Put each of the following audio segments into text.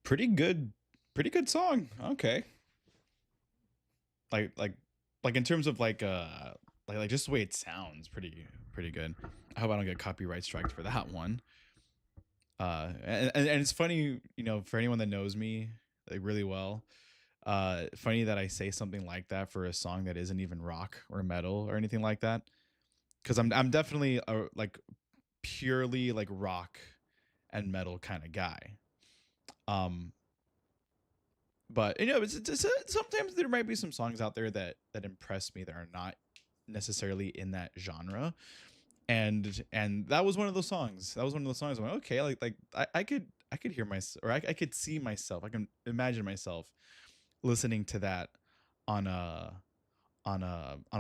Pretty good, pretty good song. Okay, like like like in terms of like just the way it sounds, pretty good. I hope I don't get copyright striked for that one. And it's funny, for anyone that knows me like really well. Funny that I say something like that for a song that isn't even rock or metal or anything like that. Because I'm definitely a like purely like rock and metal kind of guy. Um, but sometimes there might be some songs out there that impress me that are not necessarily in that genre, and that was one of those songs. That was one of those songs. I went, okay, I could hear myself, or I could see myself. I can imagine myself listening to that on a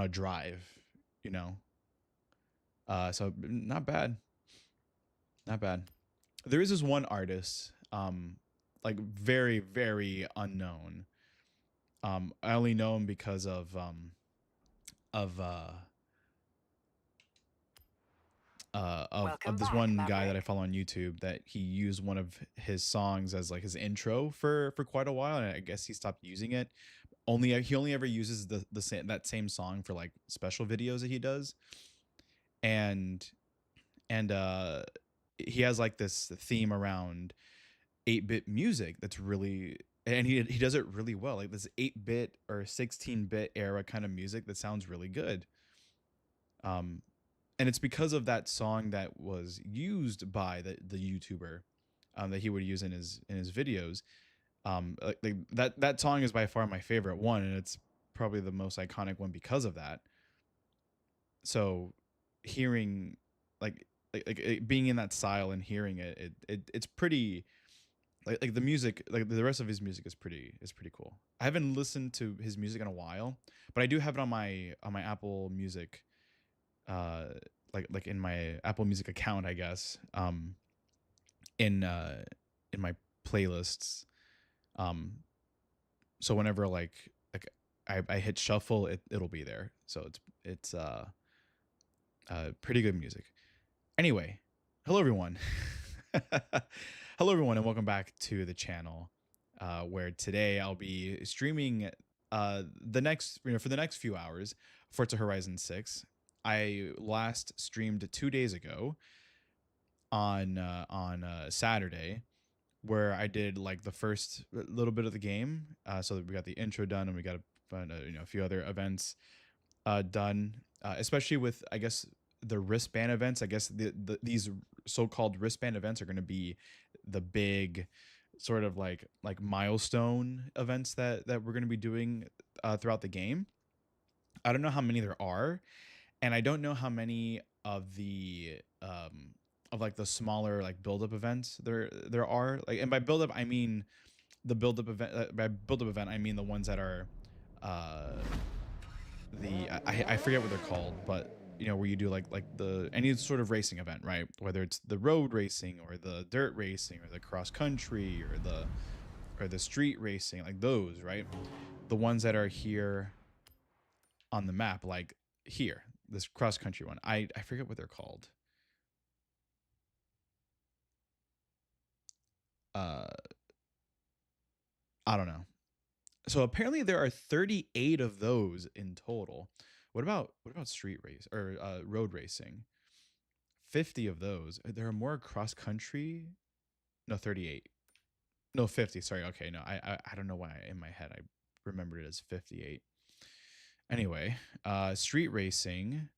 drive, you know. So not bad, not bad. There is this one artist, like very unknown. I only know him because of of Welcome this back, one guy that I Maverick. follow on YouTube that he used one of his songs as like his intro for quite a while, and I guess he stopped using it. He only ever uses that same song for like special videos that he does, and and he has like this theme around 8-bit music that's really, and he does it really well, like this 8-bit or 16-bit era kind of music that sounds really good. Um, and it's because of that song that was used by the YouTuber, that he would use in his videos. That song is by far my favorite one, and it's probably the most iconic one because of that. So hearing being in that style and hearing it's pretty, like the music, like the rest of his music is pretty cool. I haven't listened to his music in a while, but I do have it on my Apple Music, uh like in my Apple Music account, I guess, in my playlists. Um so whenever like I hit shuffle, it'll be there. So it's pretty good music. Anyway, hello everyone. Hello everyone, and welcome back to the channel, where today I'll be streaming the next, for the next few hours, Forza Horizon 6. I last streamed 2 days ago on Saturday, where I did like the first little bit of the game. So that we got the intro done, and we got a few other events done, especially with, I guess, the wristband events. I guess these so-called wristband events are going to be the big sort of like milestone events that we're going to be doing throughout the game. I don't know how many there are, and I don't know how many of the of like the smaller like build-up events there are. Like, and by build-up I mean the build-up event. By build-up event I mean the ones that are uh I forget what they're called, but where you do like the any sort of racing event, right? Whether it's the road racing or the dirt racing or the cross country or the street racing, like those, right? The ones that are here on the map, like here, this cross country one. I forget what they're called. Uh I don't know. So apparently there are 38 of those in total. What about street race or road racing? 50 of those. There are more cross country. No, 38. No, 50. Sorry. Okay. No, I don't know why in my head I remembered it as 58. Anyway, street racing,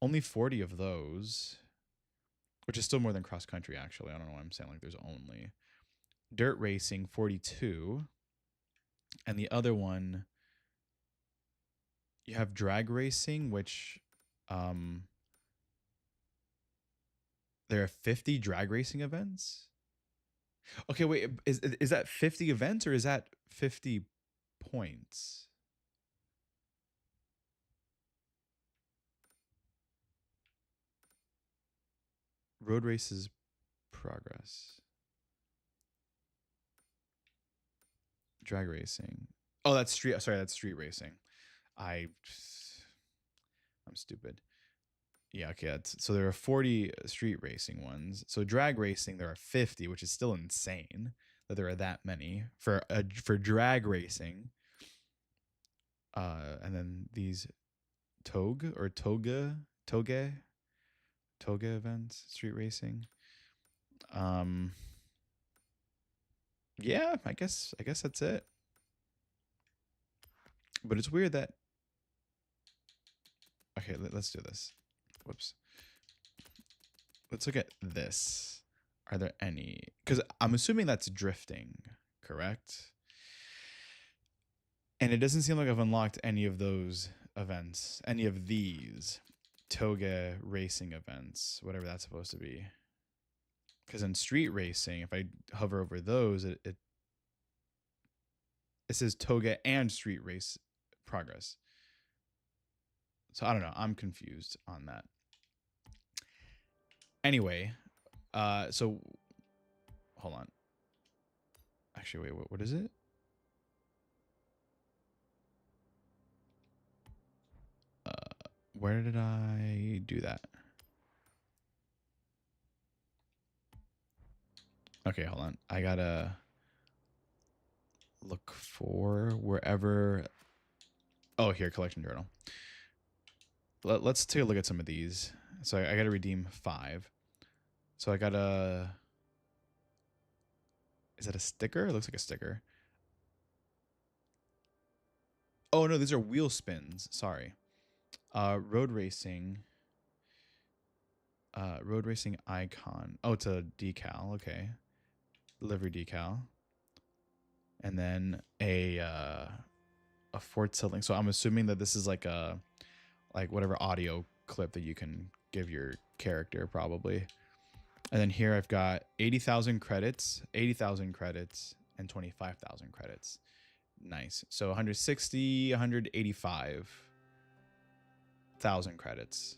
only 40 of those, which is still more than cross country, actually. I don't know why I'm saying like there's only. Dirt racing, 42. And the other one, you have drag racing, which there are 50 drag racing events. Okay, wait, is that 50 events or is that 50 points? Road races progress. Drag racing. Oh, that's street. Sorry, that's street racing. I'm stupid. Yeah, okay. So there are 40 street racing ones. So drag racing, there are 50, which is still insane that there are that many for drag racing. And then these toge events, street racing. Yeah, I guess that's it. But it's weird that. Okay, let's do this. Whoops. Let's look at this. Are there any? Because I'm assuming that's drifting, correct? And it doesn't seem like I've unlocked any of those events, any of these toga racing events, whatever that's supposed to be. Because in street racing, if I hover over those, it says toga and street race progress. So I don't know. I'm confused on that. Anyway, so hold on. Actually, wait, what is it? Where did I do that? Okay, hold on. I gotta look for wherever. Oh, here, collection journal. Let's take a look at some of these. So I gotta redeem 5. So I gotta. Is that a sticker? It looks like a sticker. Oh no, these are wheel spins. Sorry. Road racing. Road racing icon. Oh, it's a decal. Okay. Livery decal. And then a Forza link. So I'm assuming that this is like a whatever audio clip that you can give your character probably. And then here I've got 80,000 credits, 80,000 credits, and 25,000 credits. Nice. So 160, 185,000 credits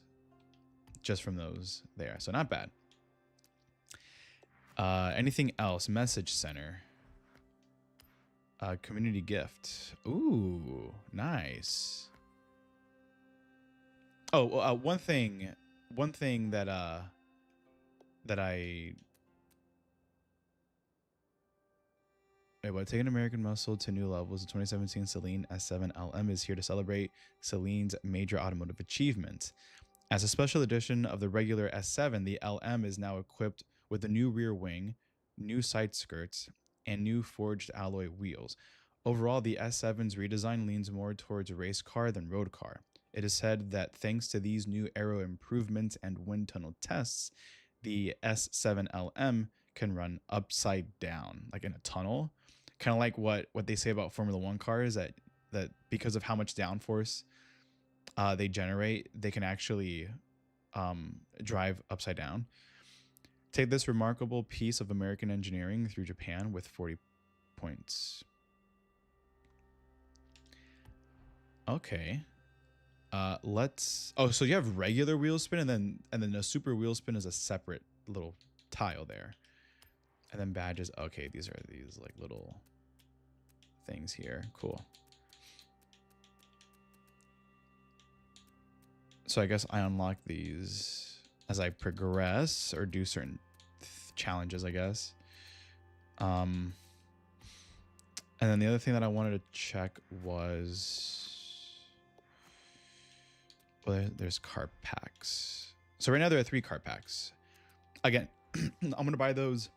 just from those there. So not bad. Anything else? Message center. Community gift. Ooh, nice. Oh, one thing that that I wait, what? Taking American muscle to new levels. The 2017 Celine S7 LM is here to celebrate Celine's major automotive achievement. As a special edition of the regular S7, the LM is now equipped with a new rear wing, new side skirts, and new forged alloy wheels. Overall, the S7's redesign leans more towards race car than road car. It is said that thanks to these new aero improvements and wind tunnel tests, the S7LM can run upside down, like in a tunnel. Kind of like what they say about Formula One cars, that because of how much downforce they generate, they can actually drive upside down. Take this remarkable piece of American engineering through Japan with 40 points. Okay. Let's. Oh, so you have regular wheel spin, and then a super wheel spin is a separate little tile there, and then badges. Okay, these are these like little things here. Cool. So I guess I unlock these as I progress or do certain challenges, I guess. And then the other thing that I wanted to check was, well, there's car packs. So right now there are 3 car packs. Again, I'm gonna buy those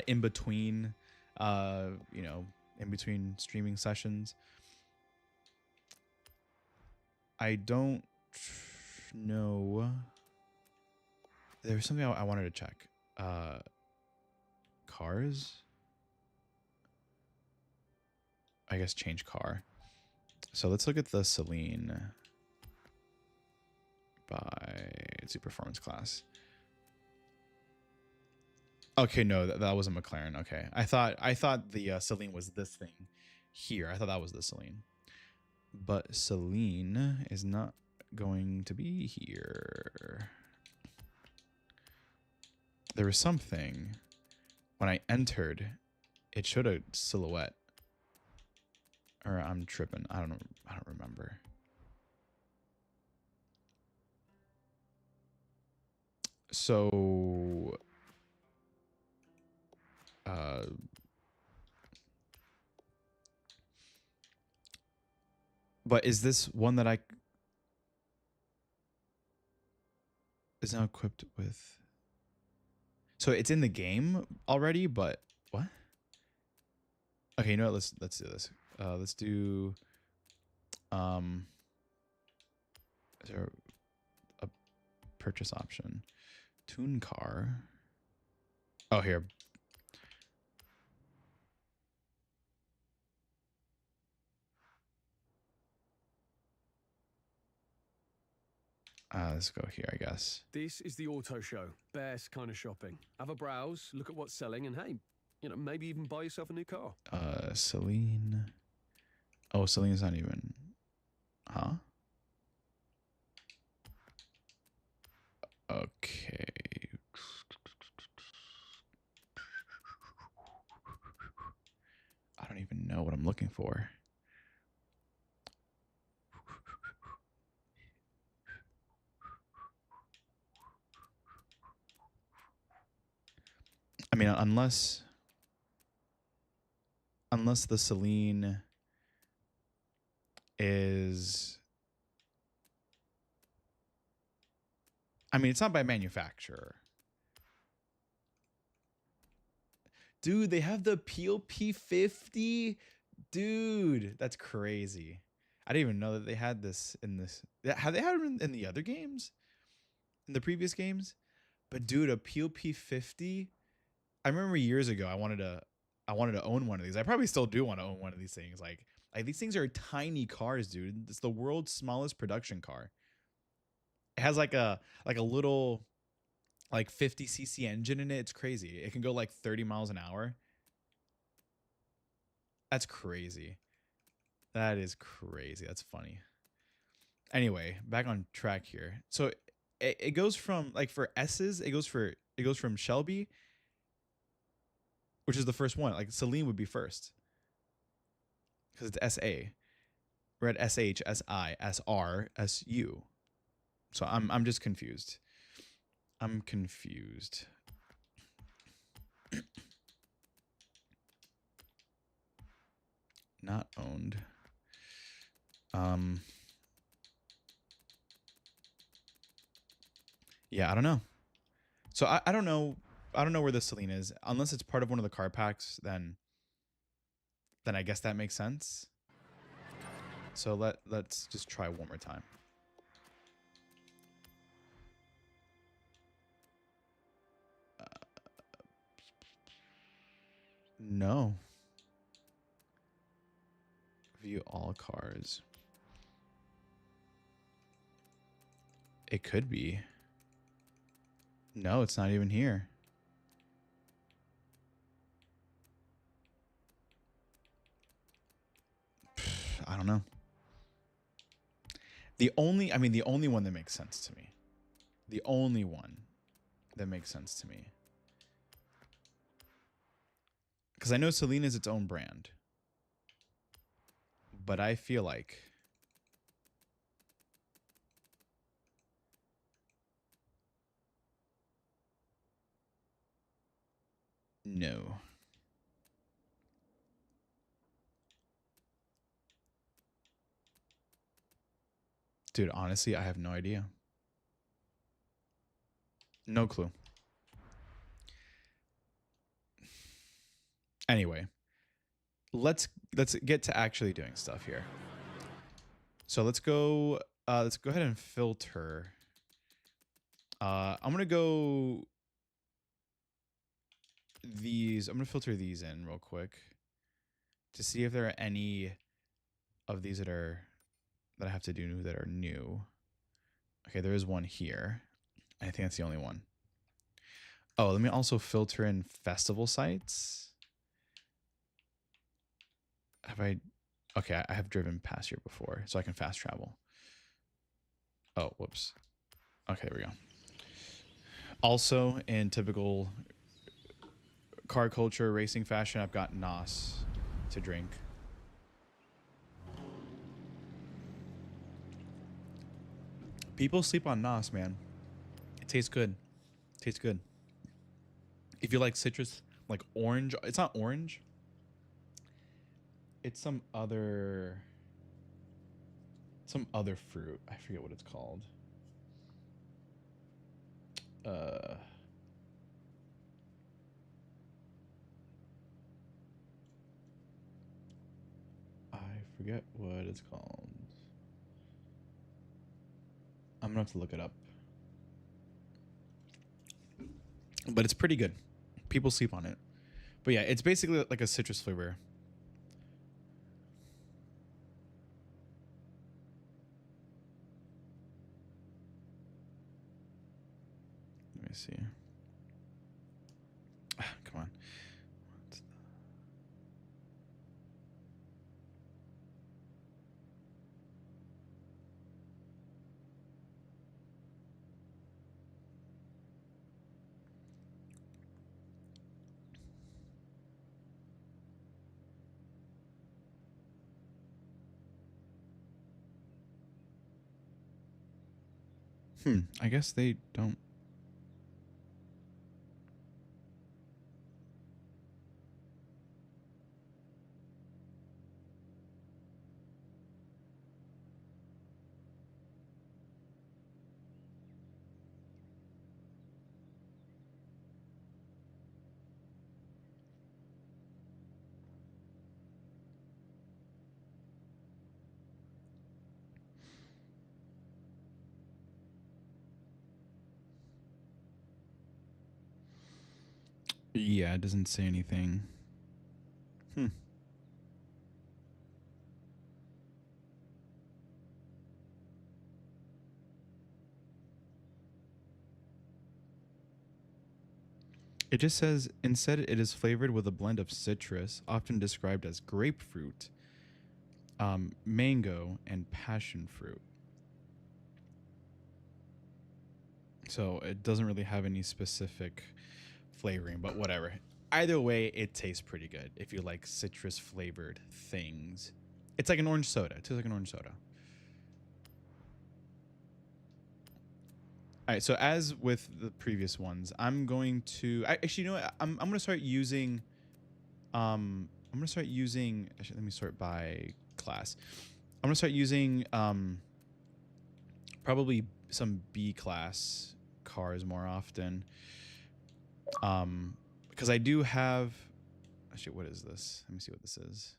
in between, in between streaming sessions. I don't know. There was something I wanted to check. Cars? I guess change car. So let's look at the Celine by Z Performance class. Okay, no, that was a McLaren. Okay, I thought the Celine was this thing here. I thought that was the Celine, but Celine is not going to be here. There was something when I entered. It showed a silhouette. Or I'm tripping. I don't remember. So but is this one that is now equipped with? So it's in the game already, but what? Okay, you know what? Let's do this. Let's do is there a purchase option? Tune car. Oh, here. Let's go here, I guess. This is the auto show. Best kind of shopping. Have a browse, look at what's selling, and hey, maybe even buy yourself a new car. Celine. Oh, Celine's not even. Huh? Okay. I don't even know what I'm looking for. I mean, unless the Celine is, I mean, it's not by manufacturer. Dude, they have the POP 50. Dude, that's crazy. I didn't even know that they had this in this. Have they had it in the other games? In the previous games? But dude, a POP 50. I remember years ago I wanted to own one of these. I probably still do want to own one of these things. Like these things are tiny cars, dude. It's the world's smallest production car. It has like a little like 50cc engine in it. It's crazy. It can go like 30 miles an hour. That's crazy. That is crazy. That's funny. Anyway, back on track here. So it goes from, like, for S's, it goes from Shelby, which is the first one. Like Celine would be first because it's SA. We're at SH, SI, SR, SU. So I'm just confused. I'm confused. Not owned. Yeah, I don't know. So I don't know. I don't know where the Celine is. Unless it's part of one of the car packs, then I guess that makes sense. So let's just try one more time. No. View all cars. It could be. No, it's not even here. I don't know. The only one that makes sense to me. The only one that makes sense to me. Because I know Celine is its own brand. But I feel like no. Dude, honestly, I have no idea. No clue. Anyway, let's get to actually doing stuff here. So let's go ahead and filter. I'm gonna go these. I'm gonna filter these in real quick to see if there are any of these that I have to do that are new. Okay, there is one here. I think that's the only one. Oh, let me also filter in festival sites. Have I? Okay, I have driven past here before, so I can fast travel. Oh, whoops. Okay, there we go. Also, in typical car culture, racing fashion, I've got NOS to drink. People sleep on NOS, man. It tastes good. It tastes good. If you like citrus, like orange, it's not orange. It's some other fruit. I forget what it's called. I forget what it's called. I'm gonna have to look it up. But it's pretty good. People sleep on it. But yeah, it's basically like a citrus flavor. Let me see. Come on. I guess they don't. Yeah, it doesn't say anything. It just says instead it is flavored with a blend of citrus, often described as grapefruit, mango, and passion fruit. So it doesn't really have any specific flavoring, but whatever. Either way, it tastes pretty good if you like citrus flavored things. It's like an orange soda. It tastes like an orange soda. All right, so as with the previous ones, I'm going to actually, you know what? I'm gonna start using actually, let me sort by class. I'm gonna start using probably some B class cars more often. Because I do have actually, what is this? Let me see what this is.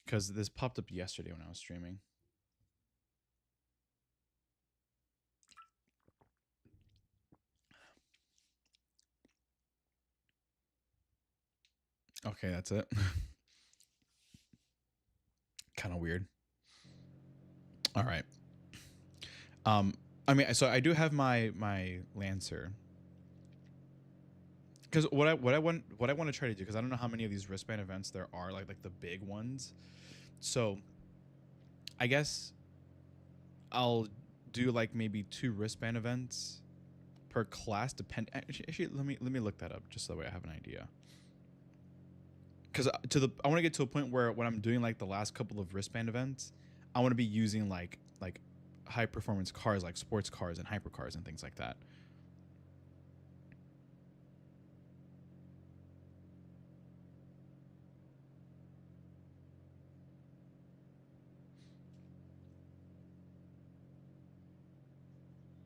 Because this popped up yesterday when I was streaming. Okay, that's it. Kind of weird. All right. I mean, so I do have my Lancer. Because what I want to try to do, because I don't know how many of these wristband events there are, like the big ones. So I guess I'll do like maybe 2 wristband events per class. Actually, let me look that up just so that way I have an idea. Because I want to get to a point where when I'm doing like the last couple of wristband events, I want to be using like high performance cars, like sports cars and hypercars and things like that.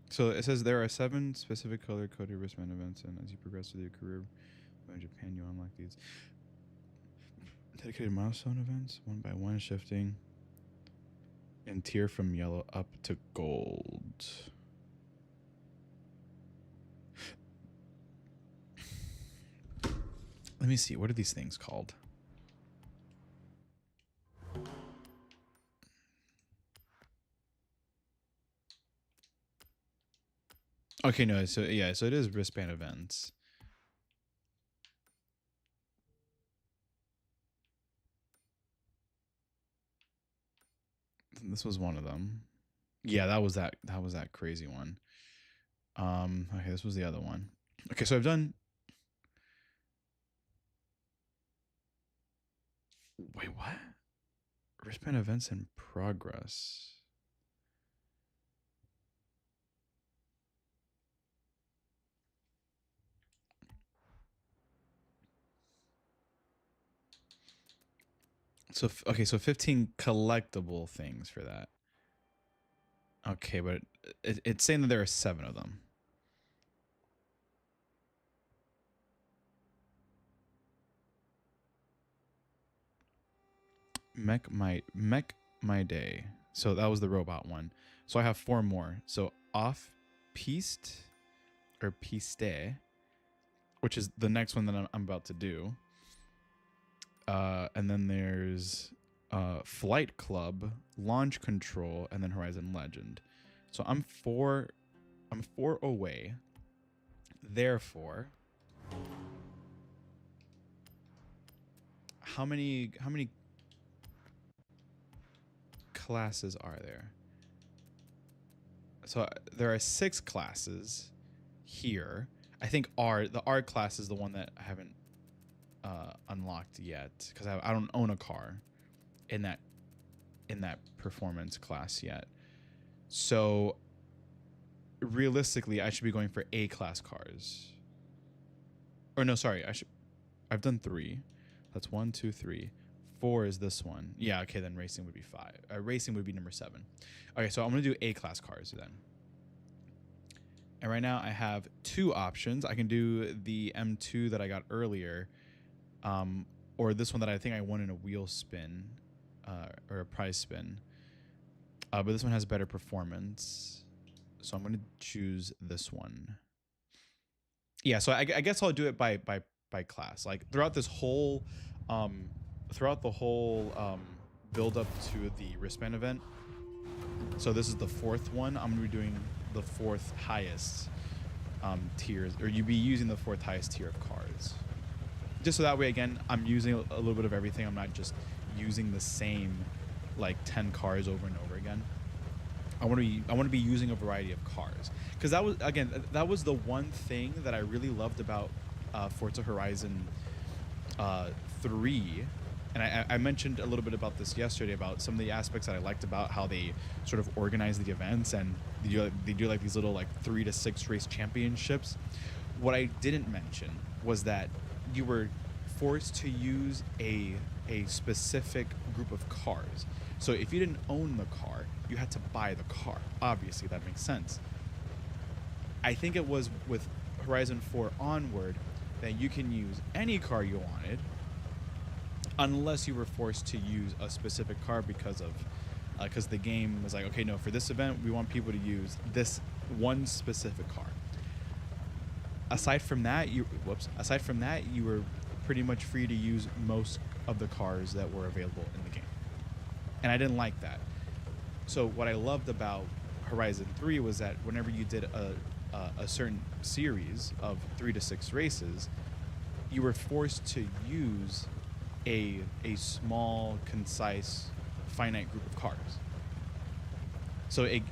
So it says there are 7 specific color coded wristband events, and as you progress through your career in Japan, you unlock these dedicated milestone events, one by one, shifting in tier from yellow up to gold. Let me see. What are these things called? Okay, no. So yeah, so it is wristband events. This was one of them. Yeah, that was that crazy one. Okay, this was the other one. Okay, so I've done. Wait, what? Wristband events in progress. So okay, so 15 collectible things for that. Okay, but it's saying that there are 7 of them. Mech my day. So that was the robot one. So I have 4 more. So off piste or piste, which is the next one that I'm about to do. And then there's Flight Club, Launch Control, and then Horizon Legend. So I'm 4 away. Therefore, how many classes are there? So there are 6 classes here. I think the R class is the one that I haven't unlocked yet, because I don't own a car in that performance class yet. So realistically, I should be going for A class cars. Or no, sorry, I've done 3. That's 1, 2, 3. 4 is this one. Yeah, okay, then racing would be 5. Racing would be number 7. Okay, so I'm gonna do A class cars then. And right now I have 2 options. I can do the M2 that I got earlier, or this one that I think I won in a wheel spin, or a prize spin. But this one has better performance, so I'm gonna choose this one. Yeah, so I guess I'll do it by class. Like throughout this whole, build up to the wristband event. So this is the 4th one. I'm gonna be doing the 4th highest tiers, or you'd be using the 4th highest tier of cars. Just so that way, again, I'm using a little bit of everything. I'm not just using the same like 10 cars over and over again. I want to be using a variety of cars, because that was the one thing that I really loved about Forza Horizon 3, and I mentioned a little bit about this yesterday about some of the aspects that I liked about how they sort of organize the events, and they do like these little like 3 to 6 race championships. What I didn't mention was that you were forced to use a specific group of cars. So if you didn't own the car, you had to buy the car. Obviously, that makes sense. I think it was with Horizon 4 onward that you can use any car you wanted, unless you were forced to use a specific car because the game was like, okay, no, for this event we want people to use this one specific car. Aside from that, you were pretty much free to use most of the cars that were available in the game, and I didn't like that. So what I loved about Horizon 3 was that whenever you did a certain series of 3 to 6 races, you were forced to use a small, concise, finite group of cars. So you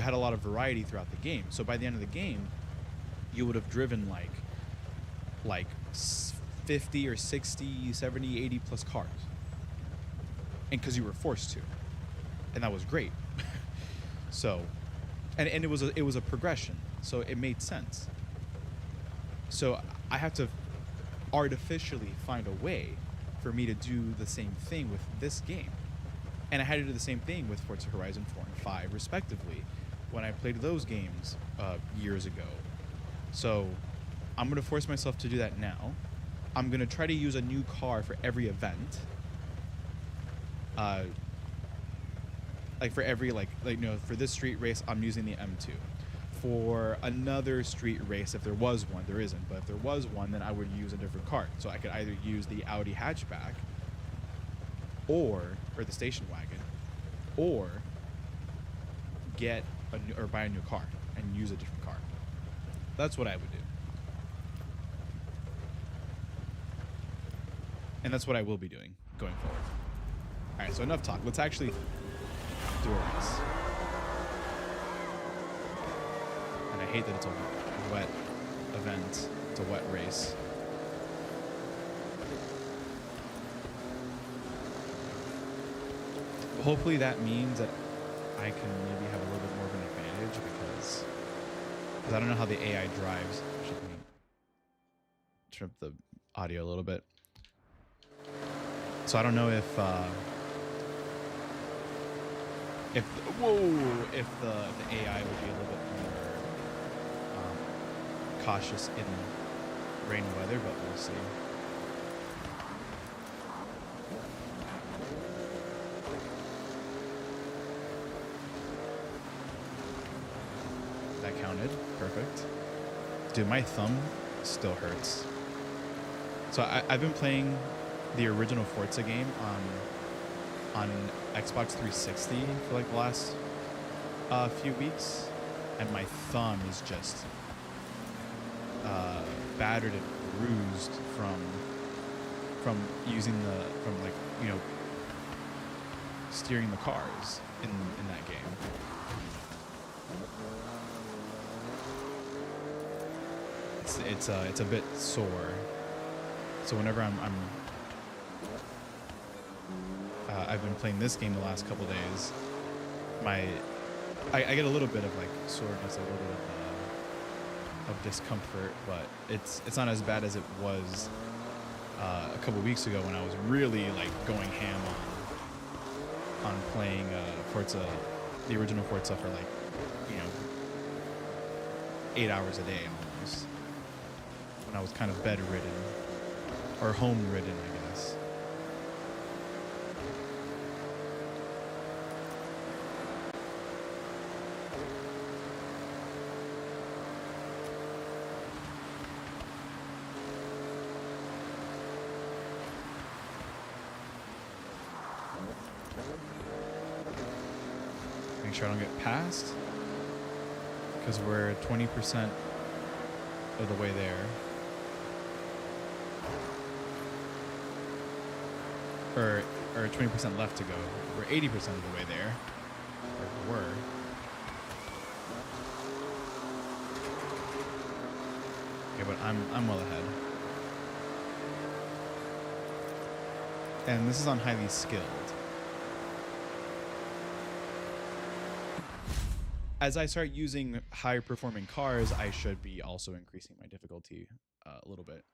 had a lot of variety throughout the game. So by the end of the game, you would have driven like 50 or 60, 70, 80 plus cars. And because you were forced to. And that was great. So, and it was a progression. So it made sense. So I have to artificially find a way for me to do the same thing with this game. And I had to do the same thing with Forza Horizon 4 and 5, respectively, when I played those games years ago. So I'm going to force myself to do that now. I'm going to try to use a new car for every event. Like for every, for this street race, I'm using the M2. For another street race, if there was one, there isn't, but if there was one, then I would use a different car. So I could either use the Audi hatchback or the station wagon, or buy a new car and use a different car. That's what I would do. And that's what I will be doing going forward. All right, so enough talk. Let's actually do a race. And I hate that it's a wet event. It's a wet race. Hopefully that means that I can maybe have a little bit more of an advantage because I don't know how the AI drives. Actually, let me turn up the audio a little bit. So I don't know if the AI would be a little bit more cautious in rain weather, but we'll see. That counted. Perfect. Dude, my thumb still hurts. So I've been playing the original Forza game on Xbox 360 for like the last few weeks, and my thumb is just battered and bruised from using steering the cars in that game. It's a bit sore. So whenever I've been playing this game the last couple days, I get a little bit of like soreness, a little bit of discomfort, but it's not as bad as it was a couple weeks ago when I was really like going ham on playing Forza, the original Forza, for like 8 hours a day almost, when I was kind of bedridden or home ridden, I guess. Make sure I don't get passed, because we're 20% of the way there. Or 20% left to go. We're 80% of the way there. Or were. Okay, but I'm well ahead. And this is on highly skilled. As I start using higher performing cars, I should be also increasing my difficulty a little bit.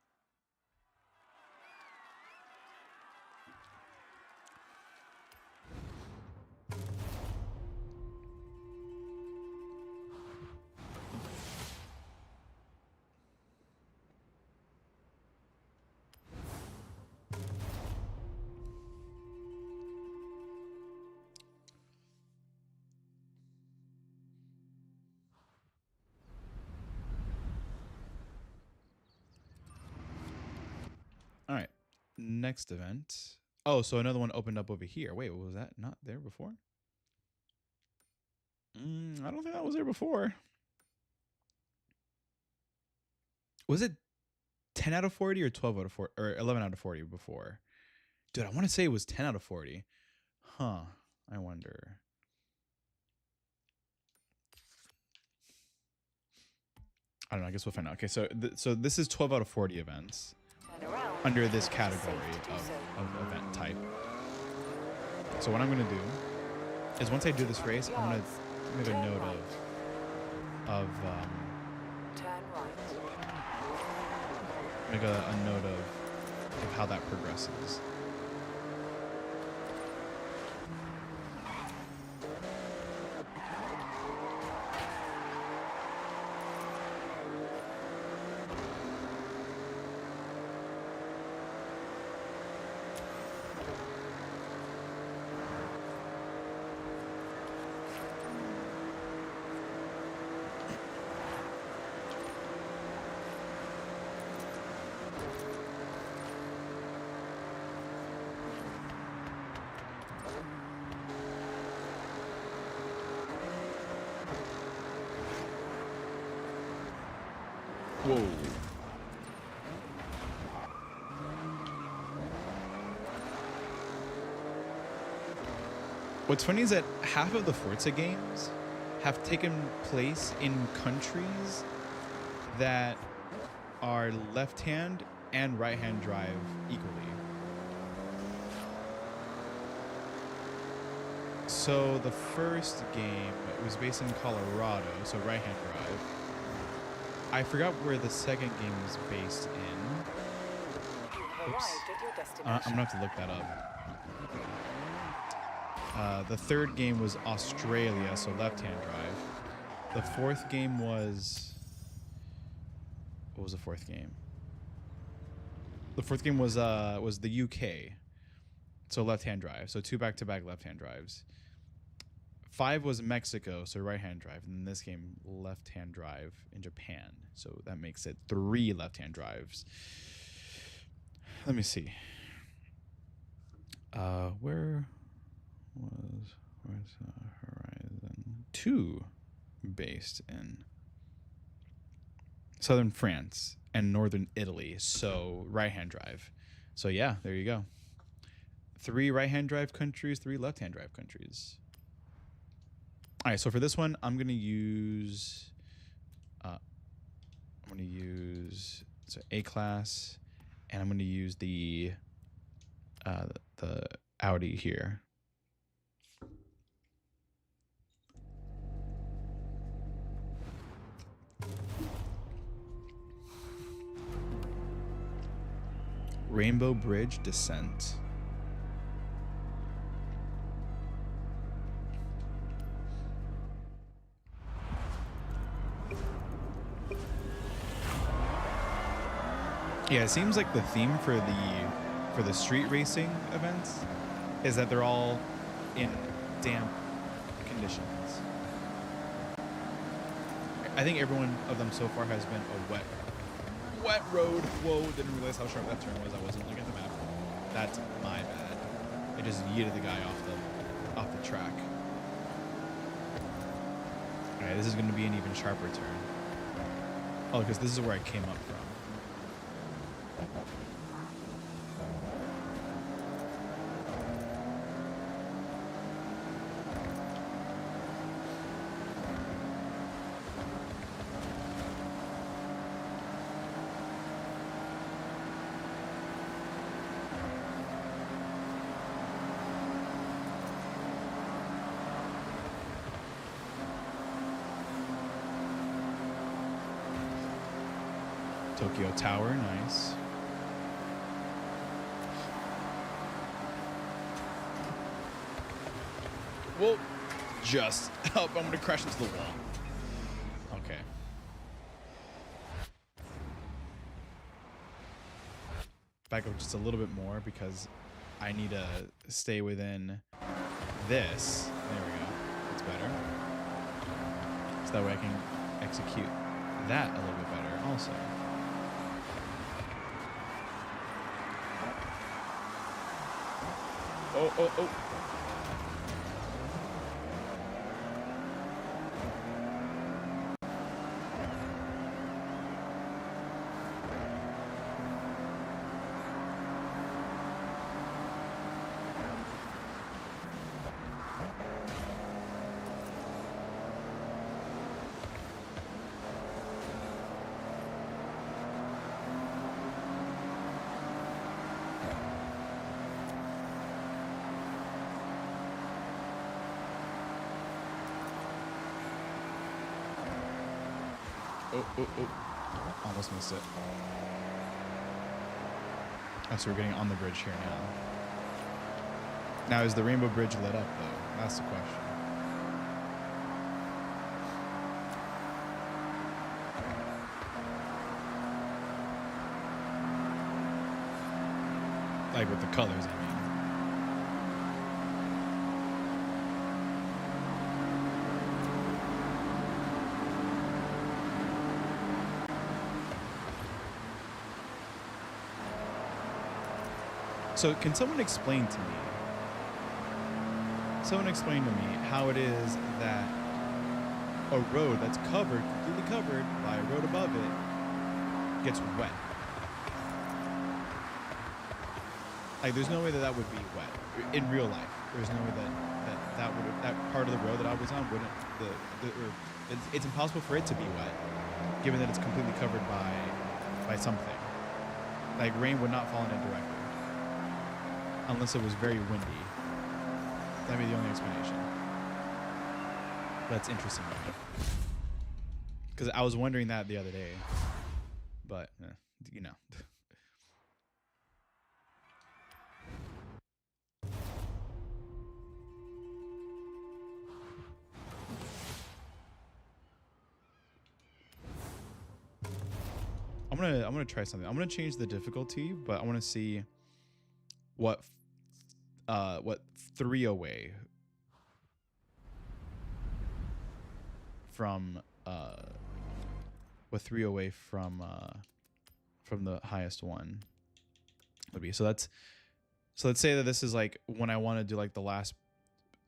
All right, next event. Oh, so another one opened up over here. Wait, was that not there before? I don't think that was there before. Was it 10 out of 40 or 12 out of 40 or 11 out of 40 before? Dude, I want to say it was 10 out of 40. Huh. I wonder. I don't know. I guess we'll find out. Okay, so so this is 12 out of 40 events under this category of event type. So what I'm going to do is once I do this race, I'm going to make a note make a note of how that progresses. Whoa. What's funny is that half of the Forza games have taken place in countries that are left-hand and right-hand drive equally. So the first game was based in Colorado, so right-hand drive. I forgot where the second game was based in. Oops. I'm gonna have to look that up. The third game was Australia, so left-hand drive. The fourth game was... What was the fourth game? The fourth game was the UK, so left-hand drive. So 2 back-to-back left-hand drives. 5 was Mexico, so right-hand drive. And this game, left-hand drive in Japan. So that makes it 3 left-hand drives. Let me see. Where's Horizon 2 based in? Southern France and Northern Italy, so right-hand drive. So yeah, there you go. 3 right-hand drive countries, 3 left-hand drive countries. All right, so for this one, I'm gonna use so A-Class, and I'm gonna use the Audi here. Rainbow Bridge Descent. Yeah, it seems like the theme for the street racing events is that they're all in damp conditions. I think every one of them so far has been a wet road. Whoa, didn't realize how sharp that turn was. I wasn't looking at the map. That's my bad. I just yeeted the guy off the track. All right, this is going to be an even sharper turn. Oh, because this is where I came up from. Tokyo Tower, nice. Whoa, just help. I'm gonna crash into the wall. Okay. Back up just a little bit more because I need to stay within this. There we go. That's better. So that way I can execute that a little bit better also. Oh, oh, oh. Oh, oh, oh. Almost missed it. Oh, so we're getting on the bridge here now. Now, is the Rainbow Bridge lit up, though? That's the question. Like with the colors, I mean. So can someone explain to me how it is that a road that's covered, completely covered by a road above it gets wet? Like, there's no way that would be wet in real life. There's no way that part of the road that I was on wouldn't, it's impossible for it to be wet, given that it's completely covered by something. Like, rain would not fall in it directly. Unless it was very windy. That'd be the only explanation. That's interesting to me. Because I was wondering that the other day. But, you know. I'm gonna try something. I'm gonna change the difficulty, but I want to see what 3 away from from the highest one would be. So let's say that this is like when I want to do like the last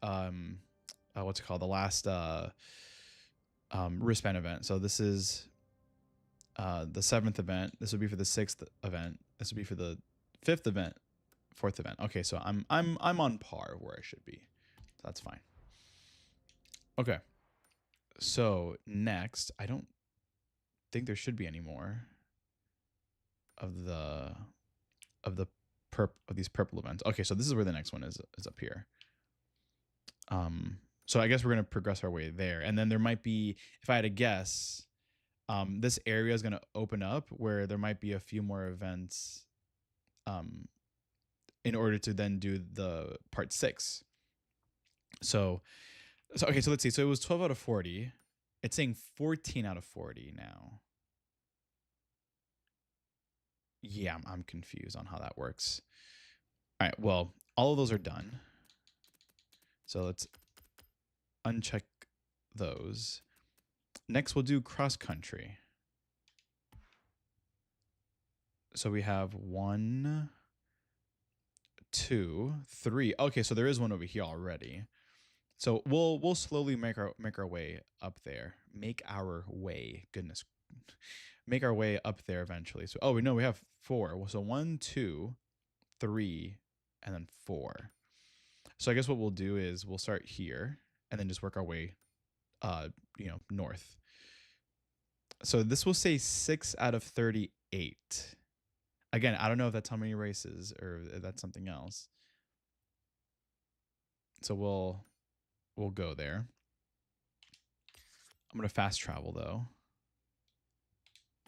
what's it called, the last wristband event. So this is the 7th event. This would be for the 6th event. This would be for the 5th event, 4th event. Okay, so I'm on par where I should be. So that's fine. Okay. So next, I don't think there should be any more of these purple events. Okay, so this is where the next one is up here. So I guess we're gonna progress our way there, and then there might be, if I had to guess, this area is gonna open up where there might be a few more events, in order to then do the part 6. So okay, so let's see. So it was 12 out of 40. It's saying 14 out of 40 now. Yeah, I'm confused on how that works. All right, well, all of those are done. So let's uncheck those. Next, we'll do cross country. So we have 1, 2, 3. Okay, so there is one over here already. So we'll slowly make our way up there. Make our way. Goodness. Make our way up there eventually. So we have 4. So 1, 2, 3, and then 4. So I guess what we'll do is we'll start here and then just work our way north. So this will say 6 out of 38. Again, I don't know if that's how many races or if that's something else. So we'll go there. I'm going to fast travel though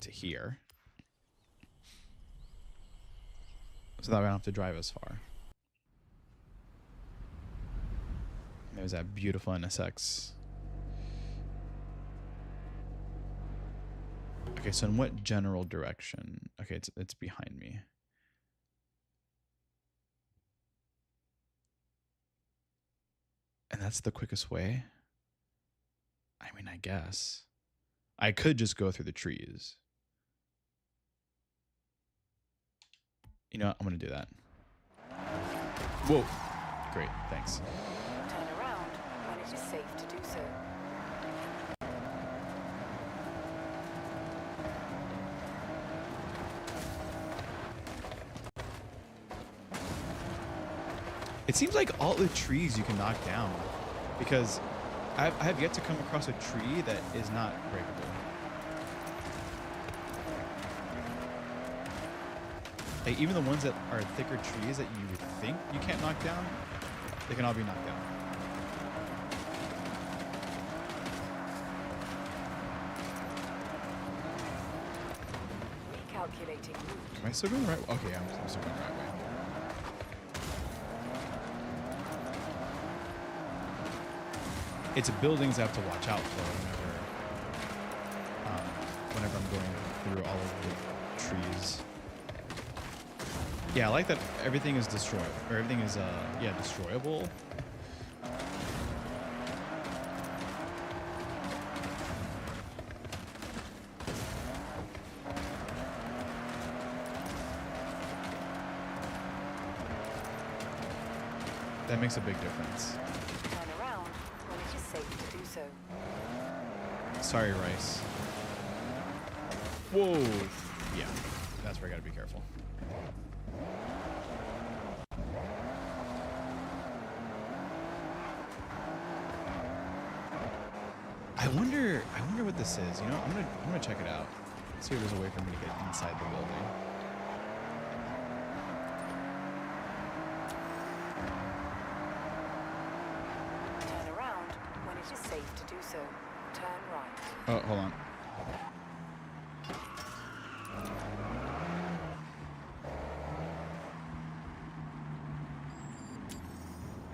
to here. So that I don't have to drive as far. There's that beautiful NSX. Okay, so in what general direction? Okay, it's behind me. And that's the quickest way? I mean, I guess. I could just go through the trees. You know what? I'm going to do that. Whoa. Great, thanks. Turn around when it is safe to do so. It seems like all the trees you can knock down, because I have yet to come across a tree that is not breakable. Like, even the ones that are thicker trees that you would think you can't knock down, they can all be knocked down. Recalculating route. Am I still going the right way? Okay, I'm still going the right way. It's buildings I have to watch out for whenever I'm going through all of the trees. Yeah, I like that everything is destroyed, or everything is destroyable. That makes a big difference. Turn around when it is safe to do so. Sorry, Rice. Whoa. Yeah, that's where I gotta be careful. I wonder what this is. You know, I'm gonna check it out. See if there's a way for me to get inside the building. Turn around when it is safe to do so. Turn right. Oh, hold on.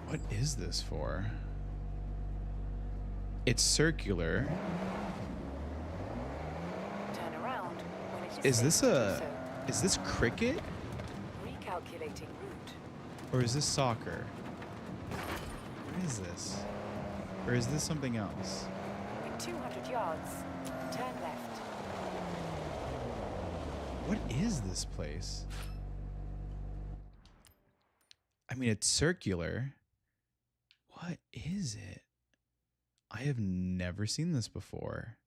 What is this for? It's circular. Turn around when it Is safe this to do a... so. Is this cricket? Recalculating route. Or is this soccer? What is this? Or is this something else? In 200 yards, turn left. What is this place? I mean, it's circular. What is it? I have never seen this before.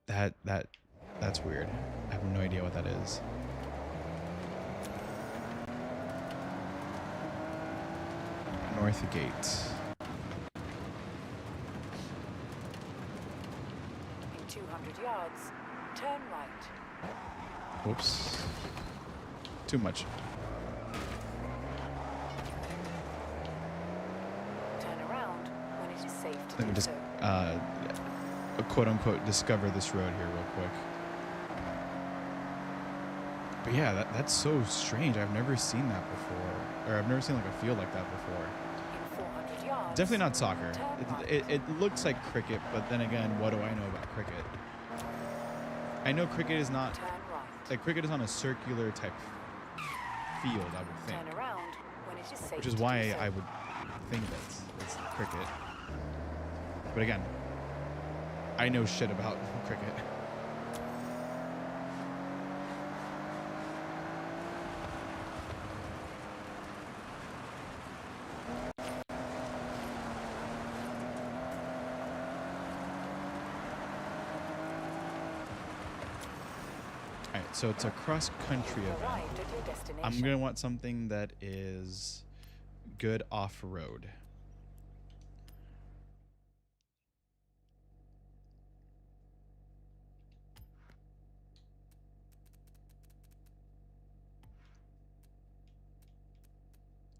That's weird. I have no idea what that is. North Gate. In 200 yards, turn right. Whoops. Too much. Turn around when it is safe to Let me do just, so. quote unquote, discover this road here real quick. But yeah, that's so strange. I've never seen that before. Or I've never seen like a field like that before. In 400 yards. Definitely not soccer. Turn right. It looks like cricket, but then again, what do I know about cricket? I know cricket is not... Turn right. Like, cricket is on a circular type field, I would think. Turn around when it is safe Which is to do why so. I would think that it's cricket. But again, I know shit about cricket. Alright, so it's a cross-country You've event. arrived at your destination. I'm going to want something that is good off-road.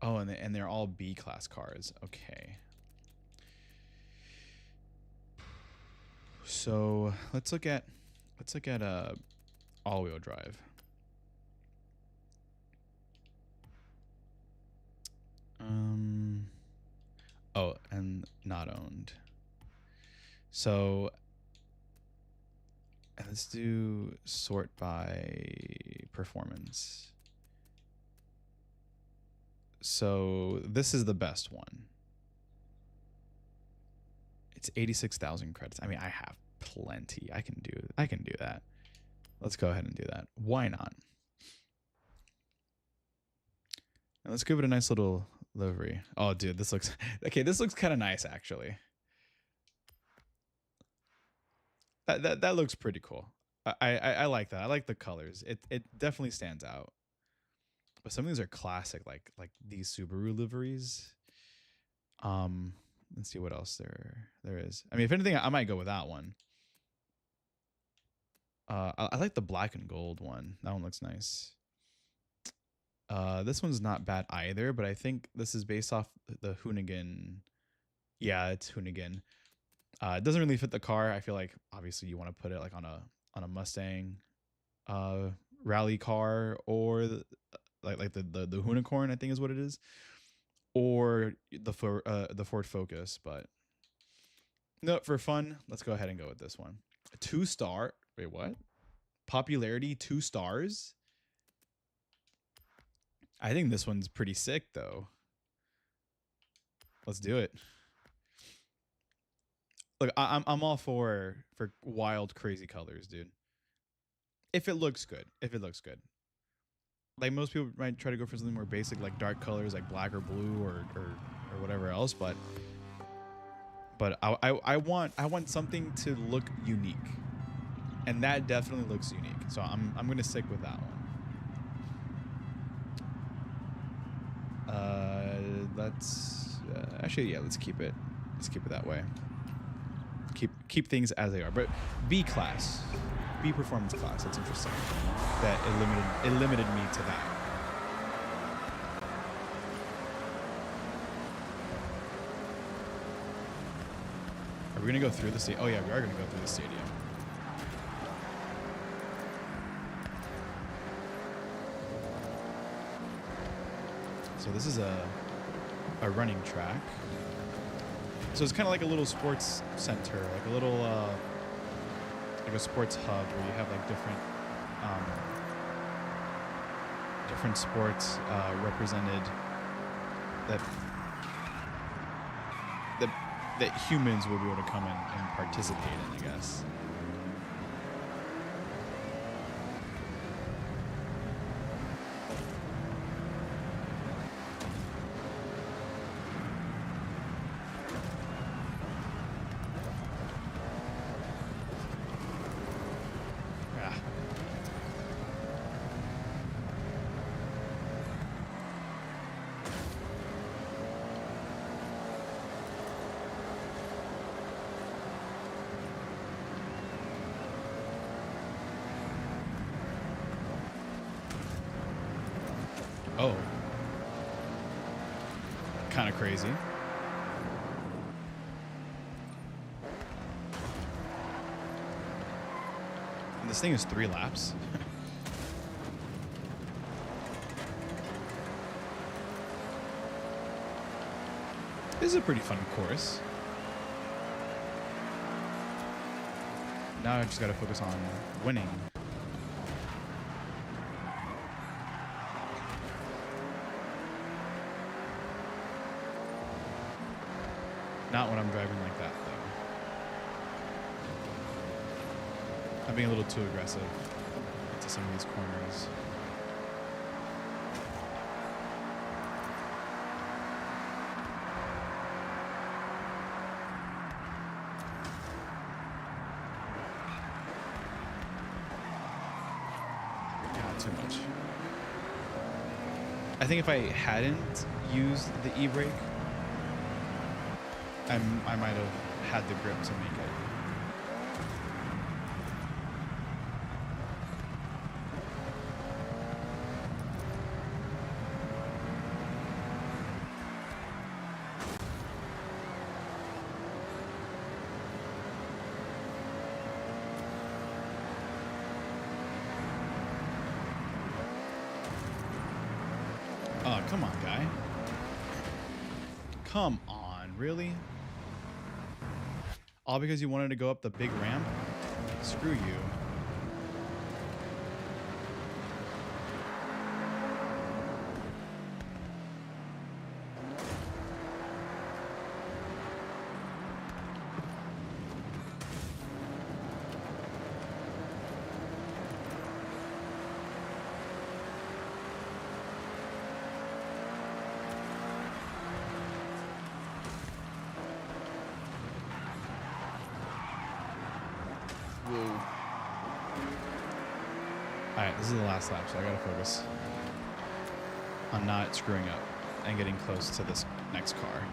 Oh, and they're all B-class cars. Okay. So let's look at all-wheel drive. not owned. So let's do sort by performance. So this is the best one. It's 86,000 credits. I mean, I have plenty. I can do that. Let's go ahead and do that. Why not? And let's give it a nice little livery. Oh, dude, this looks okay. This looks kind of nice, actually. That looks pretty cool. I like that. I like the colors. It definitely stands out. But some of these are classic, like these Subaru liveries. Let's see what else there is. I mean, if anything, I might go with that one. I like the black and gold one. That one looks nice. This one's not bad either, but I think this is based off the Hoonigan. Yeah, it's Hoonigan. It doesn't really fit the car. I feel like obviously you want to put it like on a Mustang rally car, or like the Hoonicorn, I think is what it is, or the Ford Focus. But no, for fun, let's go ahead and go with this one. 2-star. Wait, what? Popularity 2 stars. I think this one's pretty sick though. Let's do it. Look, I'm all for wild, crazy colors, dude. If it looks good. Like most people might try to go for something more basic, like dark colors, like black or blue or whatever else. But I want something to look unique, and that definitely looks unique. So I'm gonna stick with that one. Let's actually, yeah, let's keep it that way. Keep things as they are. But B class, B performance class. That's interesting. That it limited me to that. Are we gonna go through the stadium? Oh yeah, we are gonna go through the stadium. So this is a running track. So it's kind of like a little sports center, like a little like a sports hub where you have like different sports represented that humans will be able to come in and participate in, I guess. Oh. Kind of crazy. And this thing is 3 laps. This is a pretty fun course. Now I just got to focus on winning. Not when I'm driving like that, though. I'm being a little too aggressive into some of these corners. Yeah, too much. I think if I hadn't used the e-brake, I might have had the grip to make it. Oh, come on, guy. Come on, really? All because you wanted to go up the big ramp? Screw you. Alright, this is the last lap, so I gotta focus on not screwing up and getting close to this next car.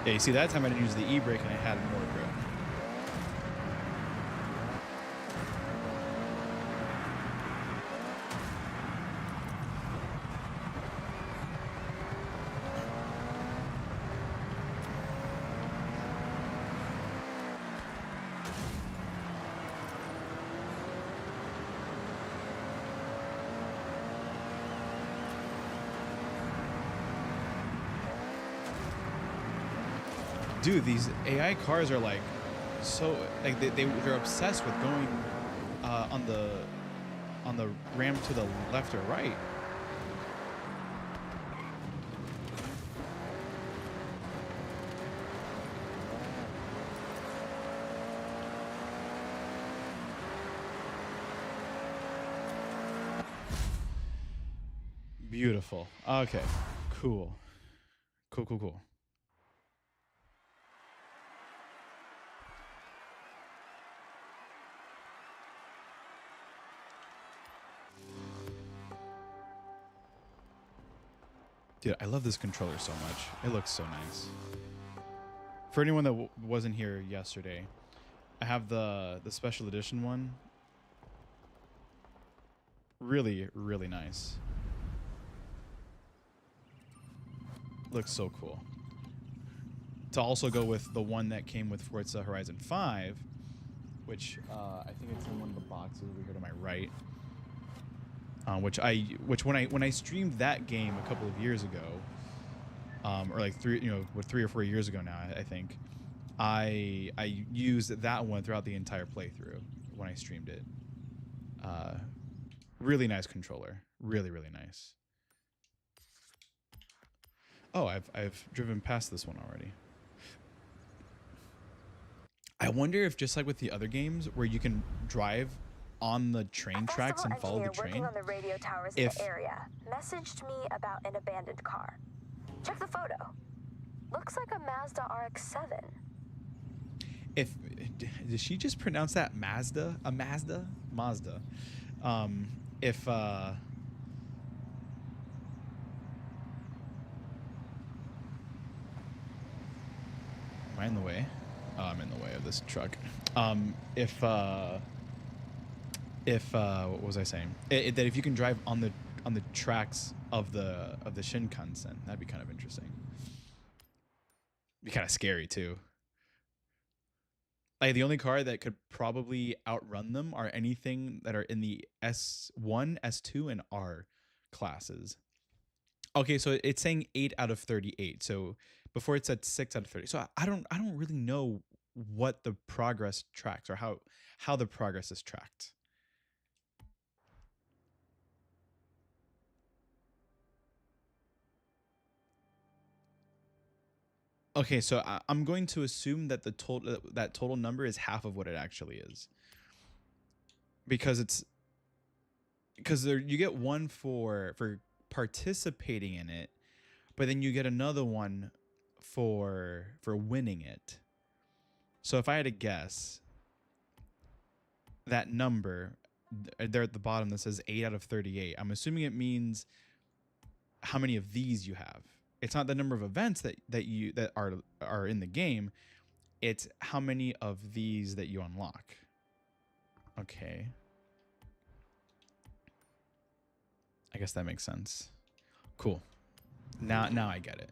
Yeah, you see that time I didn't use the e-brake and I had more grip. Dude, these AI cars are like so like they're obsessed with going on the ramp to the left or right. Beautiful. Okay. Cool. Cool. Dude, I love this controller so much. It looks so nice. For anyone that wasn't here yesterday, I have the special edition one. Really, really nice. Looks so cool. To also go with the one that came with Forza Horizon 5, which I think it's in one of the boxes over here to my right. Which when I streamed that game a couple of years ago, or like 3 or 4 years ago now, I think, I used that one throughout the entire playthrough when I streamed it. Really nice controller, really nice. Oh, I've driven past this one already. I wonder if just like with the other games where you can drive on the train tracks and follow the train. Working on the radio towers in the area messaged me about an abandoned car. Check the photo. Looks like a Mazda RX-7. Did she just pronounce that Mazda? A Mazda? Mazda. Am I in the way? Oh, I'm in the way of this truck. What was I saying? That if you can drive on the tracks of the Shinkansen, that'd be kind of interesting. Be kind of scary too. Like the only car that could probably outrun them are anything that are in the S1, S2, and R classes. Okay, so it's saying 8 out of 38. So before it said 6 out of 30. So I don't really know what the progress tracks or how the progress is tracked. Okay, so I'm going to assume that that total number is half of what it actually is, because you get one for participating in it, but then you get another one for winning it. So if I had to guess, that number there at the bottom that says 8 out of 38, I'm assuming it means how many of these you have. It's not the number of events that are in the game. It's how many of these that you unlock. Okay. I guess that makes sense. Cool. Now I get it.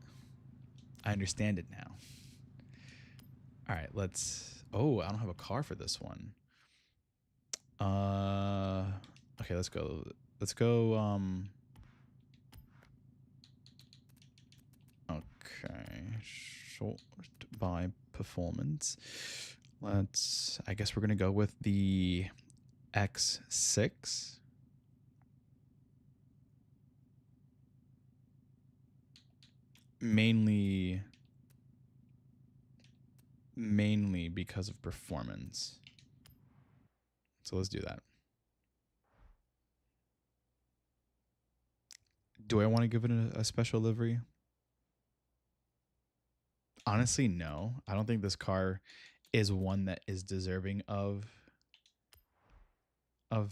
I understand it now. All right, let's. Oh, I don't have a car for this one. Okay, let's go. Let's go. Okay, short by performance. I guess we're gonna go with the X6. Mainly because of performance. So let's do that. Do I want to give it a special livery? Honestly, no. I don't think this car is one that is deserving of I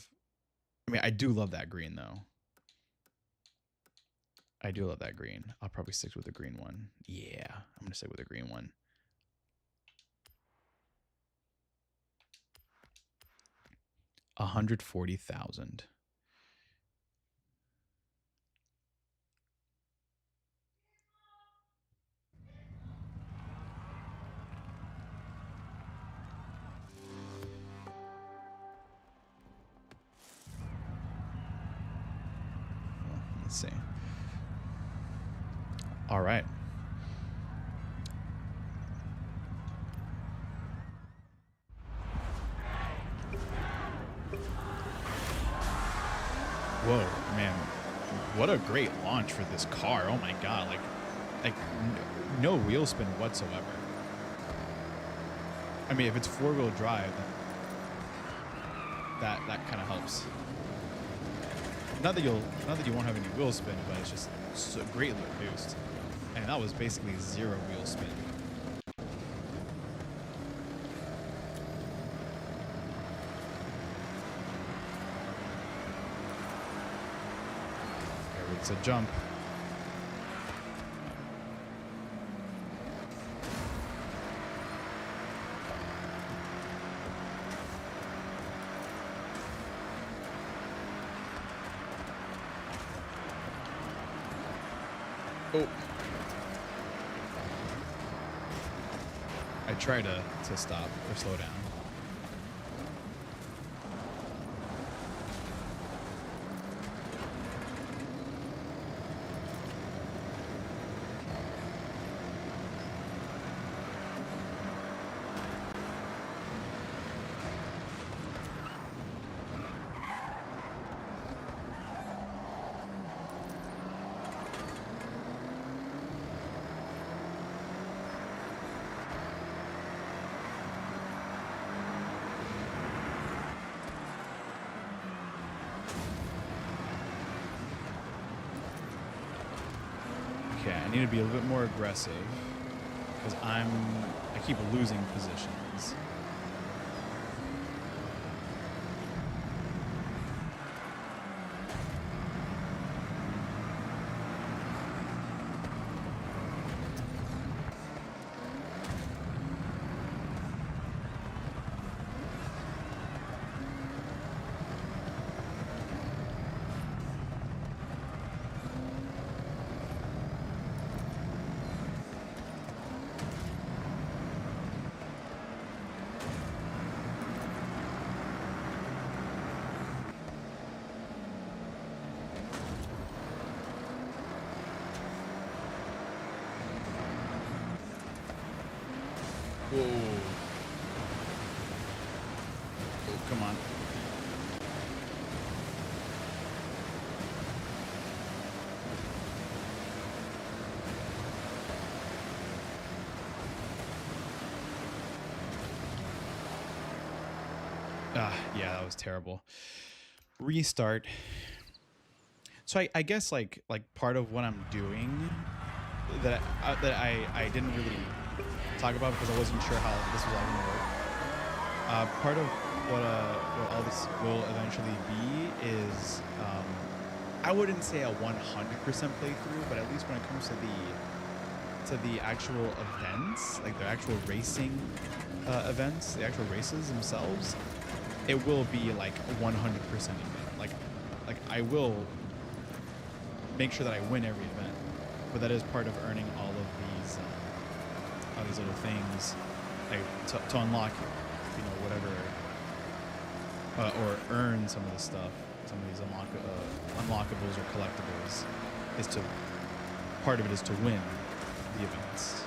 mean, I do love that green though. I do love that green. I'll probably stick with the green one. Yeah, I'm gonna stick with the green one. $140,000. Let's see. All right. Whoa, man. What a great launch for this car. Oh my god, like no wheel spin whatsoever. I mean, if it's four-wheel drive, then that kind of helps. Not that you won't have any wheel spin, but it's just so greatly reduced. And that was basically zero wheel spin. There it's a jump. Oh. I try to stop or slow down. Okay, I need to be a little bit more aggressive because I keep losing positions. Whoa. Oh, come on. Yeah, that was terrible. Restart. So I guess like part of what I'm doing that I didn't really talk about because I wasn't sure how this was all going to work. Part of what all this will eventually be is I wouldn't say a 100% playthrough, but at least when it comes to the actual events, like the actual racing events, the actual races themselves, it will be like 100% event. Like I will make sure that I win every event. but that is part of earning all of these little things, like to unlock, you know, whatever, or earn some of the stuff, some of these unlockables or collectibles, is to, part of it is to win the events.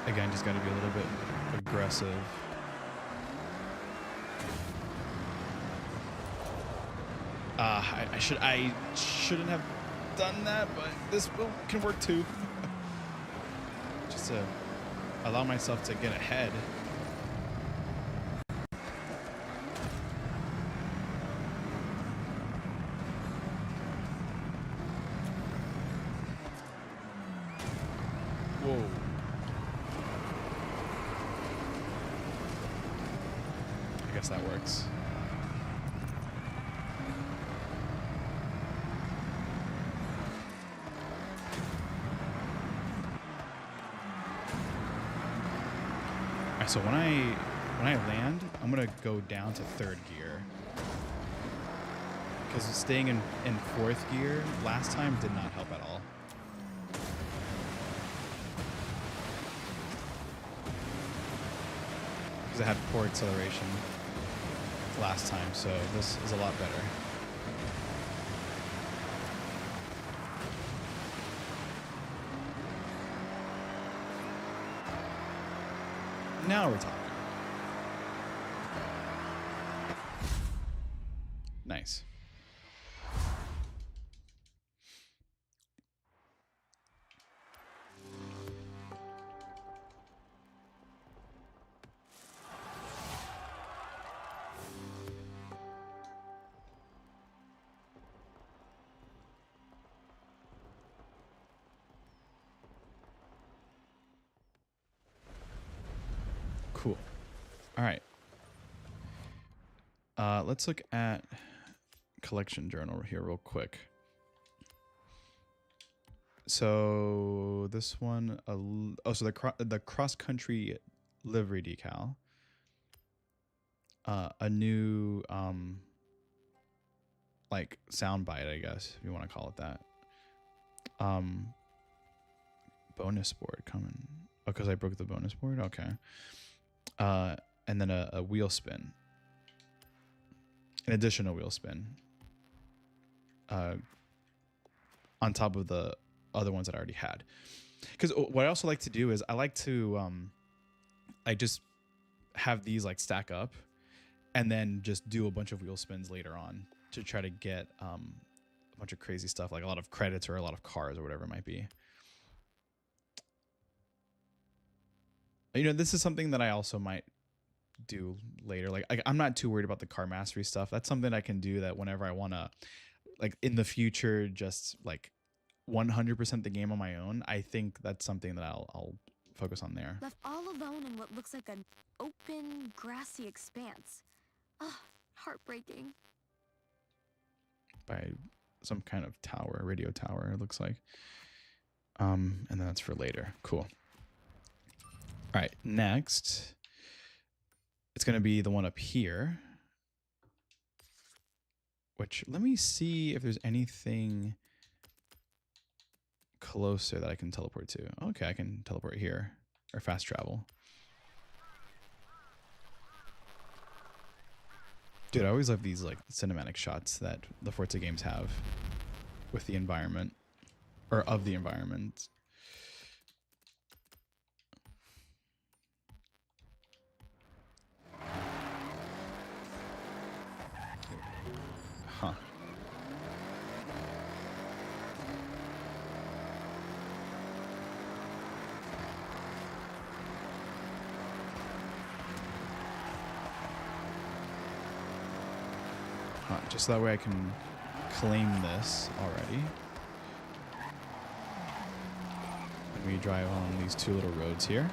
Again, just got to be a little bit aggressive. I shouldn't have done that, but this can work too. Just to allow myself to get ahead. Whoa. I guess that works. Alright, so when I land, I'm gonna go down to 3rd gear. Because staying in 4th gear last time did not help at all. Because I had poor acceleration last time, so this is a lot better. Now we're talking. Nice. Cool. All right. Let's look at collection journal here real quick. So this one, so the cross country livery decal, a new like soundbite, I guess if you want to call it that. Bonus board coming. Oh, because I broke the bonus board. Okay. And then a wheel spin. An additional wheel spin. On top of the other ones that I already had. Because what I also like to do is I like to I just have these like stack up and then just do a bunch of wheel spins later on to try to get a bunch of crazy stuff, like a lot of credits or a lot of cars or whatever it might be. You know, this is something that I also might do later. Like I'm not too worried about the car mastery stuff. That's something I can do that whenever I want to, like in the future, just like 100% the game on my own. I think that's something that I'll focus on there. Left all alone in what looks like an open, grassy expanse. Ugh, heartbreaking. By some kind of tower, radio tower, it looks like. And then that's for later. Cool. All right, next, it's going to be the one up here, which let me see if there's anything closer that I can teleport to. Okay, I can teleport here, or fast travel. Dude, I always love these like cinematic shots that the Forza games have with the environment, or of the environment. Huh. just that way I can claim this already. And we drive on these two little roads here.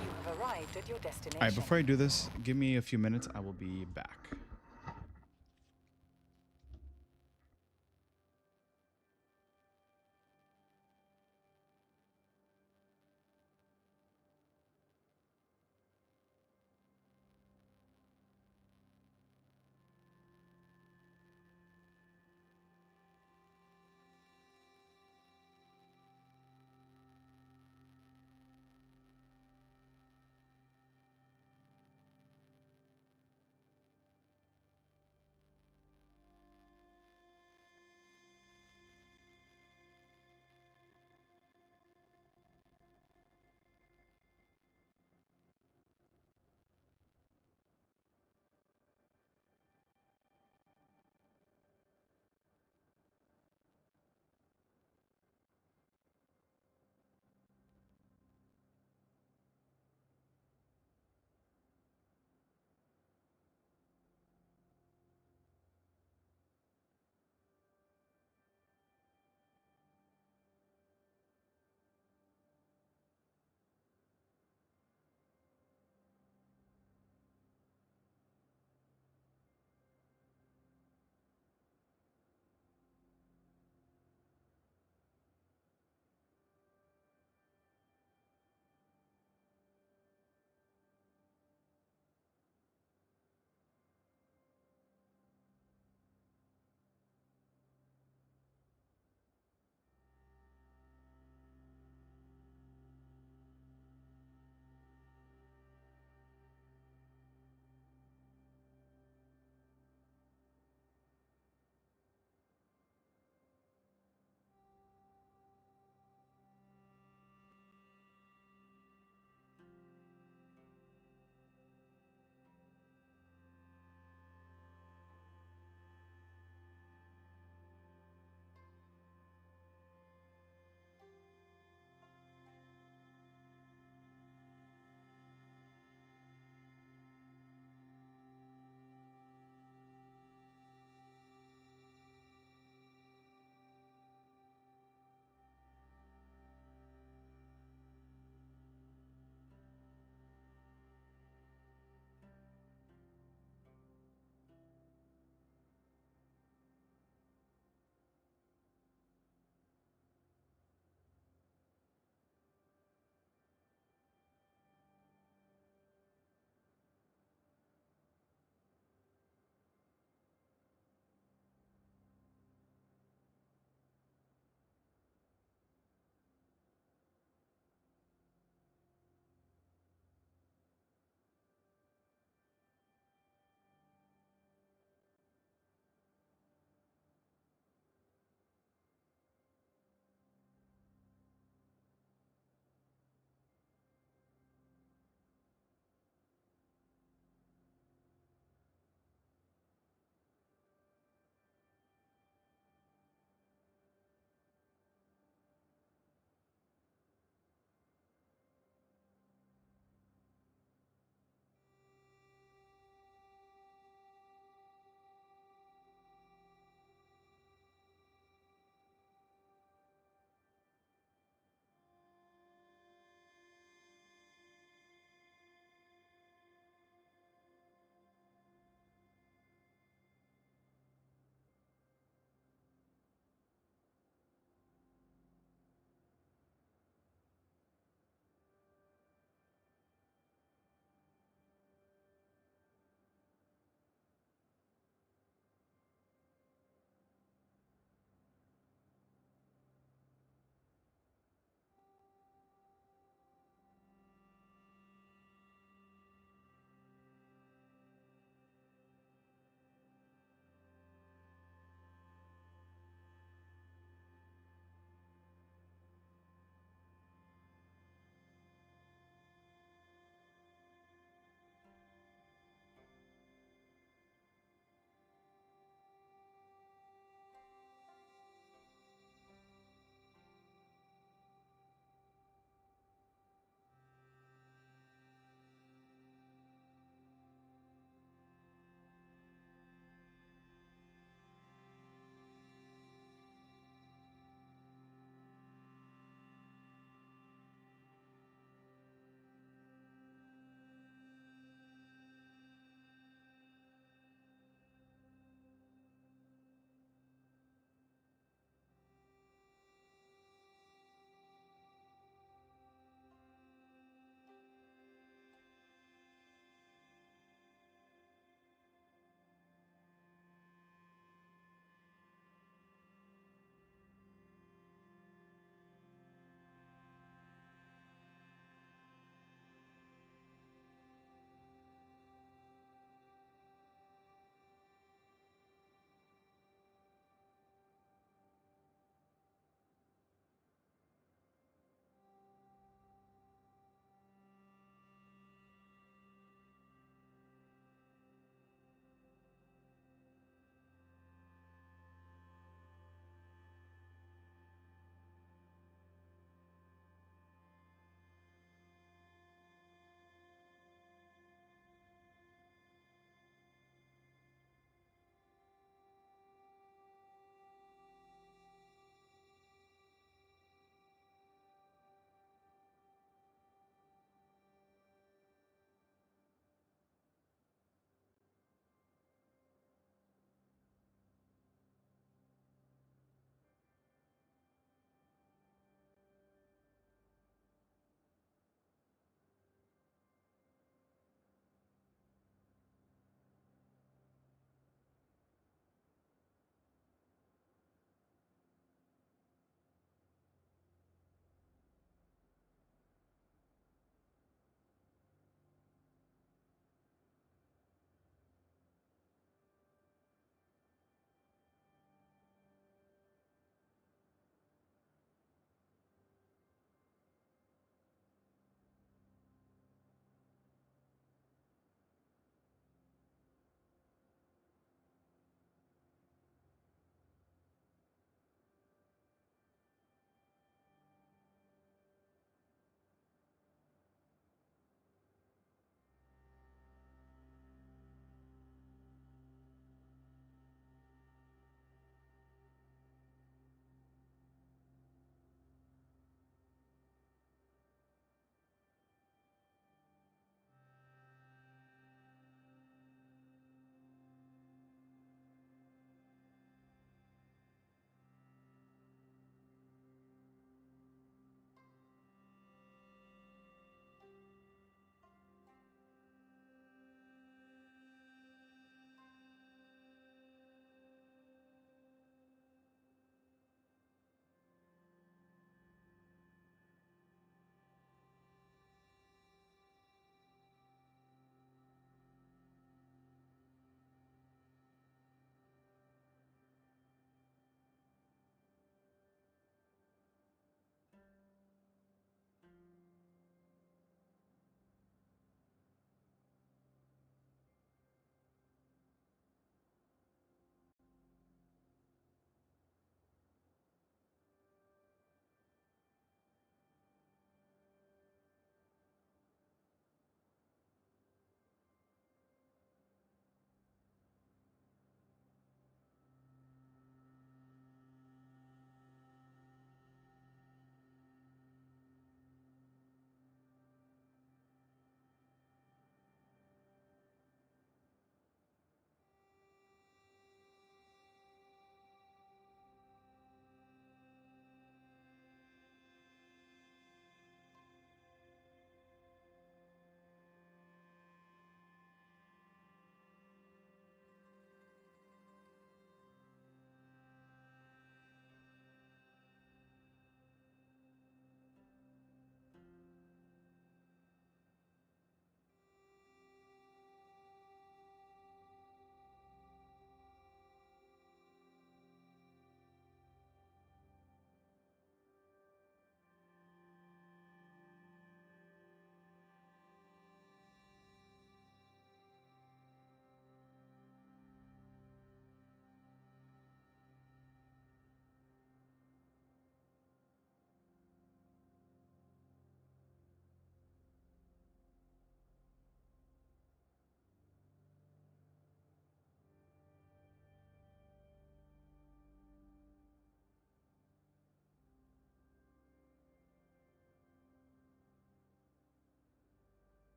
You have arrived at your destination. All right, before I do this, give me a few minutes. I will be back.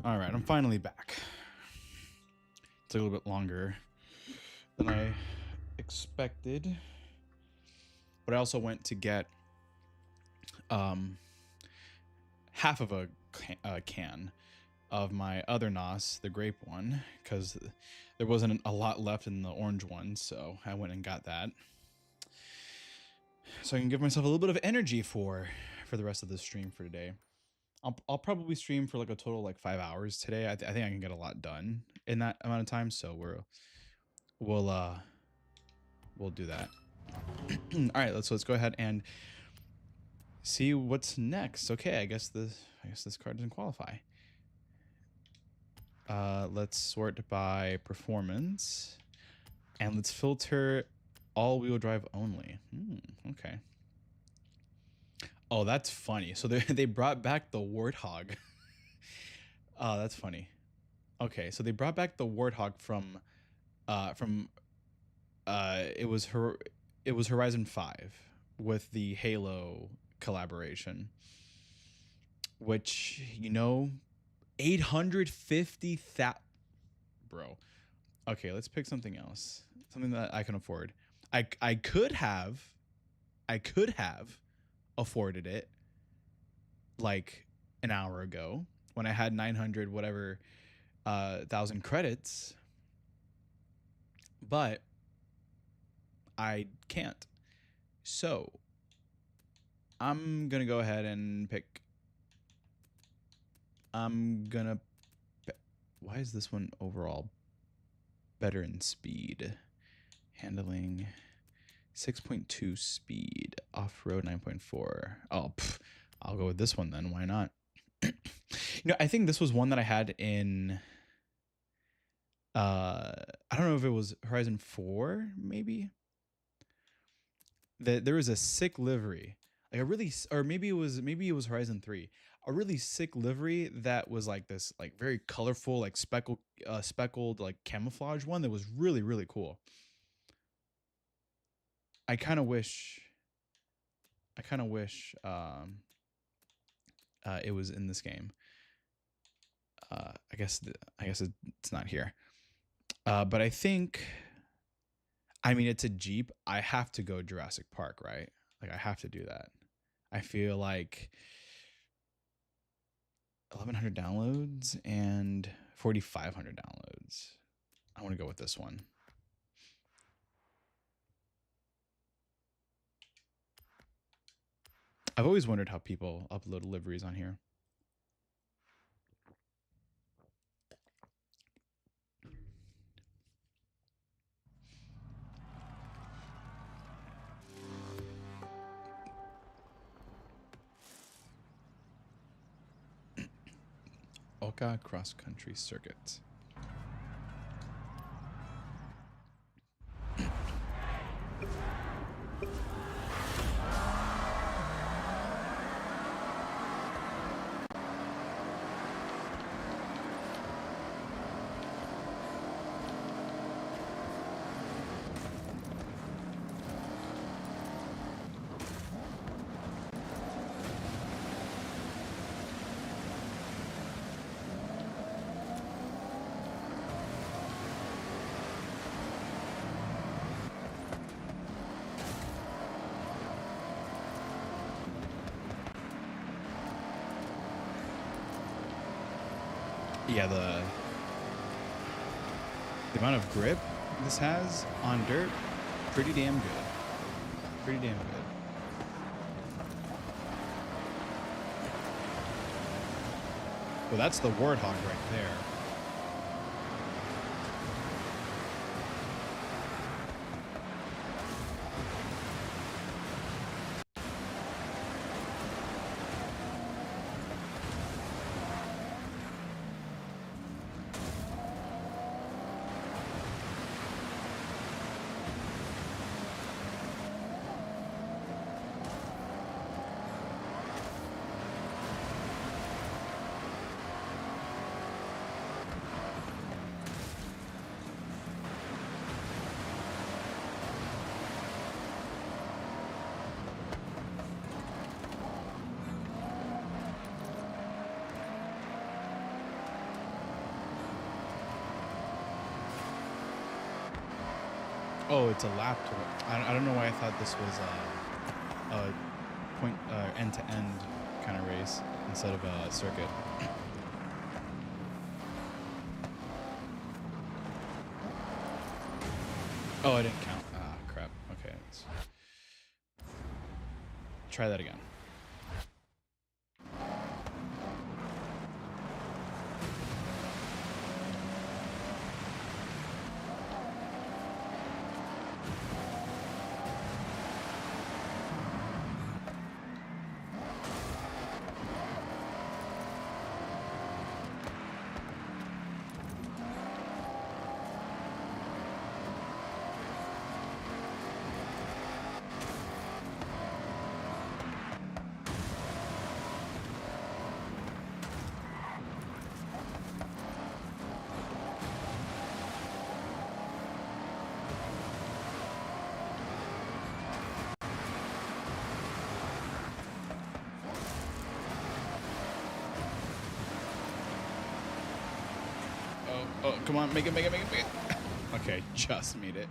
All right, I'm finally back. Took a little bit longer than I expected, but I also went to get half of a can of my other NOS, the grape one, because there wasn't a lot left in the orange one, so I went and got that. So I can give myself a little bit of energy for the rest of the stream for today. I'll probably stream for like a total like 5 hours today. I think I can get a lot done in that amount of time, so we'll do that. All right, let's go ahead and see what's next. Okay, I guess this card doesn't qualify. Let's sort by performance, and let's filter all-wheel drive only. Okay. Oh, that's funny. So they brought back the Warthog. Oh, that's funny. Okay, so they brought back the Warthog from it was Horizon 5 with the Halo collaboration, which, you know, 850,000, bro. Okay, let's pick something else, something that I can afford. I could have afforded it like an hour ago when I had 900 whatever thousand credits, but I can't. So I'm gonna go ahead and pick. Why is this one overall better in speed? Handling 6.2 speed, off-road 9.4. Oh, I'll go with this one then. Why not? You know, I think this was one that I had in I don't know if it was Horizon 4, maybe. There was a sick livery, like a really, or maybe it was Horizon 3, a really sick livery that was like this, like very colorful, like speckled like camouflage one that was really, really cool. I kind of wish it was in this game. I guess it's not here. But I think, I mean, it's a Jeep. I have to go Jurassic Park, right? Like, I have to do that. I feel like 1,100 downloads and 4,500 downloads. I want to go with this one. I've always wondered how people upload liveries on here. Oka Cross Country Circuit. Yeah, the amount of grip this has on dirt, pretty damn good. Pretty damn good. Well, that's the Warthog right there. Oh, it's a lap to it. I don't know why I thought this was a point end to end kind of race instead of a circuit. Oh, I didn't count. Ah, crap. Okay, let's try that again. Oh, come on, make it. Okay, just made it.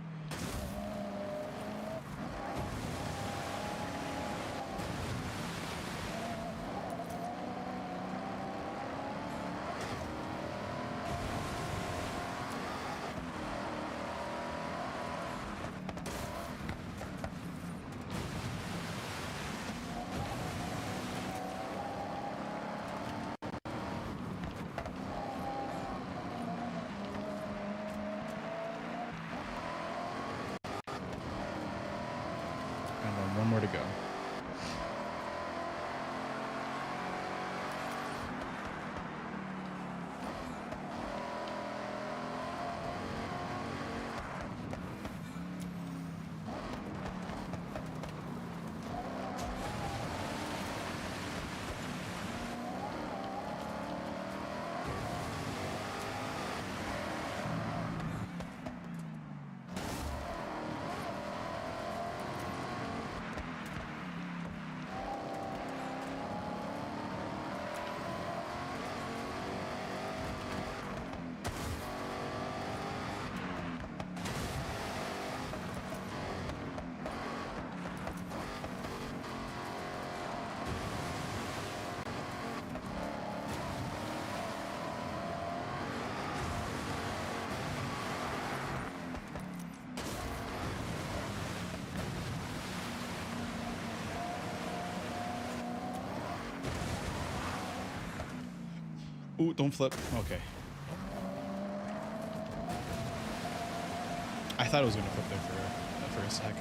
And then one more to go. Ooh, don't flip. Okay. I thought it was gonna flip there for a sec.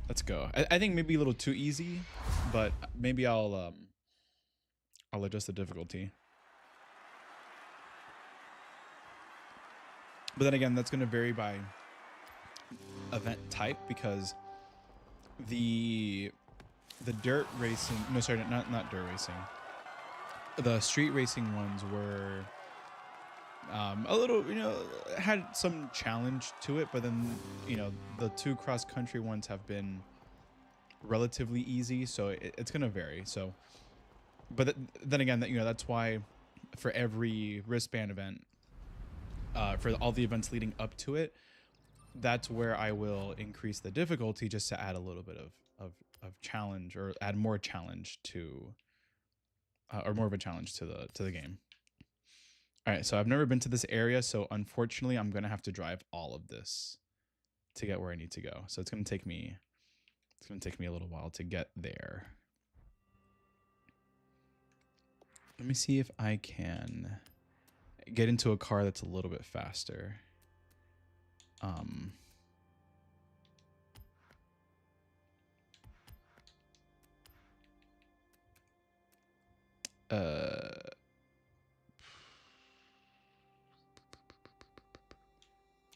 Let's go. I think maybe a little too easy, but maybe I'll adjust the difficulty. But then again, that's going to vary by event type because the dirt racing, no, sorry, not dirt racing. The street racing ones were a little, had some challenge to it, but then, the two cross country ones have been relatively easy, so it's going to vary. So, but then again, that's why for every wristband event, for all the events leading up to it, that's where I will increase the difficulty just to add a little bit of challenge, or add more challenge to, or more of a challenge to the game. All right, so I've never been to this area, so unfortunately, I'm gonna have to drive all of this to get where I need to go. So it's gonna take me a little while to get there. Let me see if I can get into a car that's a little bit faster.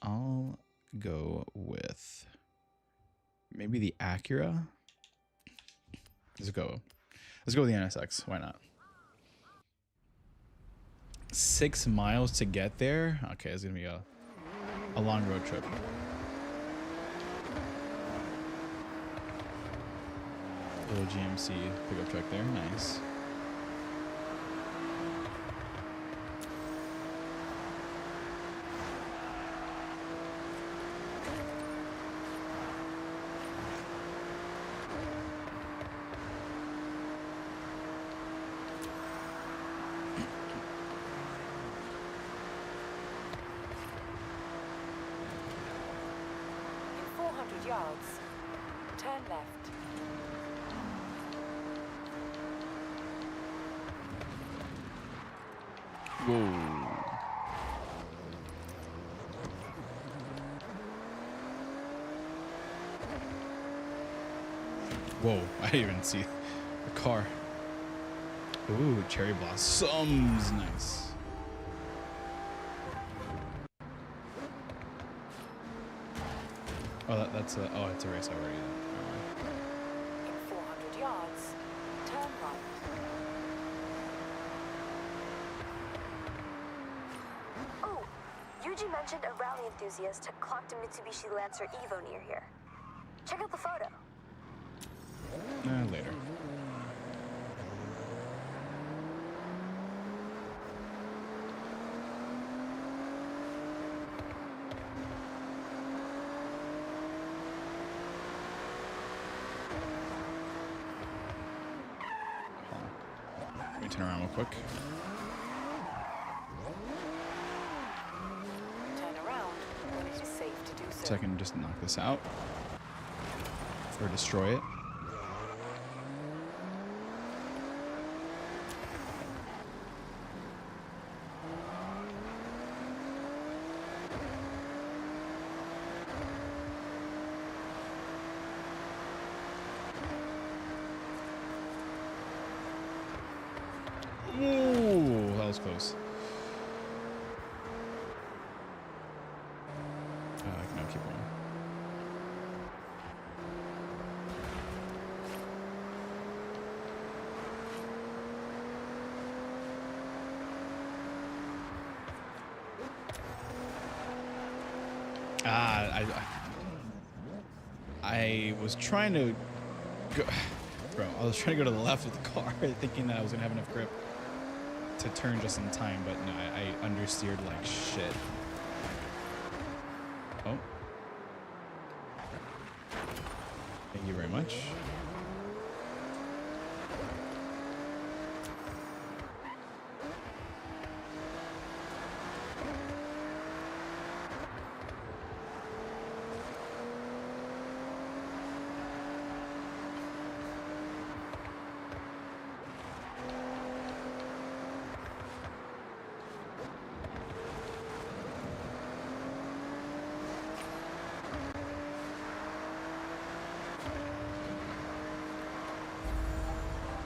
I'll go with maybe the Acura. Let's go with the NSX. Why not? 6 miles to get there. Okay, it's gonna be a long road trip. Little GMC pickup truck there. Nice. In 400 yards, turn left. Whoa. Whoa, I didn't even see the car. Ooh, cherry blossoms. Nice. Oh, that's a, oh, it's a race already. In 400 yards, turn right. Oh, Yuji mentioned a rally enthusiast had clocked a Mitsubishi Lancer Evo near here. Check out the photo. Later. Let me turn around real quick. Turn around when it is safe to do so. So I can just knock this out. Or destroy it. Ooh, that was close. I can now keep going. I was trying to go, bro. I was trying to go to the left with the car, thinking that I was gonna have enough grip to turn just in time, but no, I understeered like shit. Oh, thank you very much.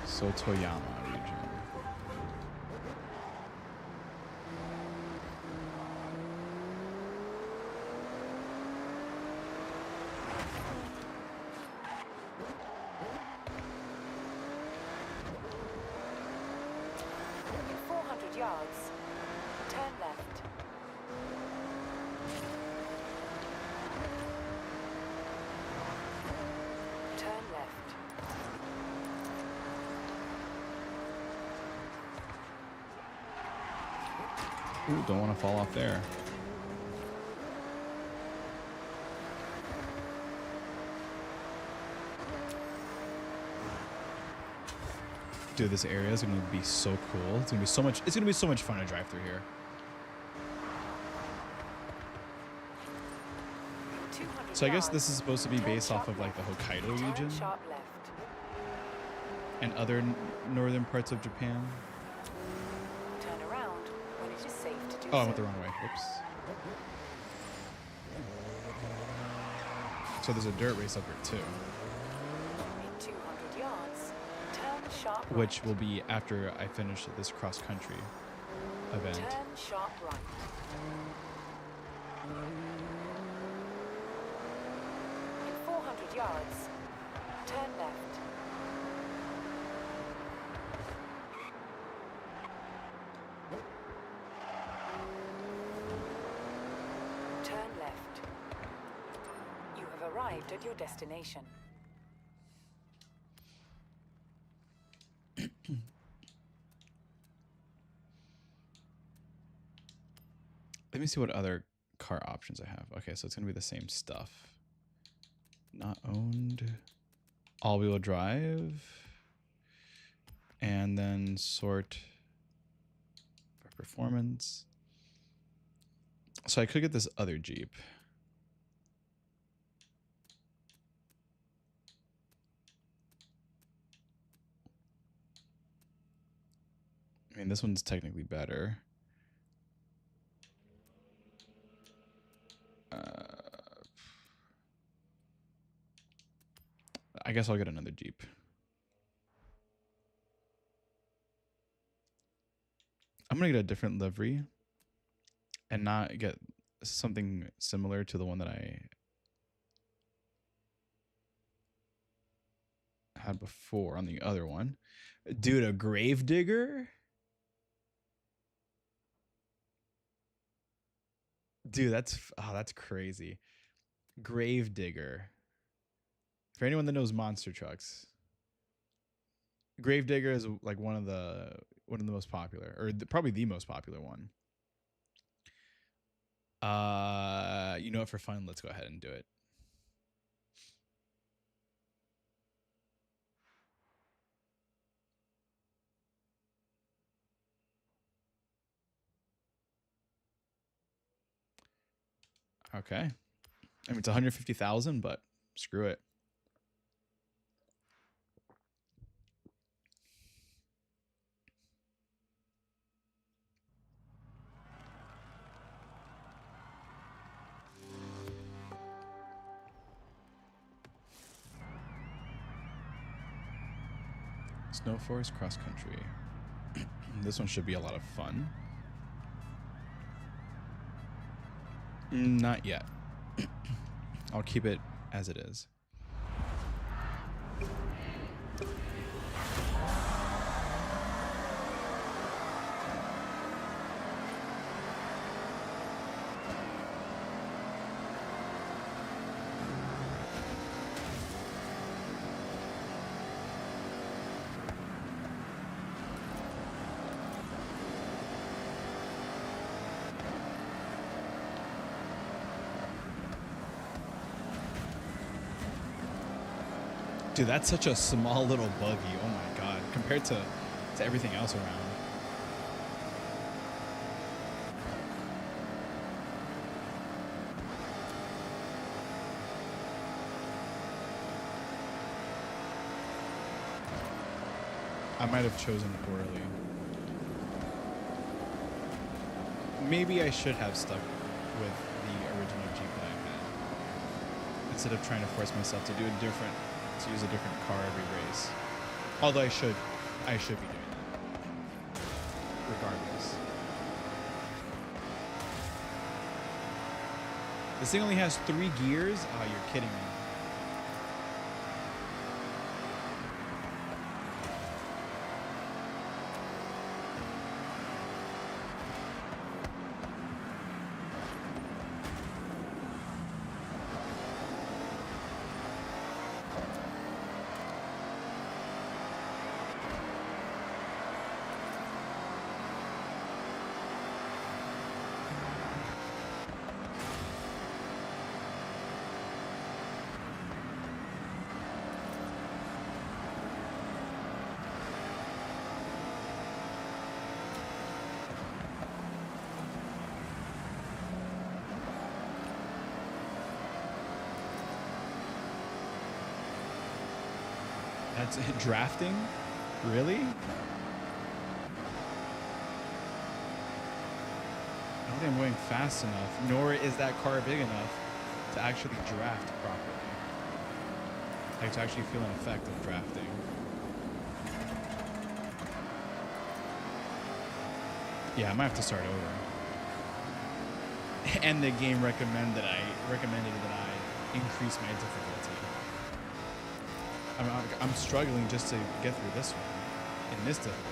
Sotoyama region. In 400 yards, turn left. Turn left. Ooh, don't want to fall off there. Dude, this area is gonna be so cool. It's gonna be so much. It's gonna be so much fun to drive through here. 200 So I guess yards, this is supposed to be turn based off sharp of like the left. Hokkaido Turn region sharp left. and other northern parts of Japan. Turn around when it is safe to do Oh, I so. went the wrong way. Oops. So there's a dirt race up here too, In 200 yards, turn sharp right. which will be after I finish this cross country event. Turn sharp right. yards. Turn left. Turn left. You have arrived at your destination. Let me see what other car options I have. Okay, so it's gonna be the same stuff. Not owned. All-wheel drive. And then sort by performance. So I could get this other Jeep. I mean, this one's technically better. I guess I'll get another Jeep. I'm gonna get a different livery and not get something similar to the one that I had before on the other one. Dude, a Gravedigger? Dude, that's crazy. Gravedigger. For anyone that knows monster trucks, Gravedigger is like one of the most popular, or probably the most popular one. You know what? For fun, let's go ahead and do it. Okay. I mean, it's 150,000, but screw it. Snow Forest Cross Country. This one should be a lot of fun. Not yet. I'll keep it as it is. Dude, that's such a small little buggy. Oh my god, compared to everything else around. I might have chosen poorly. Maybe I should have stuck with the original Jeep that I had, instead of trying to force myself to use a different car every race. Although I should be doing that, regardless. This thing only has 3 gears? Oh, you're kidding me. That's drafting? Really? I don't think I'm going fast enough, nor is that car big enough to actually draft properly. Like to actually feel an effect of drafting. Yeah, I might have to start over. And the game recommended that I increase my difficulty. I'm struggling just to get through this one in this difficulty.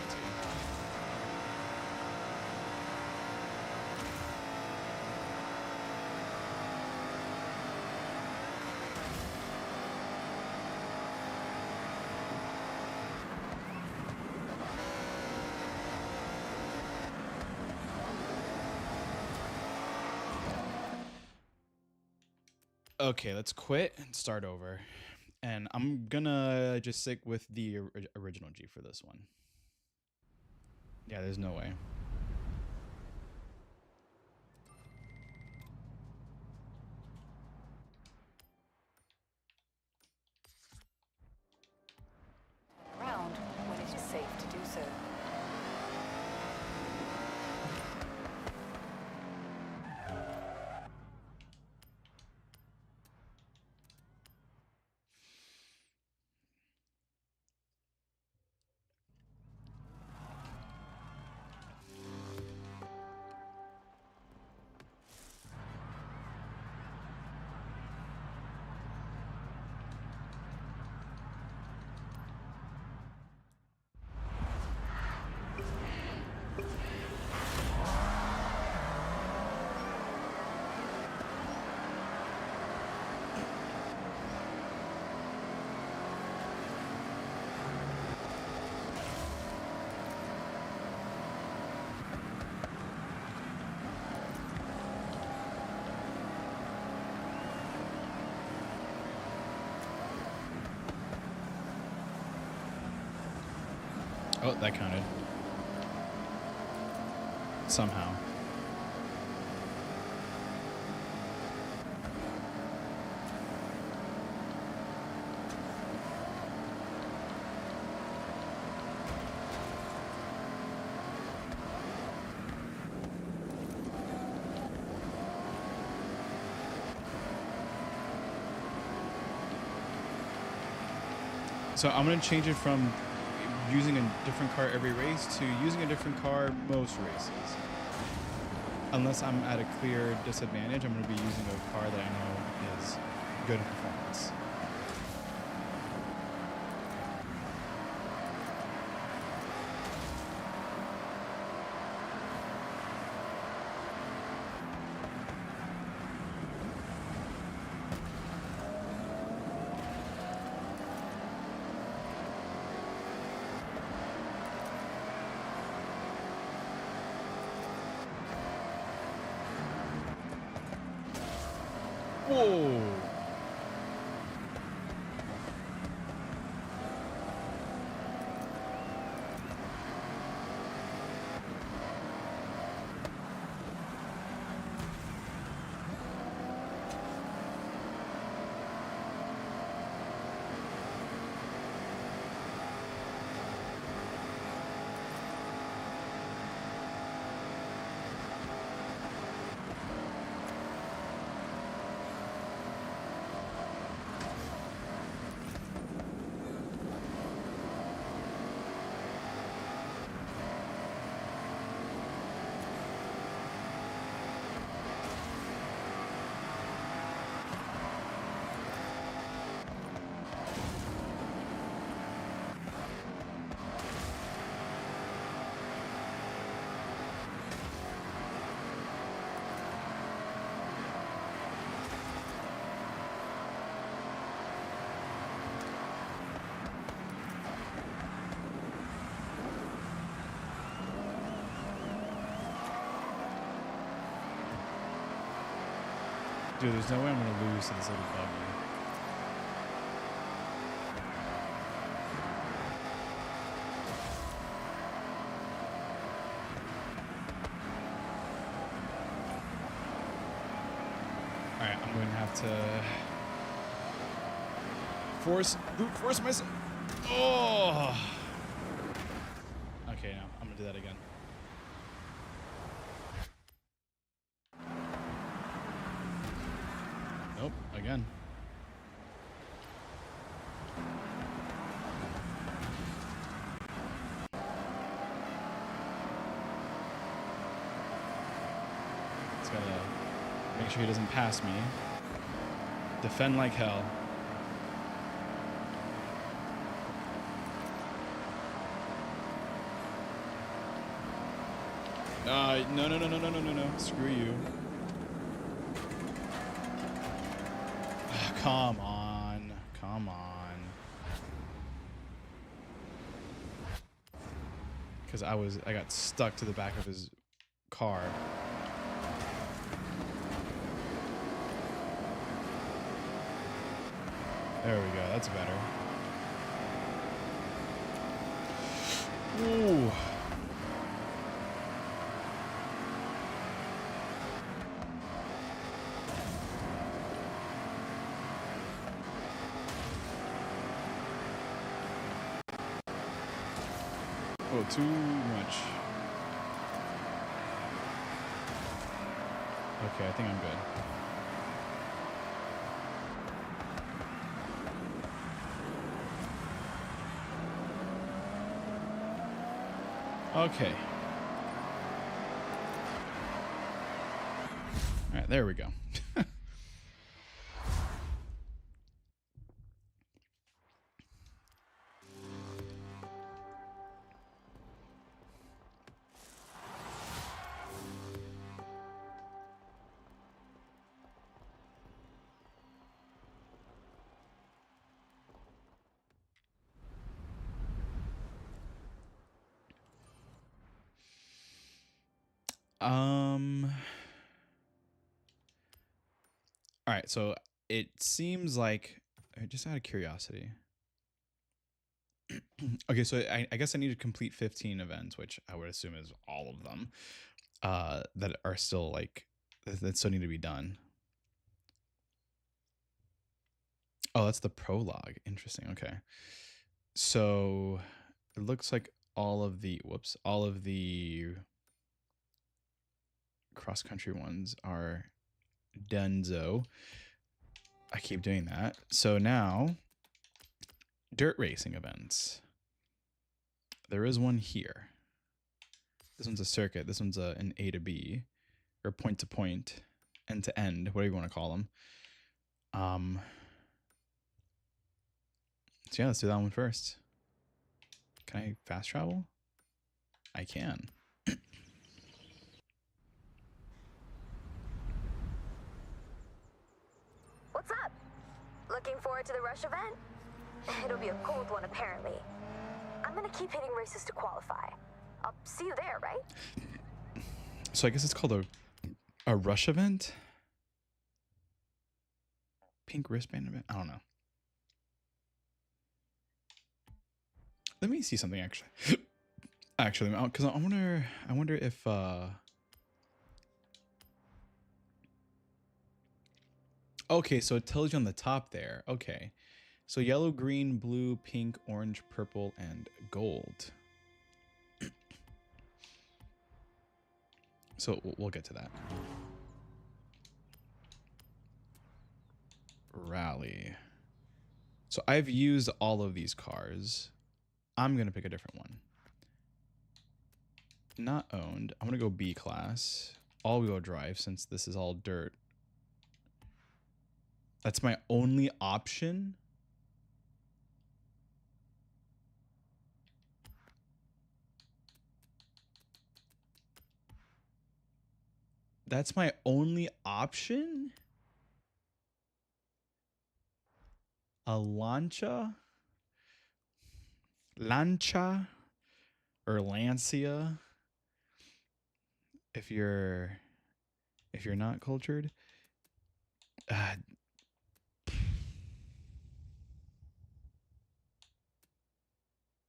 Okay, let's quit and start over. And I'm gonna just stick with the original G for this one. Yeah, there's no way. Around when it is safe to do so. Oh, that counted. Somehow. So I'm gonna change it from using a different car every race to using a different car most races. Unless I'm at a clear disadvantage, I'm gonna be using a car that I know is good in performance. Whoa! Dude, there's no way I'm gonna lose to this little buggy. Alright, I'm going to have to brute force myself. Oh! Okay, now I'm gonna do that again. Nope, again. It's gotta make sure he doesn't pass me. Defend like hell. No, no, no, no, no, no, no, no. Screw you. Come on. Come on. Because I got stuck to the back of his car. There we go. That's better. Ooh. Oh, too much. Okay, I think I'm good. Okay. All right, there we go. All right, so it seems like, just out of curiosity. Okay, so I guess I need to complete 15 events, which I would assume is all of them, that are still like, that still need to be done. Oh, that's the prologue. Interesting. Okay. So it looks like all of the, all of the cross country ones are donezo. I keep doing that. So now, dirt racing events. There is one here. This one's a circuit. This one's an A to B, or point to point, end to end, whatever you want to call them. So yeah, let's do that one first. Can I fast travel? I can. What's up? Looking forward to the rush event? It'll be a cold one, apparently. I'm gonna keep hitting races to qualify. I'll see you there, right? So I guess it's called a rush event? Pink wristband event? I don't know. Let me see something actually. Actually, because I wonder if okay, so it tells you on the top there. Okay. So yellow, green, blue, pink, orange, purple, and gold. So we'll get to that. Rally. So I've used all of these cars. I'm going to pick a different one. Not owned. I'm going to go B class. All-wheel drive, since this is all dirt. That's my only option. That's my only option? A Lancia? Lancia? Or Lancia? If you're not cultured.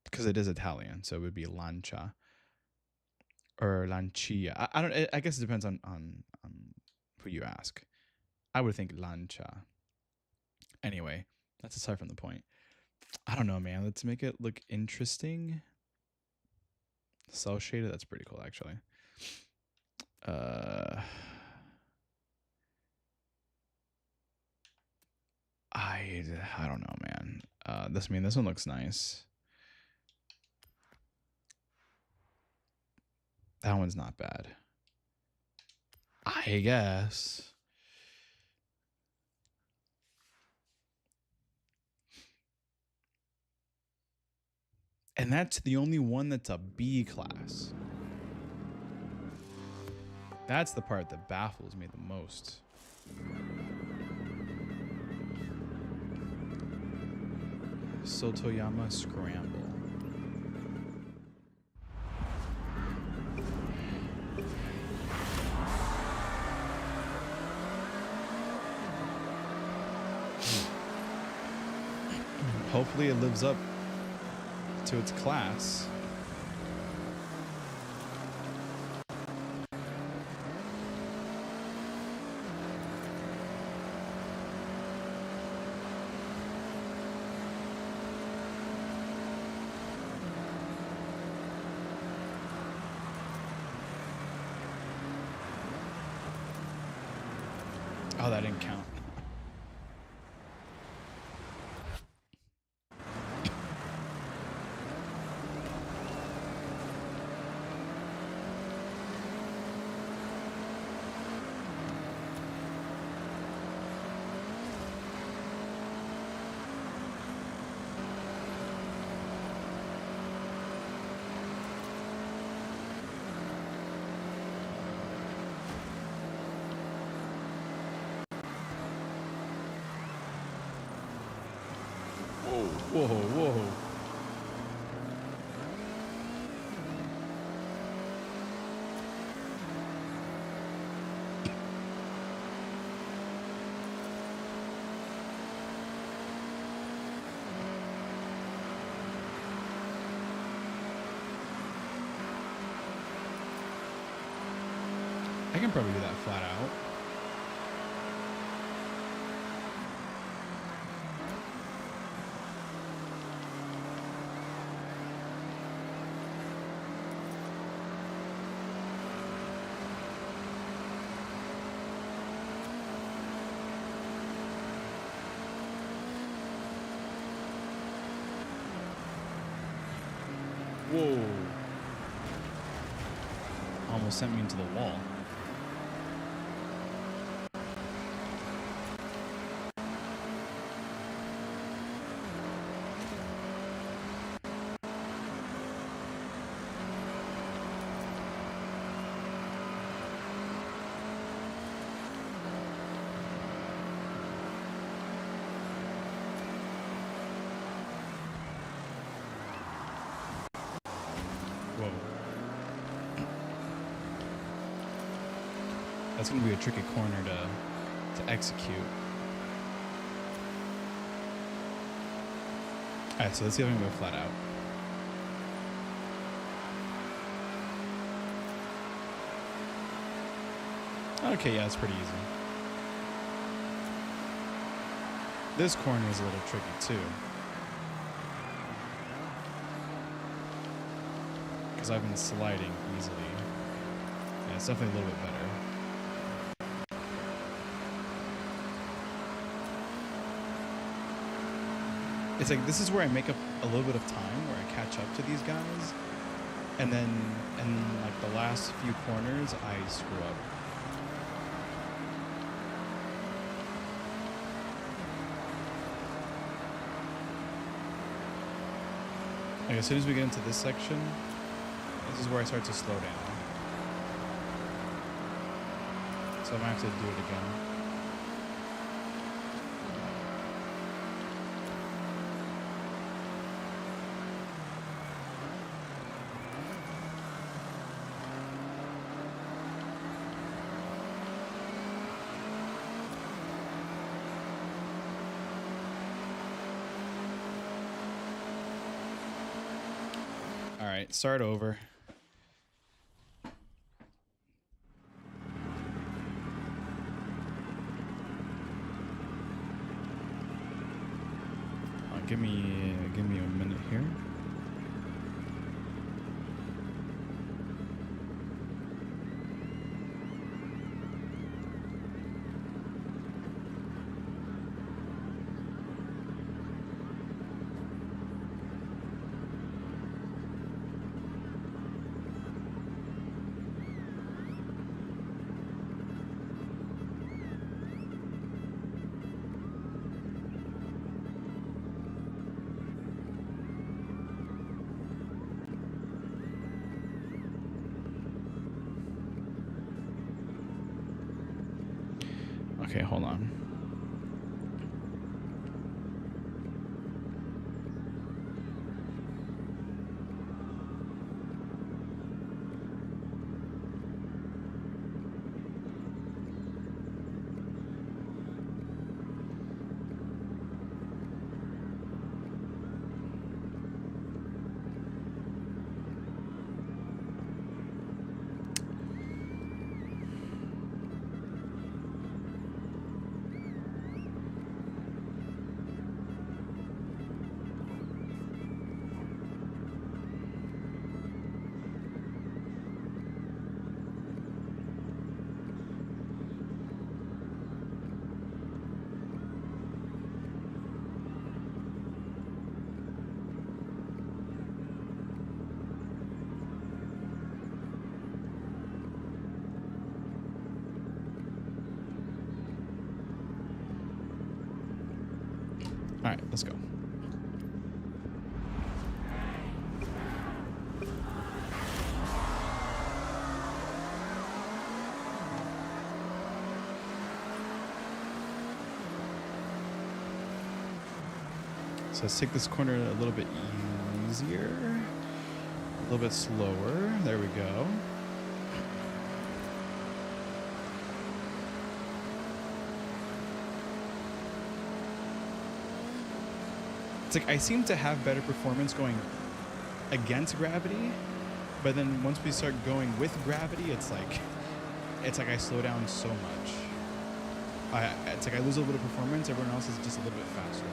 Because it is Italian, so it would be Lancia. Or Lancia. I don't. I guess it depends on who you ask. I would think Lancia. Anyway, that's aside from the point. I don't know, man. Let's make it look interesting. Cell shaded. That's pretty cool, actually. I don't know, man. This one looks nice. That one's not bad. I guess. And that's the only one that's a B class. That's the part that baffles me the most. Sotoyama Scramble. Hopefully it lives up to its class. Oh, that didn't count. Whoa, whoa. I can probably do that flat out. Whoa. Almost sent me into the wall. Whoa. That's going to be a tricky corner to execute. Alright, so let's see if I can go flat out. Okay, yeah, it's pretty easy. This corner is a little tricky too. Because I've been sliding easily. Yeah, it's definitely a little bit better. It's like this is where I make up a little bit of time, where I catch up to these guys. And then in like the last few corners, I screw up. Like as soon as we get into this section, this is where I start to slow down. So I'm gonna have to do it again. All right, start over. Give me a minute here. Okay, hold on. All right, let's go. So let's take this corner a little bit easier, a little bit slower. There we go. It's like I seem to have better performance going against gravity, but then once we start going with gravity, it's like I slow down so much. It's like I lose a little performance. Everyone else is just a little bit faster.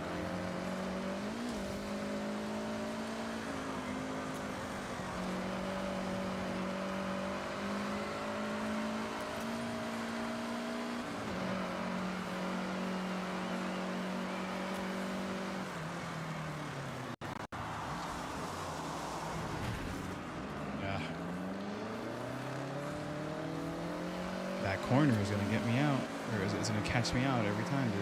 That corner is gonna get me out, or is gonna catch me out every time, dude.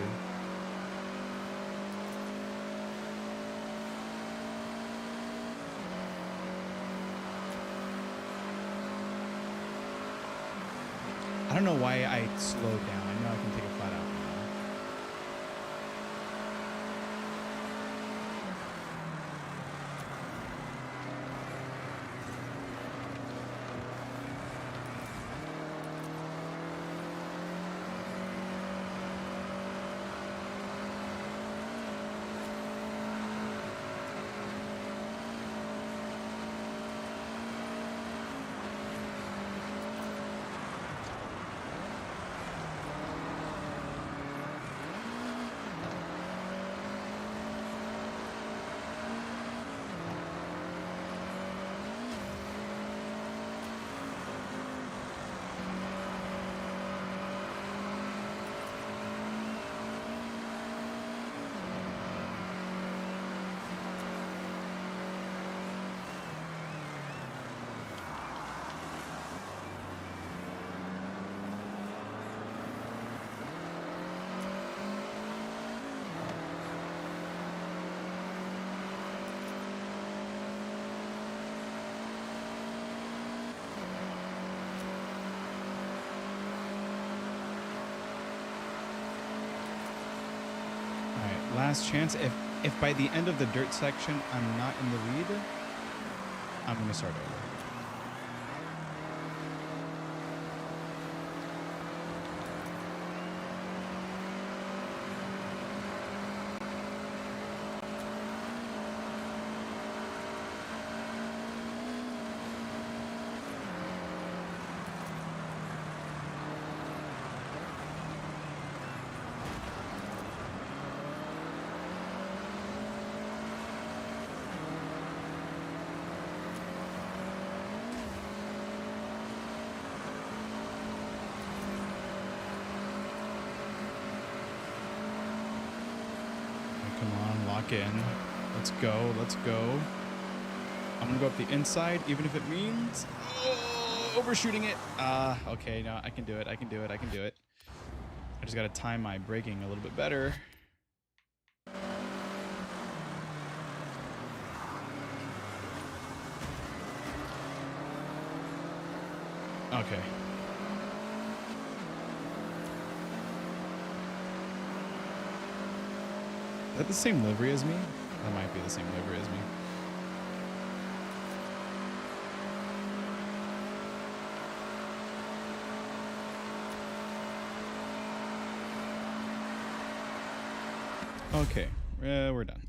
I don't know why I slowed down. I know I can take a flat out now. Last chance. If by the end of the dirt section I'm not in the lead, I'm gonna start over. Come on, lock in. Let's go, let's go. I'm gonna go up the inside, even if it means overshooting it. Okay, no, I can do it, I can do it, I can do it. I just gotta time my braking a little bit better. Okay. that the same livery as me? That might be the same livery as me. Okay, we're done.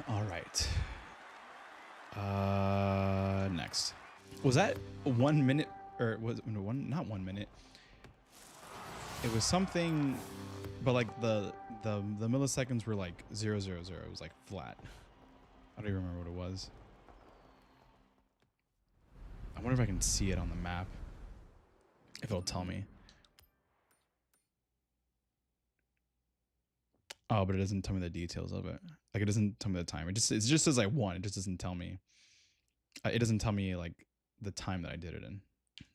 All right. Next. Was that 1 minute or was it one? Not 1 minute. It was something, but like the milliseconds were like 000. It was like flat. I don't even remember what it was. I wonder if I can see it on the map. If it'll tell me. Oh, but it doesn't tell me the details of it. Like it doesn't tell me the time. It just says like 1. It just doesn't tell me. It doesn't tell me like the time that I did it in.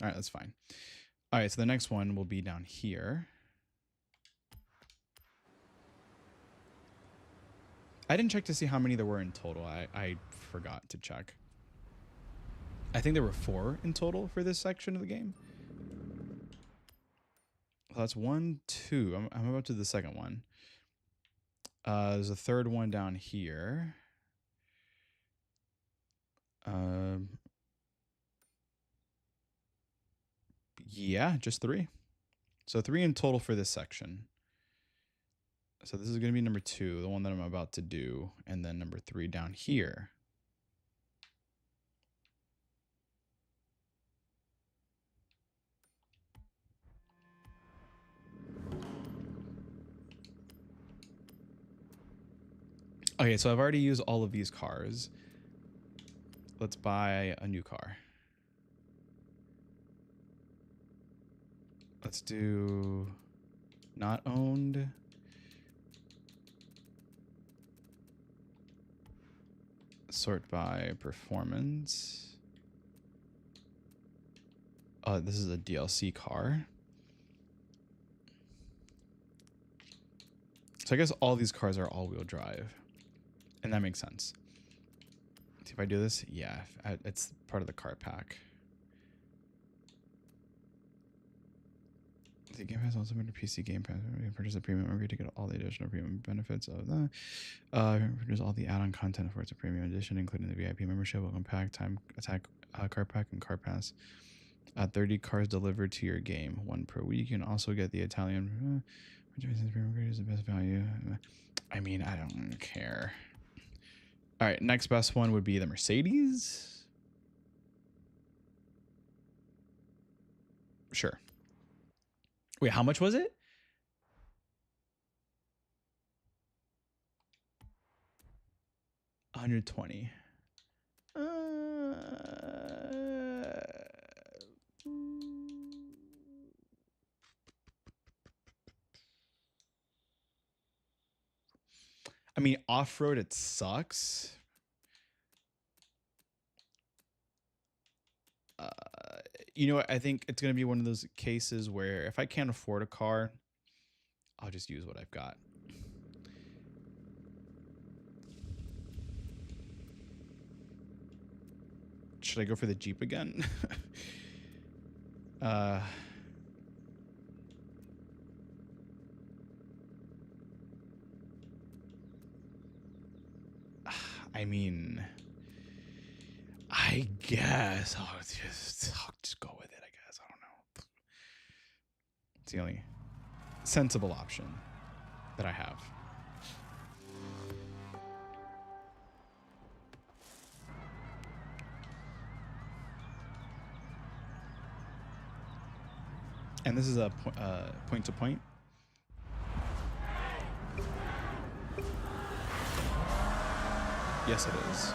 All right, that's fine. All right, so the next one will be down here. I didn't check to see how many there were in total. I forgot to check. I think there were 4 in total for this section of the game. Well, that's 1, 2. I'm about to the second one. There's a third one down here. Yeah, just 3. So 3 in total for this section. So this is going to be number 2, the one that I'm about to do, and then number 3 down here. Okay, so I've already used all of these cars. Let's buy a new car. Let's do not owned. Sort by performance. Oh, this is a DLC car. So I guess all these cars are all-wheel drive. And that makes sense. See if I do this? Yeah, it's part of the car pack. The Game Pass also made a PC Game Pass. You can purchase a premium upgrade to get all the additional premium benefits of that. Purchase all the add-on content of Forza Premium Edition, including the VIP membership, welcome pack, time attack, car pack, and car pass. 30 cars delivered to your game, 1 per week. You can also get the Italian. Premium upgrade is the best value. I mean, I don't care. All right, next best one would be the Mercedes. Sure. Wait, how much was it? $120. I mean, off-road, it sucks. You know what? I think it's going to be one of those cases where if I can't afford a car, I'll just use what I've got. Should I go for the Jeep again? I mean, I guess I'll just go with it. I guess I don't know. It's the only sensible option that I have. And this is a point to point. Yes, it is.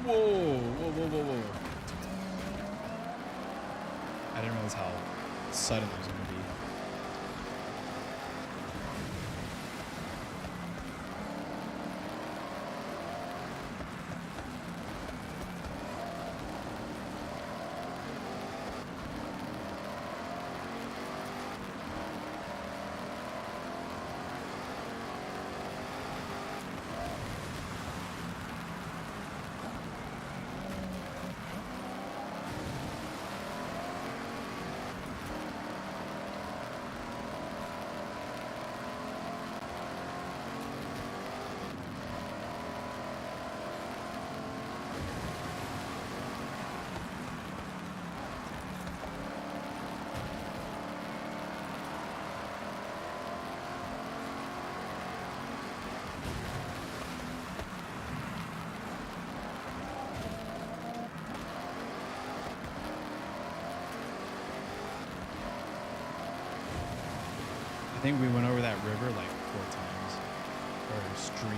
Whoa, whoa, whoa, whoa, whoa. I didn't realize how sudden it was going to be. I think we went over that river like 4 times. Or stream.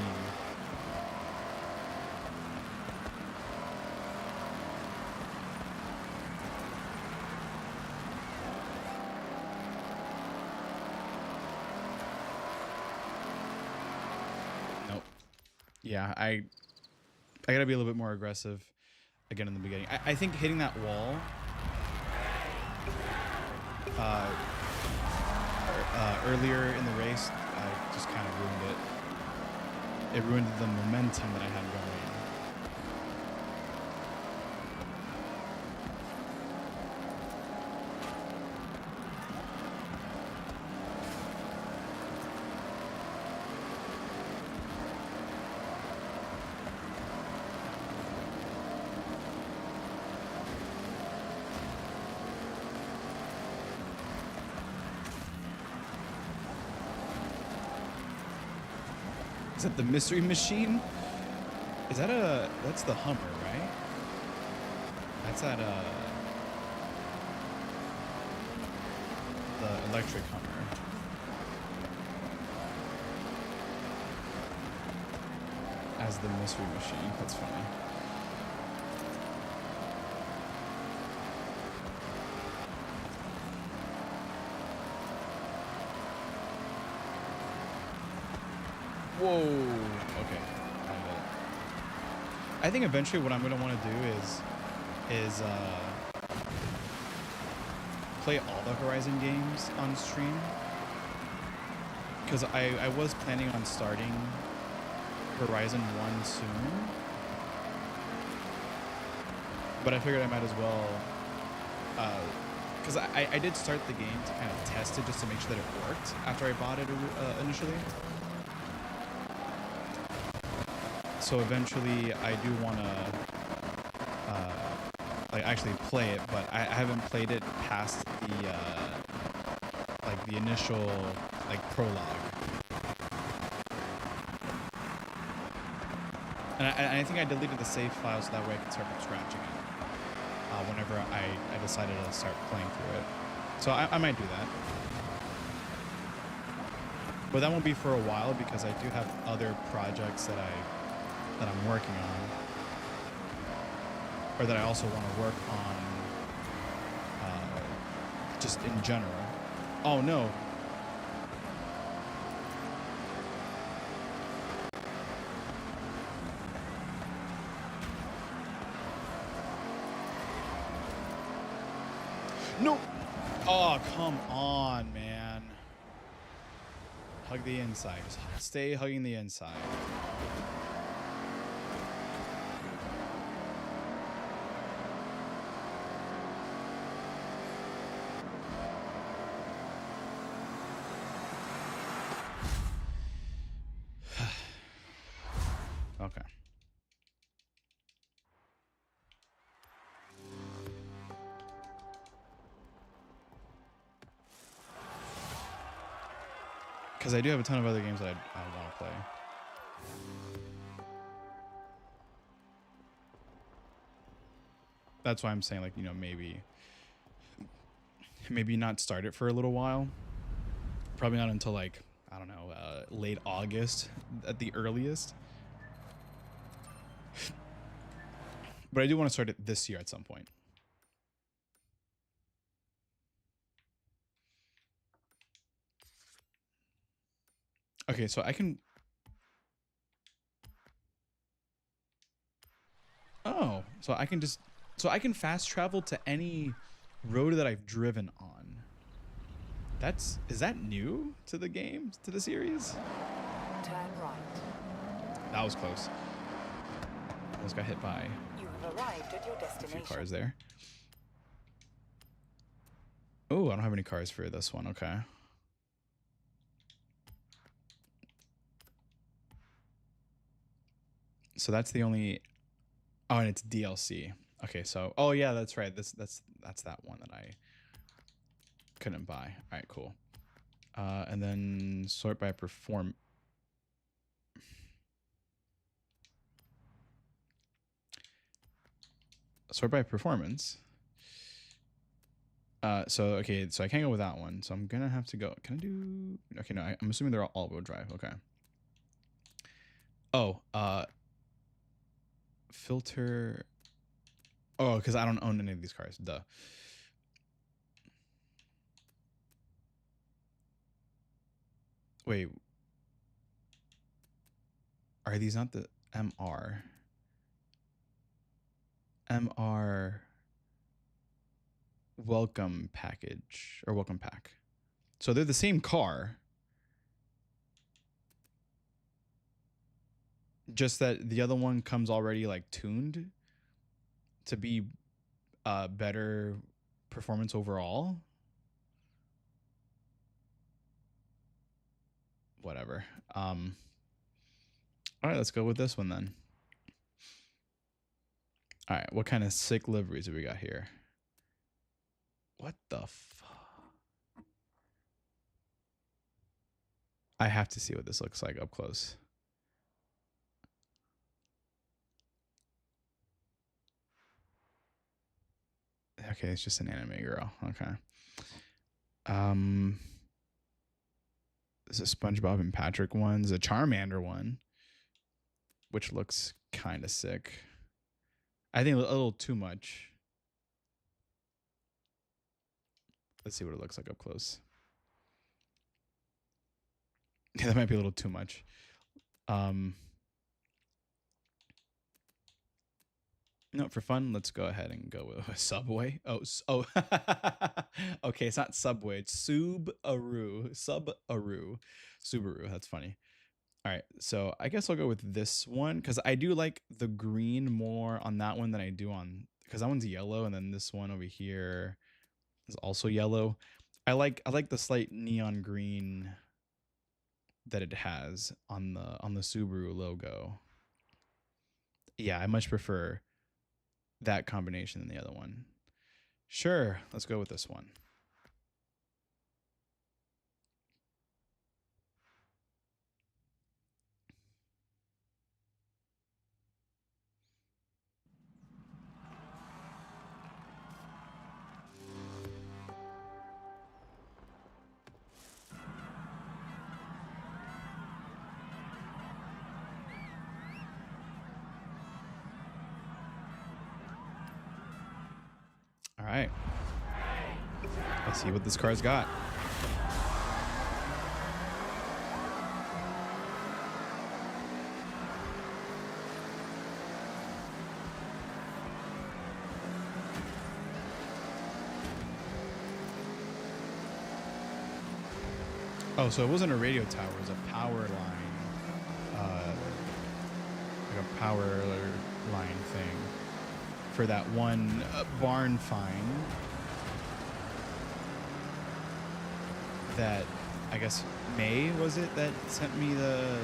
Nope. Yeah, I gotta be a little bit more aggressive again in the beginning. I think hitting that wall earlier in the race, I just kind of ruined it. It ruined the momentum that I had going. Is that the mystery machine? Is that that's the Hummer, right? That's at the electric Hummer. As the mystery machine. That's funny. Whoa. Okay. I think eventually what I'm gonna want to do is play all the Horizon games on stream. Because I was planning on starting Horizon 1 soon. But I figured I might as well, because I did start the game to kind of test it just to make sure that it worked after I bought it initially. So eventually I do want to like actually play it, but I haven't played it past the like the initial like prologue. And I think I deleted the save file so that way I could start from scratch again. Whenever I decided to start playing through it. So I might do that. But that won't be for a while because I do have other projects that I'm working on. Or that I also want to work on just in general. Oh no. No. Oh, come on, man. Hug the inside. Just stay hugging the inside. Okay. Because I do have a ton of other games that I want to play. That's why I'm saying, like, you know, maybe not start it for a little while. Probably not until, like, I don't know, late August at the earliest. But I do want to start it this year at some point. Okay, so I can... Oh, so I can just... So I can fast travel to any road that I've driven on. Is that new to the game, to the series? Turn right. That was close. Almost got hit by You have arrived at your a destination. few cars there. Oh, I don't have any cars for this one. Okay. So that's the only... Oh, and it's DLC. Okay, so... Oh, yeah, that's right. That's that one that I couldn't buy. All right, cool. And then sort by Sort by performance. So okay, so I can't go with that one. So I'm gonna have to go. Can I do? Okay, no, I'm assuming they're all-wheel drive. Okay. Oh, filter. Oh, because I don't own any of these cars. Duh. Wait. Are these not the MR? MR welcome package or welcome pack. So they're the same car. Just that the other one comes already like tuned to be better performance overall. Whatever. All right, let's go with this one then. All right, what kind of sick liveries have we got here? What the fuck? I have to see what this looks like up close. Okay, it's just an anime girl. Okay. There's a SpongeBob and Patrick one. There's a Charmander one, which looks kind of sick. I think a little too much. Let's see what it looks like up close. Yeah, that might be a little too much. No, for fun, let's go ahead and go with Subway. Oh. Okay, it's not Subway. It's Subaru. Subaru. That's funny. All right, so I guess I'll go with this one because I do like the green more on that one than I do on, because that one's yellow, and then this one over here is also yellow. I like the slight neon green that it has on the Subaru logo. Yeah, I much prefer that combination than the other one. Sure, let's go with this one. right. Let's see what this car's got. Oh, so it wasn't a radio tower, it was a power line. Like a power line thing for that one barn find that I guess May was it that sent me the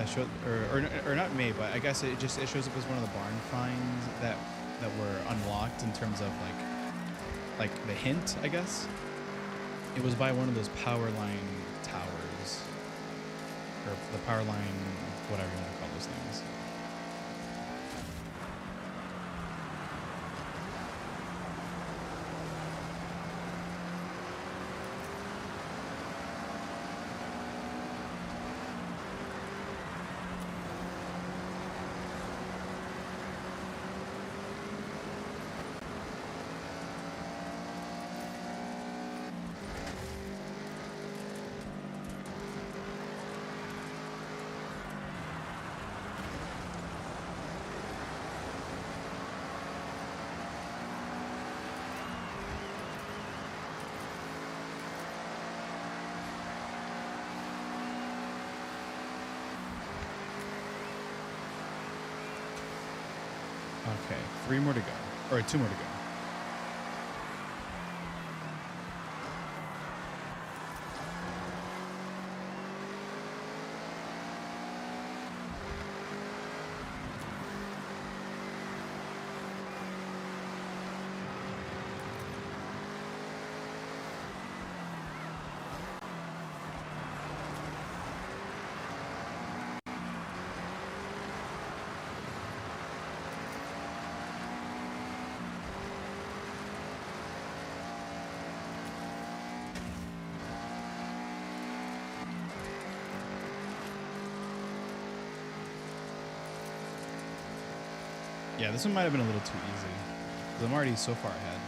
show, or not May, but I guess it shows up as one of the barn finds that were unlocked in terms of like the hint, I guess. It was by one of those power line towers, or the power line, whatever you want to call those things. Okay, 3 more to go, or 2 more to go. Yeah, this one might have been a little too easy, because I'm already so far ahead.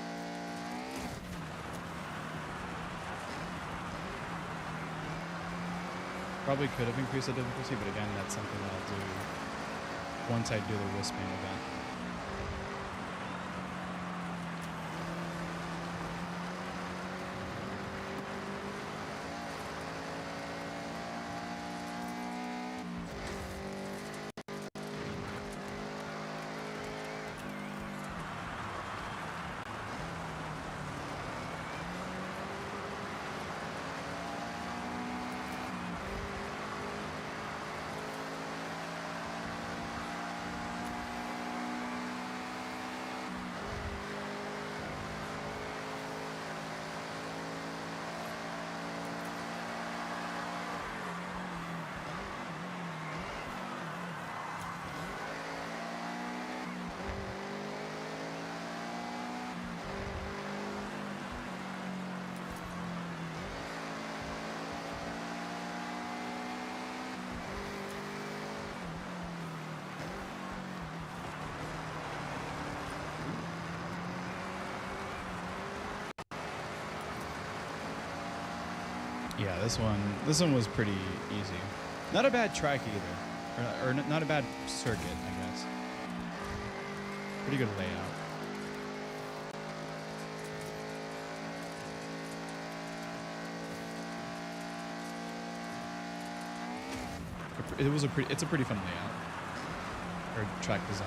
Probably could have increased the difficulty, but again, that's something that I'll do once I do the Wisping event. Yeah, this one was pretty easy. Not a bad track either, or not a bad circuit, I guess. Pretty good layout. It's a pretty fun layout, or track design.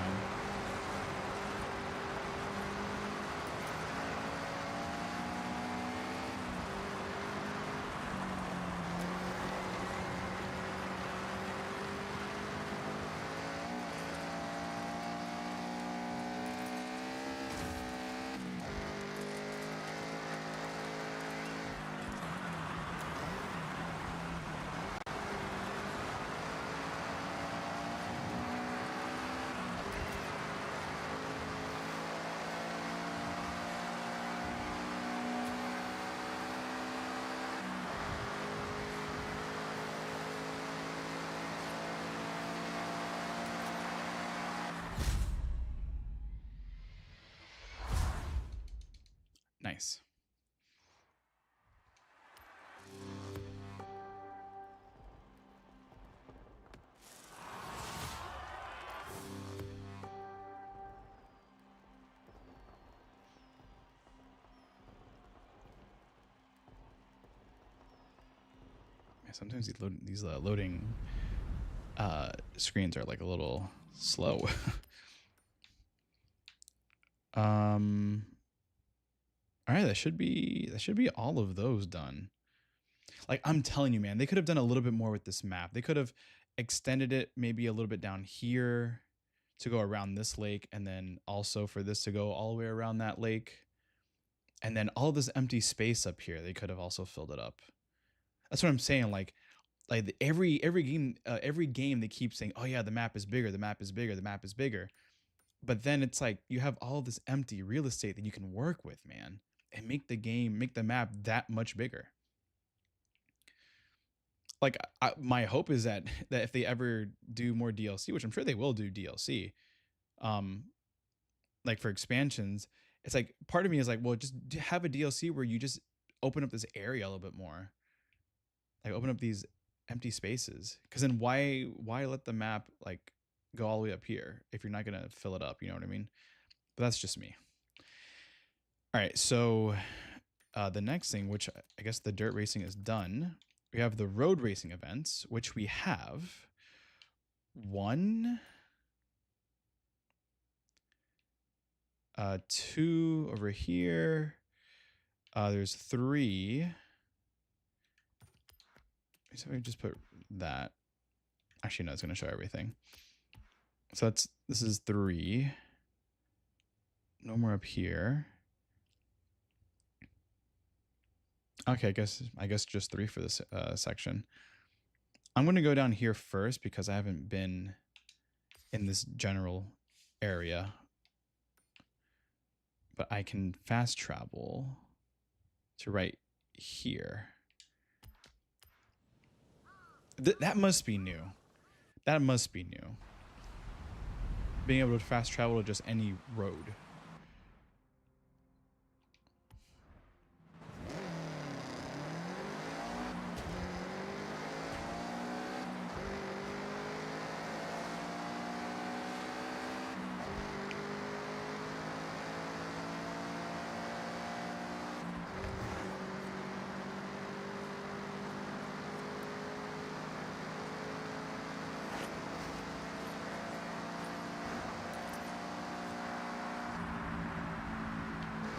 Nice. Sometimes these loading screens are like a little slow. All right, that should be all of those done. Like, I'm telling you, man, they could have done a little bit more with this map. They could have extended it maybe a little bit down here to go around this lake, and then also for this to go all the way around that lake. And then all this empty space up here, they could have also filled it up. That's what I'm saying. Like every game they keep saying, oh yeah, the map is bigger, the map is bigger, the map is bigger. But then it's like you have all this empty real estate that you can work with, man, and make the map that much bigger. Like my hope is that if they ever do more DLC, which I'm sure they will do DLC, like for expansions, it's like part of me is like, well, just have a DLC where you just open up this area a little bit more, like open up these empty spaces, because then why let the map like go all the way up here if you're not gonna fill it up, you know what I mean? But that's just me. All right, so the next thing, which I guess the dirt racing is done, we have the road racing events, which we have 1, 2 over here. There's 3. So we just put that. Actually, no, it's going to show everything. So this is 3. No more up here. Okay, I guess just 3 for this section. I'm going to go down here first because I haven't been in this general area. But I can fast travel to right here. That must be new. That must be new. Being able to fast travel to just any road.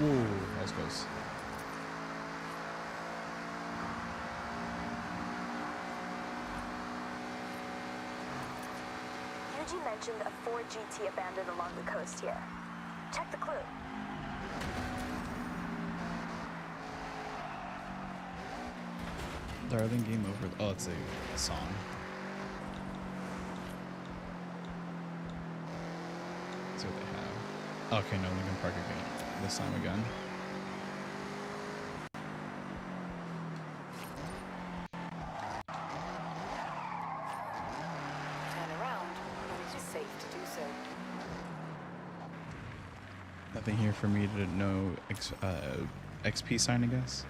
Ooh, that was close. Yuji mentioned a Ford GT abandoned along the coast here. Check the clue. Darling, game over. Oh, it's a song. Let's see what they have. Okay, no, Lincoln Park again. This time again. Turn around when it is safe to do so. Nothing here for me to know XP sign, I guess.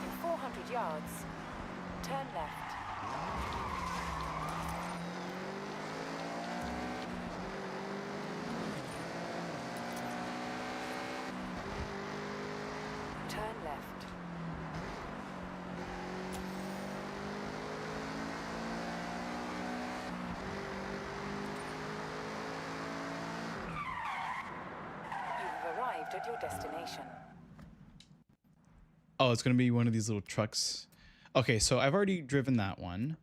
In 400 yards, turn left. Turn left. You have arrived at your destination. Oh, it's going to be one of these little trucks. Okay, so I've already driven that one.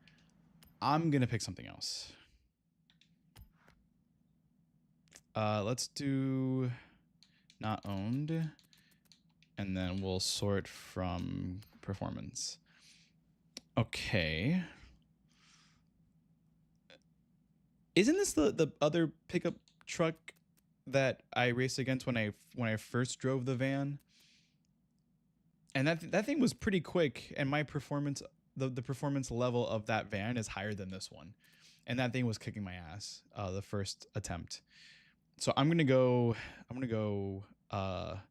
I'm going to pick something else. Let's do not owned. And then we'll sort from performance. Okay. Isn't this the other pickup truck that I raced against when I first drove the van? And that thing was pretty quick, and my performance, the performance level of that van is higher than this one, and that thing was kicking my ass the first attempt. So I'm gonna go the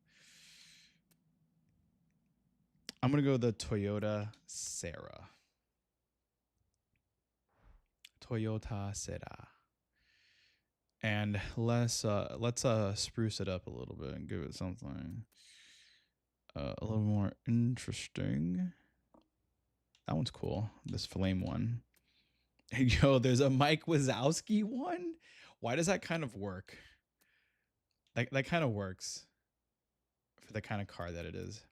Toyota Serra. And let's spruce it up a little bit and give it something a little more interesting. That one's cool. This flame one. Yo, there's a Mike Wazowski one. Why does that kind of work? That kind of works for the kind of car that it is.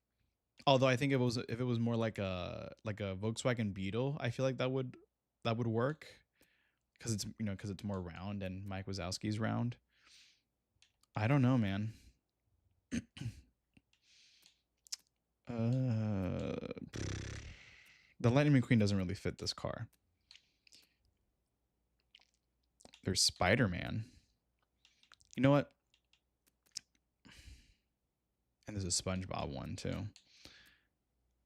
Although I think if it was more like a Volkswagen Beetle, I feel like that would work, because it's it's more round, and Mike Wazowski's round. I don't know, man. The Lightning McQueen doesn't really fit this car. There's Spider-Man. You know what? And there's a SpongeBob one too.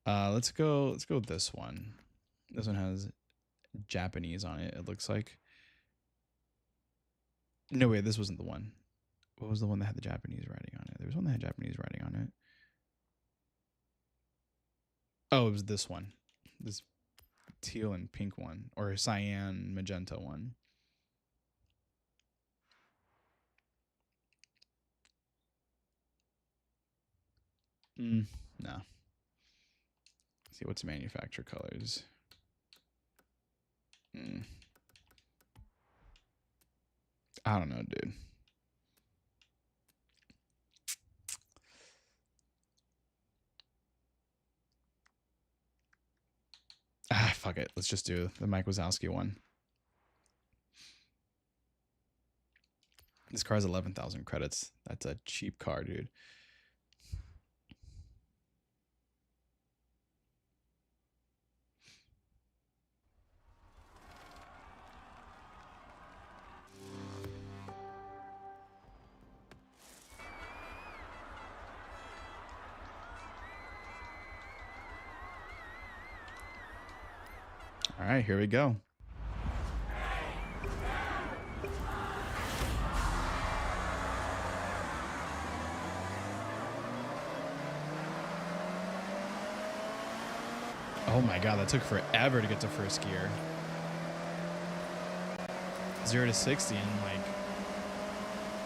Let's go with this one. This one has Japanese on it, it looks like. No, wait, this wasn't the one. What was the one that had the Japanese writing on it? There was one that had Japanese writing on it. Oh, it was this one. This teal and pink one, or cyan magenta one. No. Let's see, what's manufacturer colors? I don't know, dude. Fuck it. Let's just do the Mike Wazowski one. This car has 11,000 credits. That's a cheap car, dude. All right, here we go. Oh my god, that took forever to get to first gear. 0 to 60 in like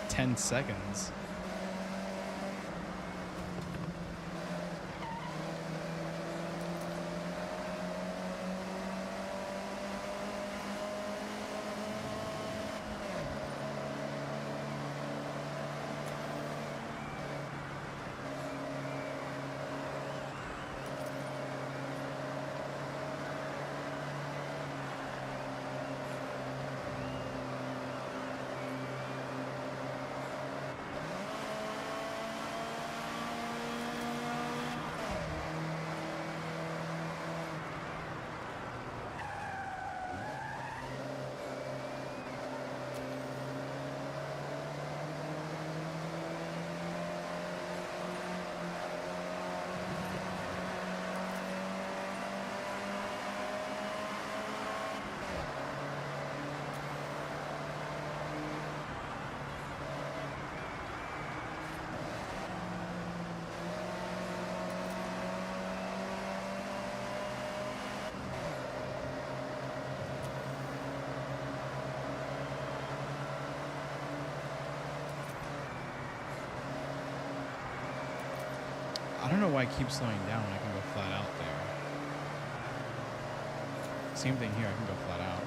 10 seconds. I don't know why I keep slowing down when I can go flat out there. Same thing here, I can go flat out.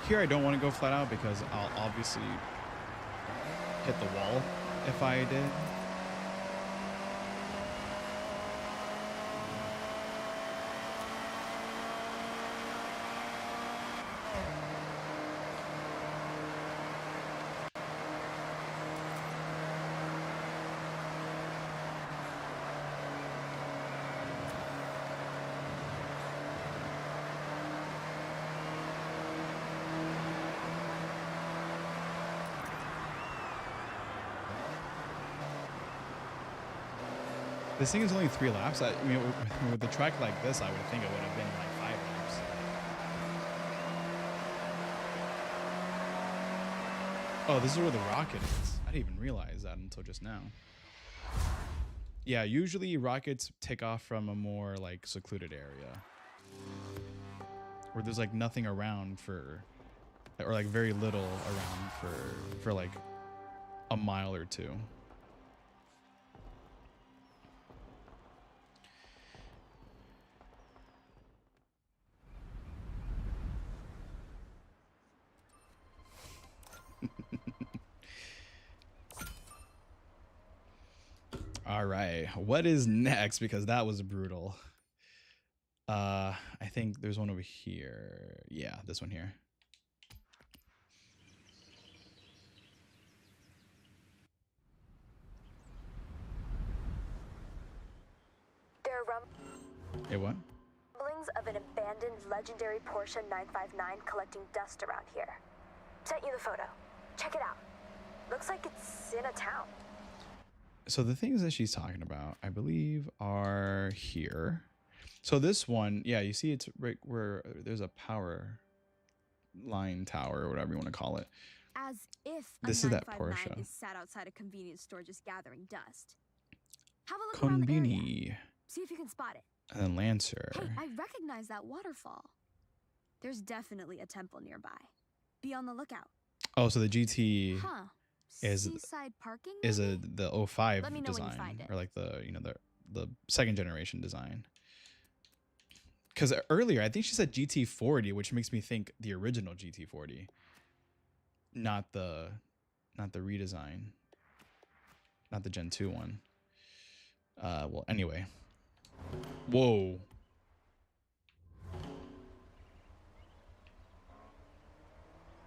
Here I don't want to go flat out because I'll obviously hit the wall if I did. This thing is only 3 laps. I mean, with the track like this, I would think it would have been like 5 laps. Oh, this is where the rocket is. I didn't even realize that until just now. Yeah, usually rockets take off from a more like secluded area where there's like nothing around for, or like very little around for like a mile or two. All right, what is next? Because that was brutal. I think there's one over here. Yeah, this one here. There are Hey, what? rumblings of an abandoned legendary Porsche 959 collecting dust around here. Sent you the photo. Check it out. Looks like it's in a town. So the things that she's talking about, I believe, are here. So this one, yeah, you see it's right where there's a power line tower or whatever you want to call it. As if This a is that 959 Porsche. is sat outside a convenience store just gathering dust. Have a look around the area. Conveni. See if you can spot it. And then Lancer. Hey, I recognize that waterfall. There's definitely a temple nearby. Be on the lookout. Oh, so the GT Huh. is Seaside parking? is maybe? the 05 Let me know when you design, find it. or like the the second generation design. Because earlier I think she said GT40, which makes me think the original GT40, not the redesign, not the Gen 2 one. Well, anyway. Whoa.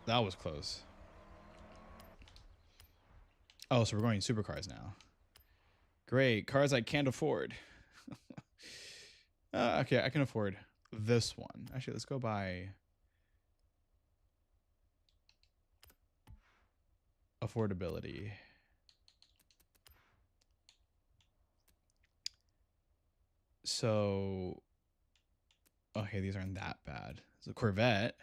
That was close. Oh, so we're going supercars now. Great. Cars I can't afford. Okay, I can afford this one. Actually, let's go by affordability. So, okay, these aren't that bad. So Corvette,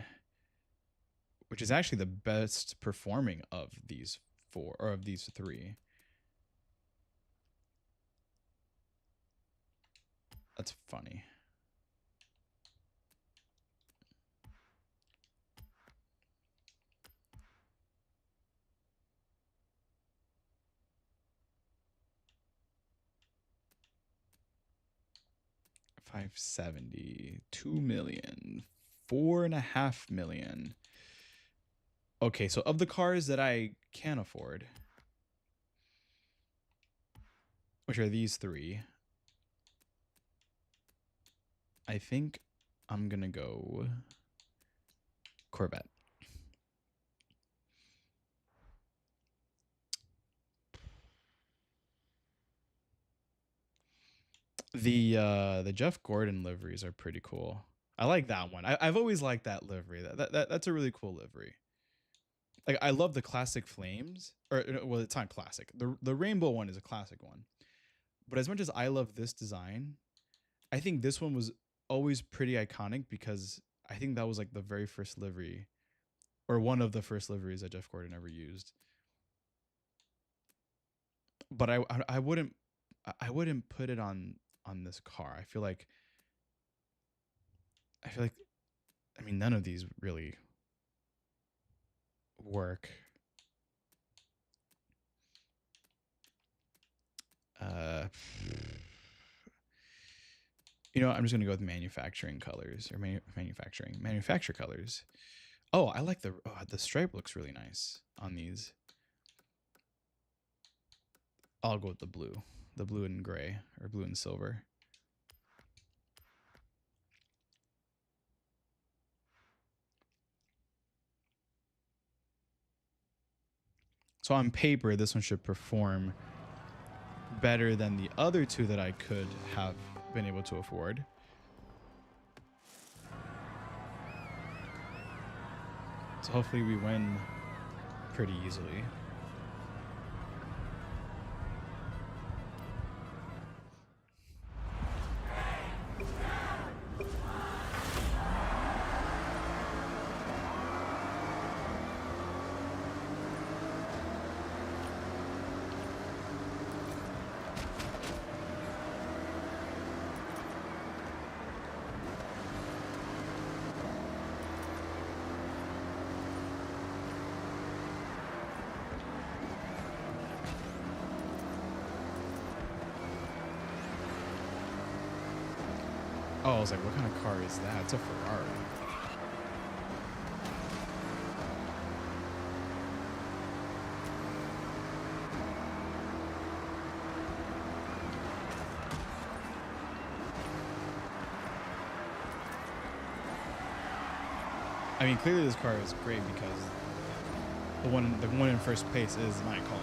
which is actually the best performing of these 4, or of these 3. That's funny. $570, 2 million, 4.5 million. Okay, so of the cars that I can afford, which are these 3, I think I'm gonna go Corvette. The Jeff Gordon liveries are pretty cool. I like that one. I've always liked that livery. That's a really cool livery. Like, I love the classic flames, or well, it's not classic. The rainbow one is a classic one. But as much as I love this design, I think this one was always pretty iconic because I think that was like the very first livery, or one of the first liveries that Jeff Gordon ever used. But I wouldn't put it on this car. I feel like I mean, none of these really work. You know, I'm just gonna go with manufacturing colors, or manufacture colors. Oh, I like the stripe looks really nice on these. I'll go with the blue and gray, or blue and silver. So on paper, this one should perform better than the other 2 that I could have been able to afford. So hopefully we win pretty easily. Oh, I was like, what kind of car is that? It's a Ferrari. I mean, clearly this car is great because the one in first place is my car.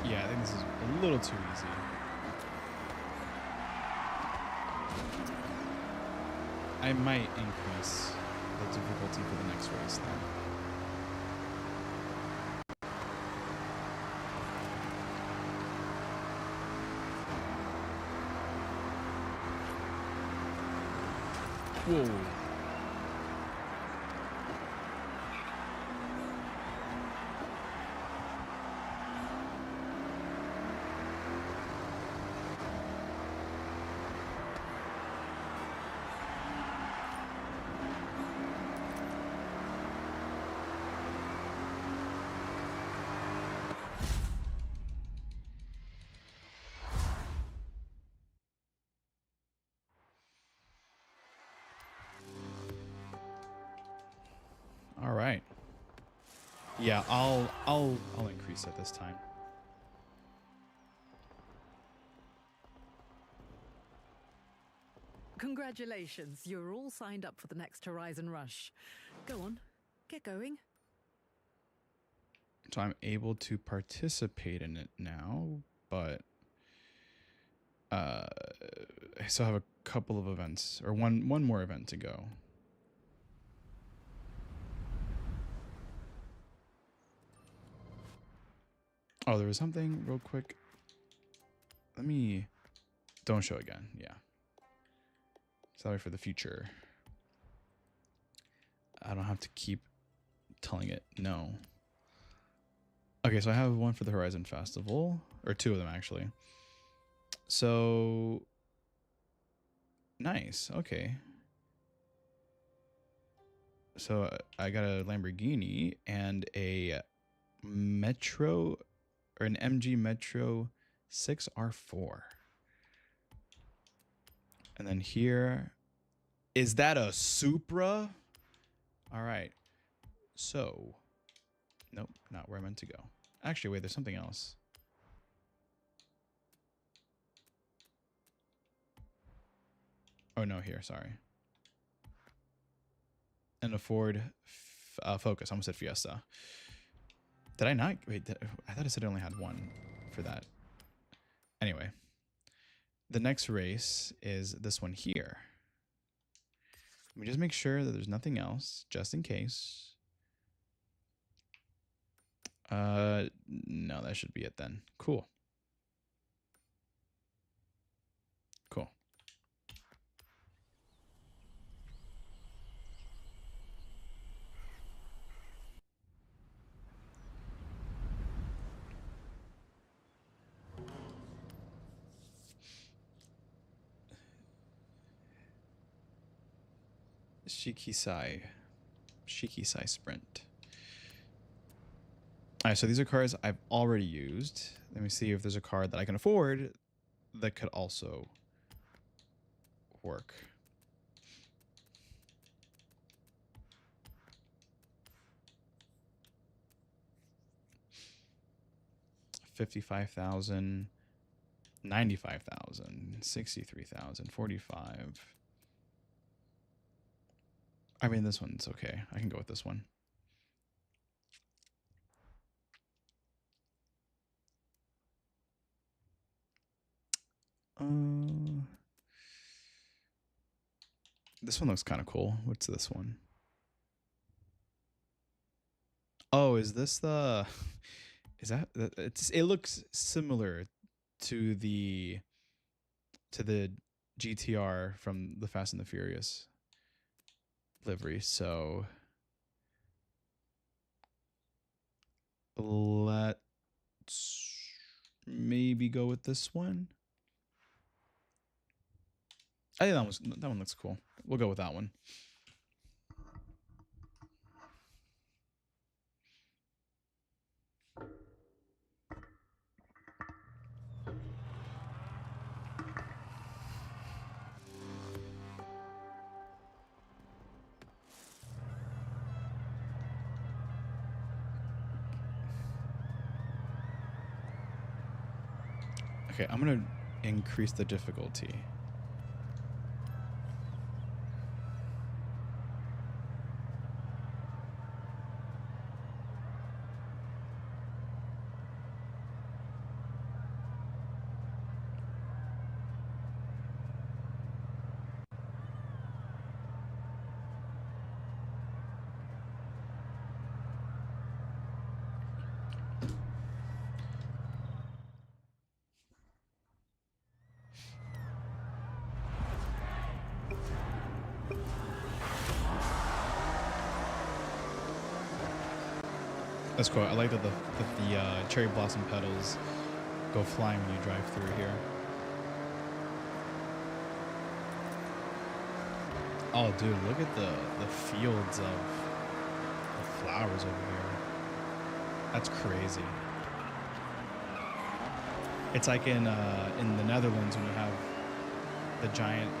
Yeah, I think this is a little too easy. I might increase the difficulty for the next race then. Whoa. All right. Yeah, I'll increase it this time. Congratulations, you're all signed up for the next Horizon Rush. Go on, get going. So I'm able to participate in it now, but I still have a couple of events, or one more event to go. Oh, there was something real quick. Let me... Don't show again. Yeah. Sorry for the future. I don't have to keep telling it no. Okay, so I have one for the Horizon Festival. Or two of them, actually. So... Nice. Okay. So I got a Lamborghini and a Metro... Or an MG Metro 6R4. And then here, is that a Supra? All right. So, nope, not where I meant to go. Actually, wait, there's something else. Oh, no, here, sorry. And a Ford Focus. I almost said Fiesta. Did I not? Wait, I thought I said I only had one for that. Anyway, the next race is this one here. Let me just make sure that there's nothing else, just in case. No, that should be it then. Cool. Cool. Shikisai Sprint. All right, so these are cards I've already used. Let me see if there's a card that I can afford that could also work. $55,000, $95,000, $63,000, $45,000. I mean, this one's okay. I can go with this one. This one looks kind of cool. What's this one? Oh, is this the? Is that? It looks similar to the GTR from the Fast and the Furious livery. So let's maybe go with this one. I think that one looks cool. We'll go with that one. Okay, I'm gonna increase the difficulty. That's cool. I like that the cherry blossom petals go flying when you drive through here. Oh, dude, look at the fields of flowers over here. That's crazy. It's like in the Netherlands when you have the giant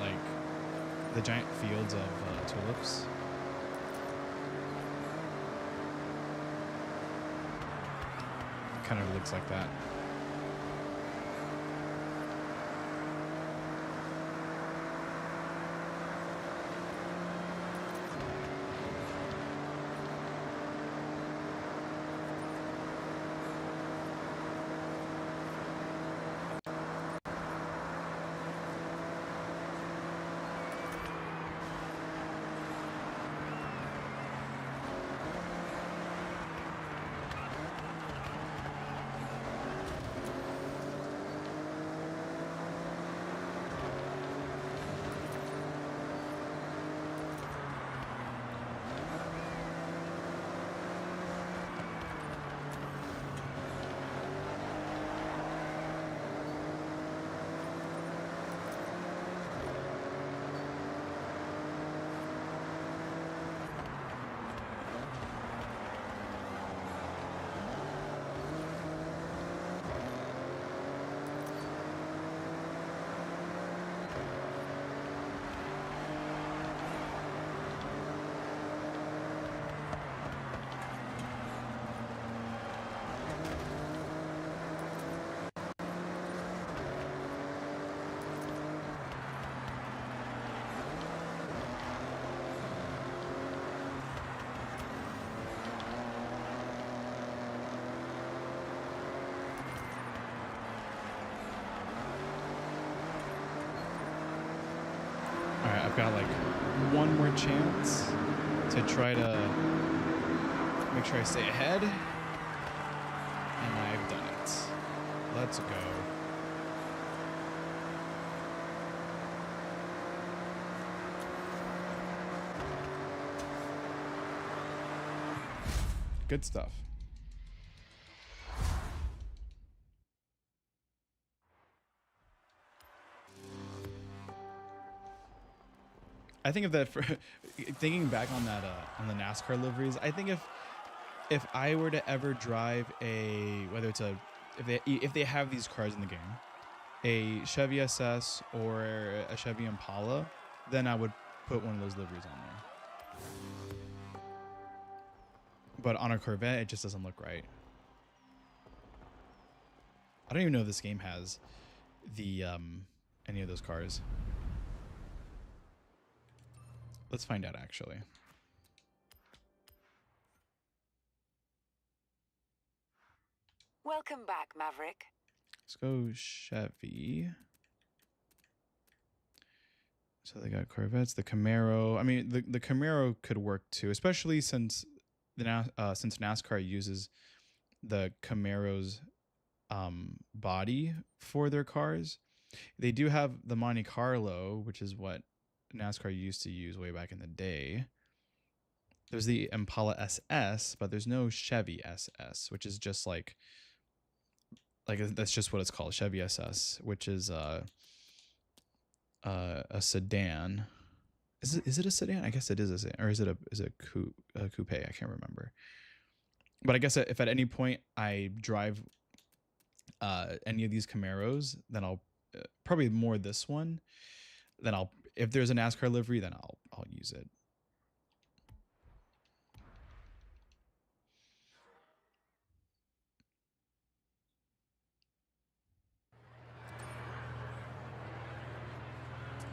fields of tulips. Kind of looks like that. Alright, I've got like one more chance to try to make sure I stay ahead. And I've done it. Let's go. Good stuff. I think of that for thinking back on that on the NASCAR liveries. I think if I were to ever drive a, whether it's a, if they have these cars in the game, a Chevy SS or a Chevy Impala, then I would put one of those liveries on there. But on a Corvette, it just doesn't look right. I don't even know if this game has the any of those cars. Let's find out, actually. Welcome back, Maverick. Let's go Chevy. So they got Corvettes, the Camaro. I mean, the Camaro could work too, especially since since NASCAR uses the Camaro's body for their cars. They do have the Monte Carlo, which is what NASCAR used to use way back in the day. There's the Impala SS, but there's no Chevy SS, which is just like that's just what it's called, Chevy SS, which is a sedan. Is it a sedan? I guess it is a sedan, or is it a coupe? I can't remember. But I guess if at any point I drive any of these Camaros, then I'll probably more this one. Then if there's a NASCAR livery, then I'll use it.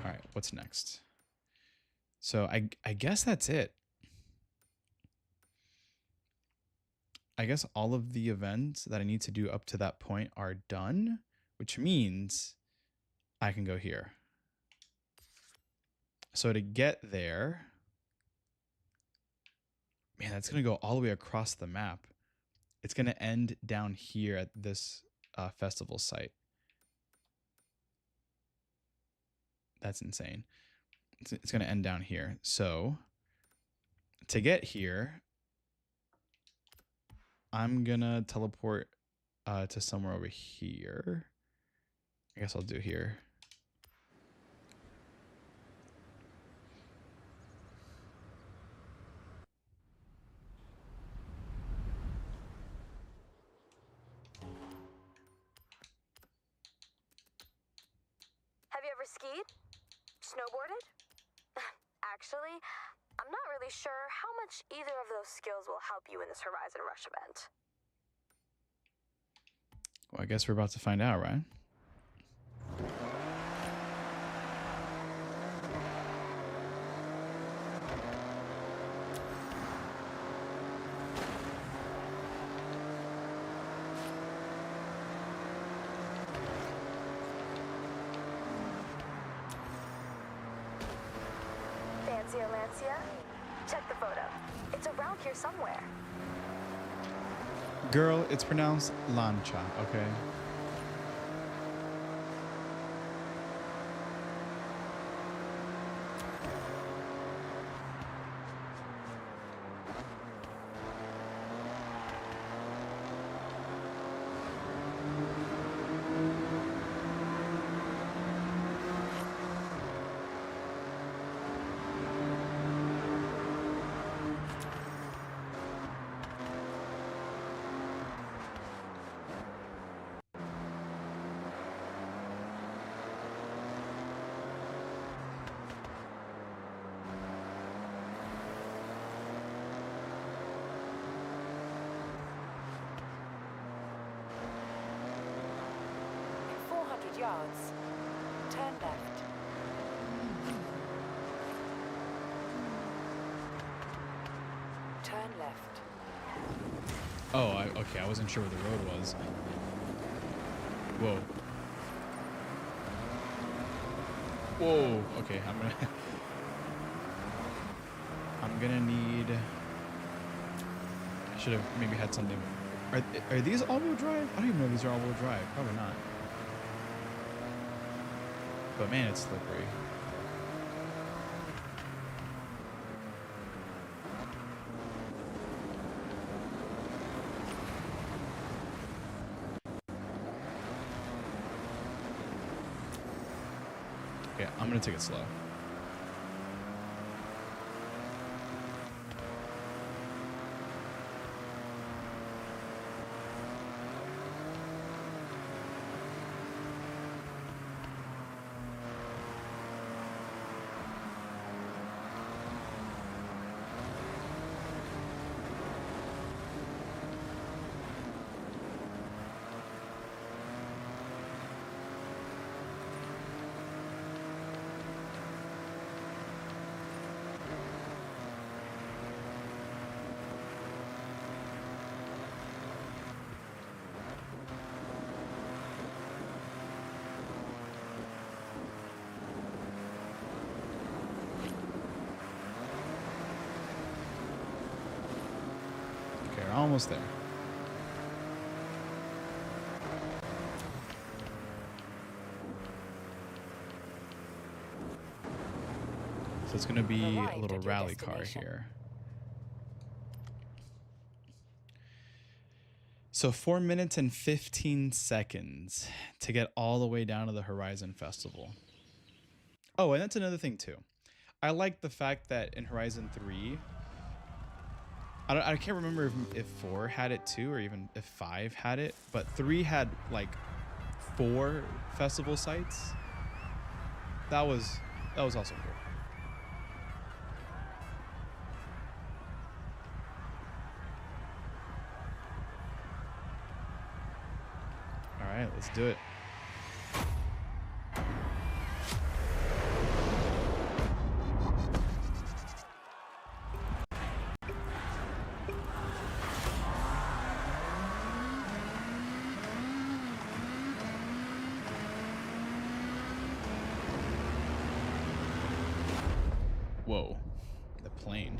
All right, what's next? So I guess that's it. I guess all of the events that I need to do up to that point are done, which means I can go here. So to get there, man, that's going to go all the way across the map. It's going to end down here at this festival site. That's insane. It's going to end down here. So to get here, I'm going to teleport to somewhere over here. I guess I'll do here. Have you ever skied? Snowboarded? Actually, I'm not really sure how much either of those skills will help you in this Horizon Rush event. Well, I guess we're about to find out, right? Lancia Lancia? Check the photo. It's around here somewhere. Girl, it's pronounced Lancha, okay? In 400 yards, turn left. Turn left. Oh, okay. I wasn't sure where the road was. Whoa. Whoa. Okay, I'm gonna need. I should have maybe had something. Are these all-wheel drive? I don't even know if these are all-wheel drive. Probably not. But man, it's slippery. Okay, I'm gonna take it slow. almost there. So it's gonna be a Arrived little at your rally car destination. here. So 4 minutes and 15 seconds to get all the way down to the Horizon Festival. Oh, and that's another thing too. I like the fact that in Horizon 3, I can't remember if 4 had it too, or even if 5 had it, but 3 had like 4 festival sites. That was also cool. All right, let's do it. Whoa, the plane.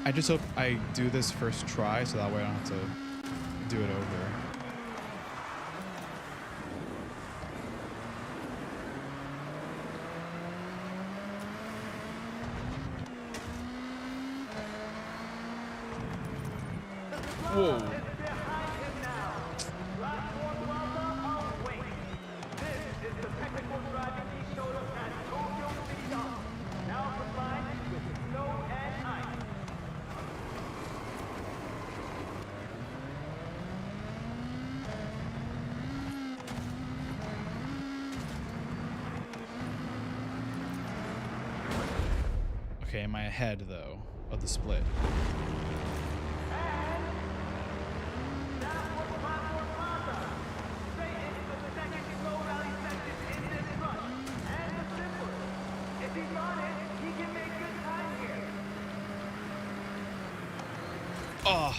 I just hope I do this first try so that way I don't have to do it over. Whoa. Okay, am I ahead though of the split? Oh.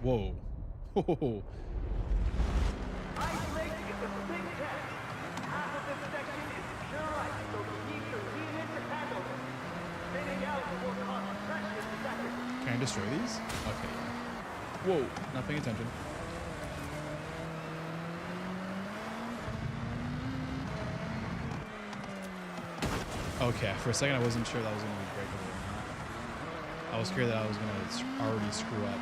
Whoa. Whoa. Can I destroy these? Okay. Whoa, not paying attention. Okay, for a second I wasn't sure that was going to be breakable or not. I was scared that I was going to already screw up.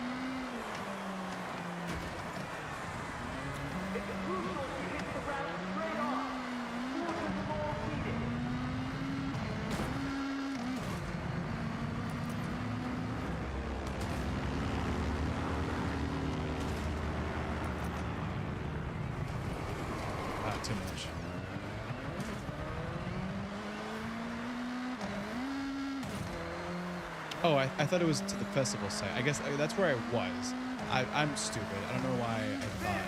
Too much. Oh, I thought it was to the festival site. I guess that's where I was. I'm stupid. I don't know why I thought.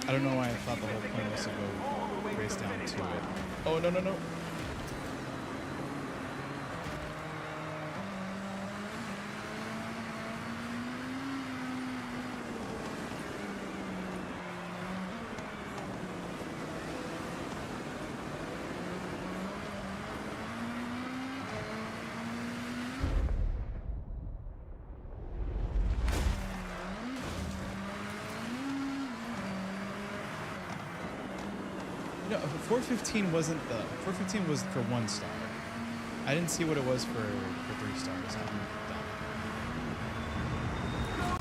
I don't know why I thought the whole point was to go race down to it. Oh, no, no, no. No, 415 wasn't the 415 was for 1 star. I didn't see what it was for 3 stars. I'm dumb.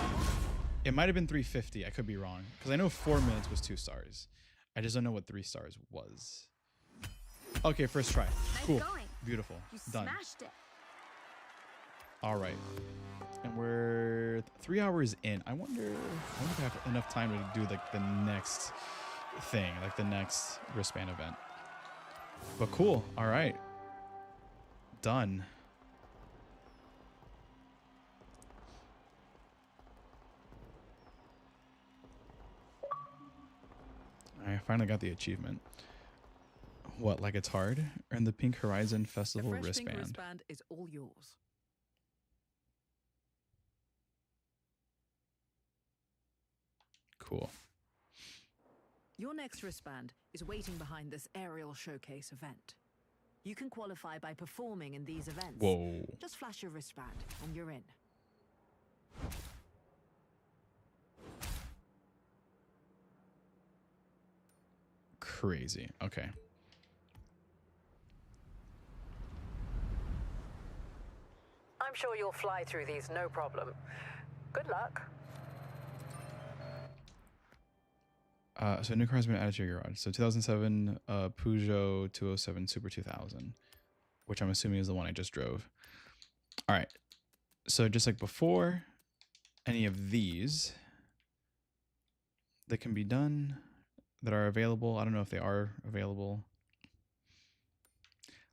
It might have been 350. I could be wrong because I know 4 minutes was 2 stars. I just don't know what 3 stars was. Okay, first try. Cool. going. Beautiful. You Done. smashed it. All right. And we're 3 hours in. I wonder if I have enough time to do like the next thing, like the next wristband event. But cool. All right. Done. I finally got the achievement. What, like it's hard? Earn the Pink Horizon Festival The fresh wristband. pink wristband is all yours. Cool. Your next wristband is waiting behind this aerial showcase event. You can qualify by performing in these events. Whoa. Just flash your wristband and you're in. Crazy. Okay. I'm sure you'll fly through these no problem. Good luck. So new car has been added to your garage. So 2007 Peugeot 207 Super 2000, which I'm assuming is the one I just drove. All right. So just like before, any of these that can be done, that are available. I don't know if they are available.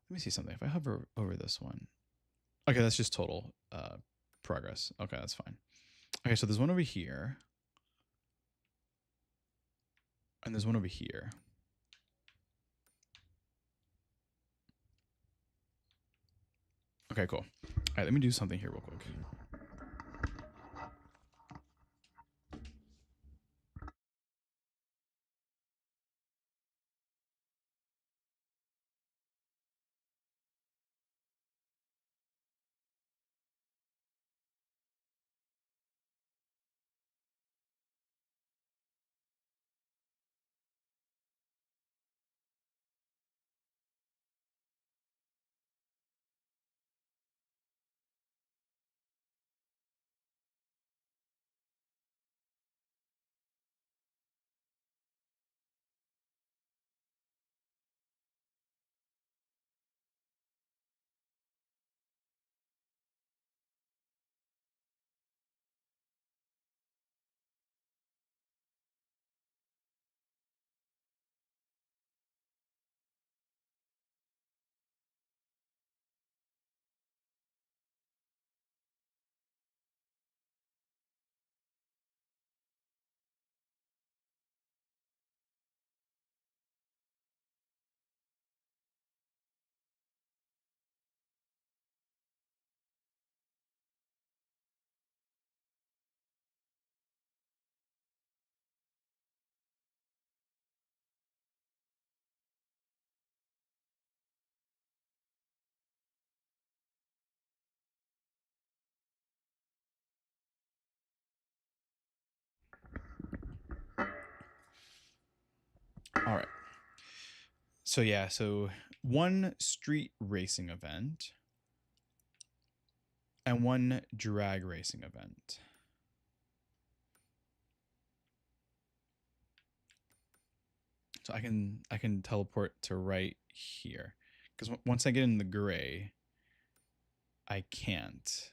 Let me see something. If I hover over this one. Okay, that's just total progress. Okay, that's fine. Okay, so there's one over here. And there's one over here. Okay, cool. All right, let me do something here real quick. All right. So yeah, so one street racing event and one drag racing event. So I can teleport to right here because once I get in the gray, I can't.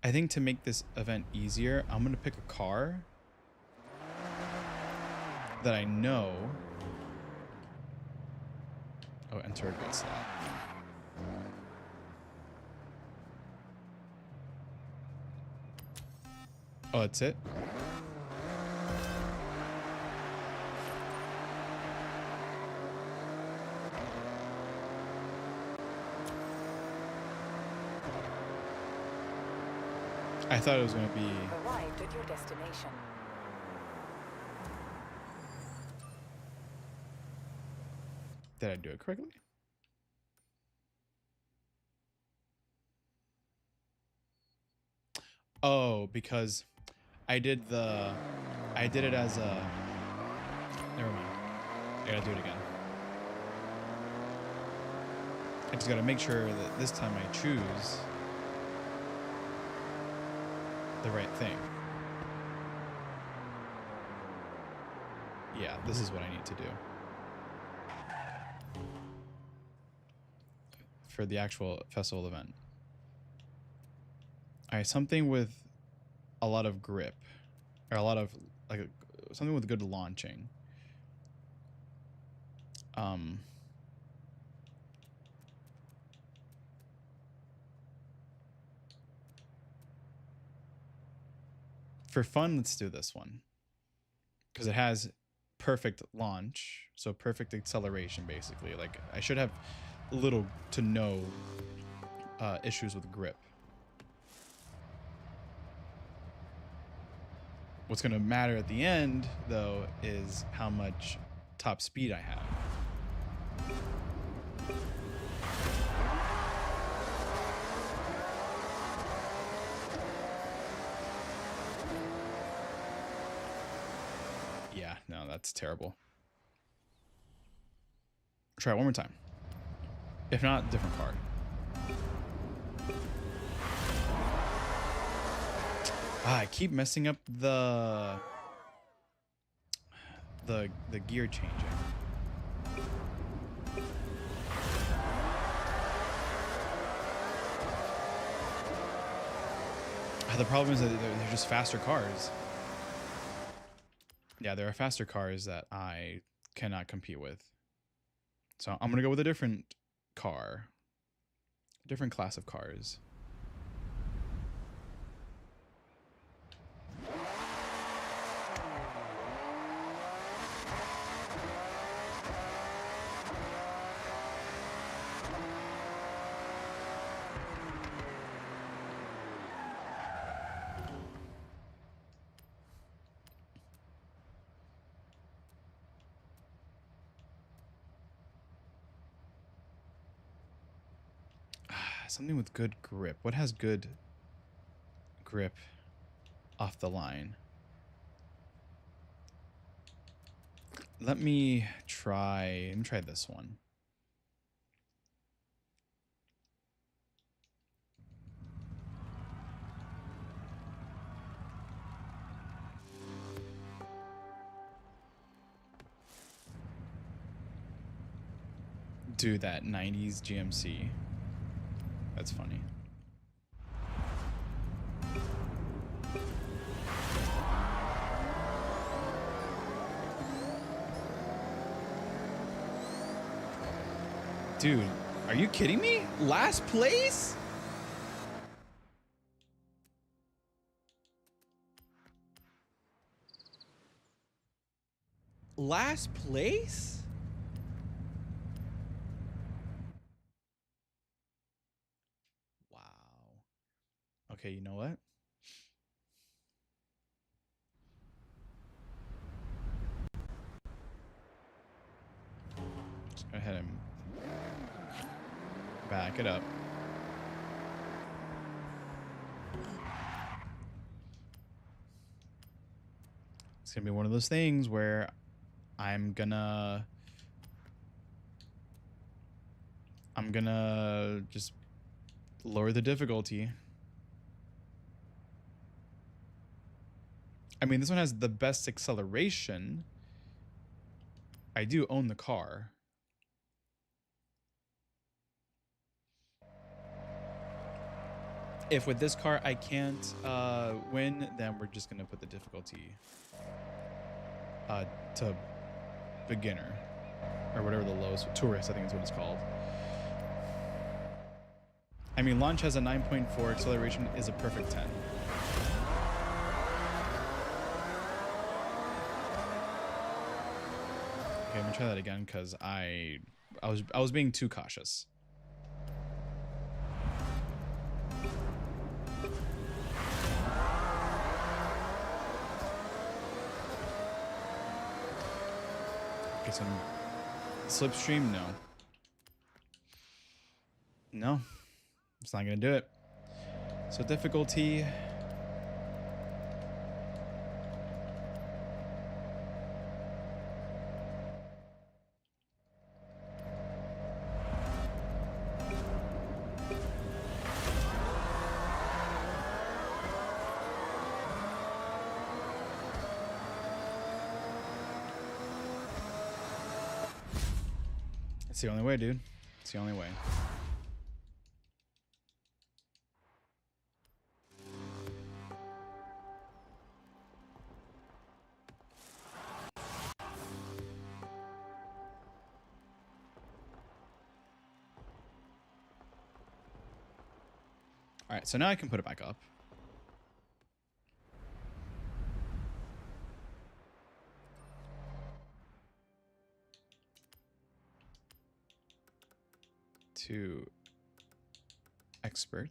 I think to make this event easier, I'm gonna pick a car that I know. Oh, enter a grid slot. Oh, that's it? I thought it was going to be... Arrived at your destination. Did I do it correctly? Oh, because I did it as a, never mind. I gotta do it again. I just gotta make sure that this time I choose the right thing. Yeah, this is what I need to do. For the actual festival event. Alright, something with a lot of grip. Or a lot of, like, something with good launching. For fun, let's do this one. Because it has perfect launch. So perfect acceleration, basically. Like, I should have little to no issues with grip. What's going to matter at the end, though, is how much top speed I have. Yeah, no, that's terrible. Try it one more time. If not, different car. I keep messing up the gear changing. The problem is that they're just faster cars. Yeah, there are faster cars that I cannot compete with. So I'm gonna go with a different car. A different class of cars. Something with good grip. What has good grip off the line? Let me try this one. Do that 90s GMC. That's funny. Dude, are you kidding me? Last place? Last place? Wow. Okay, you know what? Just go ahead and back it up. It's gonna be one of those things where I'm gonna just lower the difficulty. I mean, this one has the best acceleration. I do own the car. If with this car I can't win, then we're just gonna put the difficulty to beginner or whatever the lowest, tourist I think is what it's called. I mean, launch has a 9.4, acceleration is a perfect 10. Okay, I'm gonna try that again because I was being too cautious. Okay, so slipstream, no. No, it's not gonna do it. So difficulty, It's the only way, dude. It's the only way. All right, so now I can put it back up. To expert.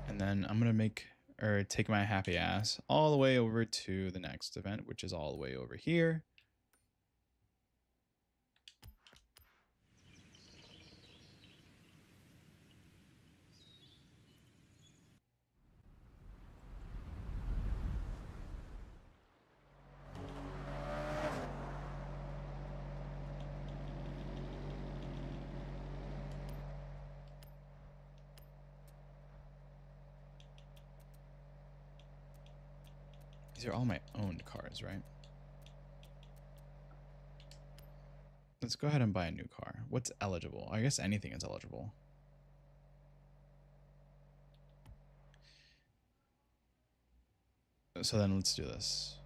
And then I'm going to take my happy ass all the way over to the next event, which is all the way over here. These are all my owned cars, right? Let's go ahead and buy a new car. What's eligible? I guess anything is eligible. So then let's do this.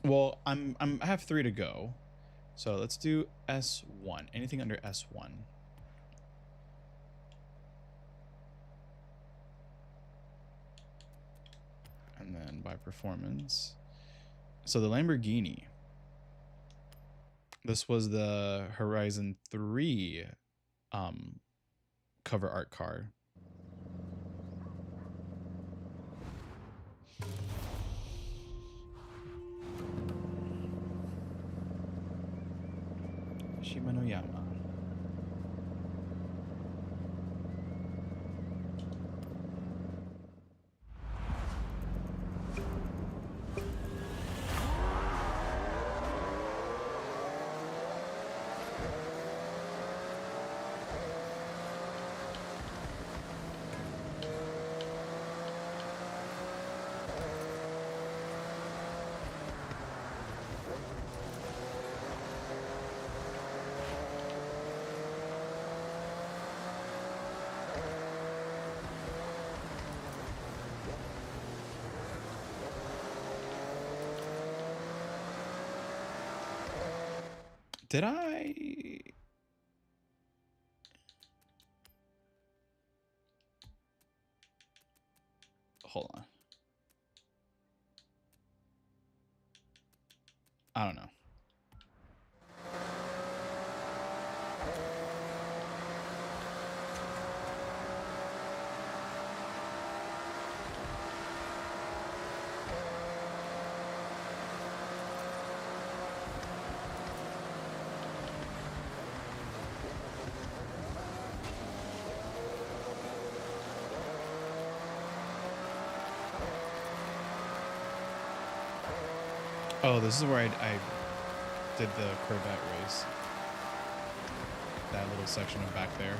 Well, I have 3 to go. So let's do S1. Anything under S1. And then by performance. So the Lamborghini. This was the Horizon 3 cover art car. Shimanoyama. Did I? Hold on. I don't know. Oh, this is where I did the Corvette race. That little section of back there.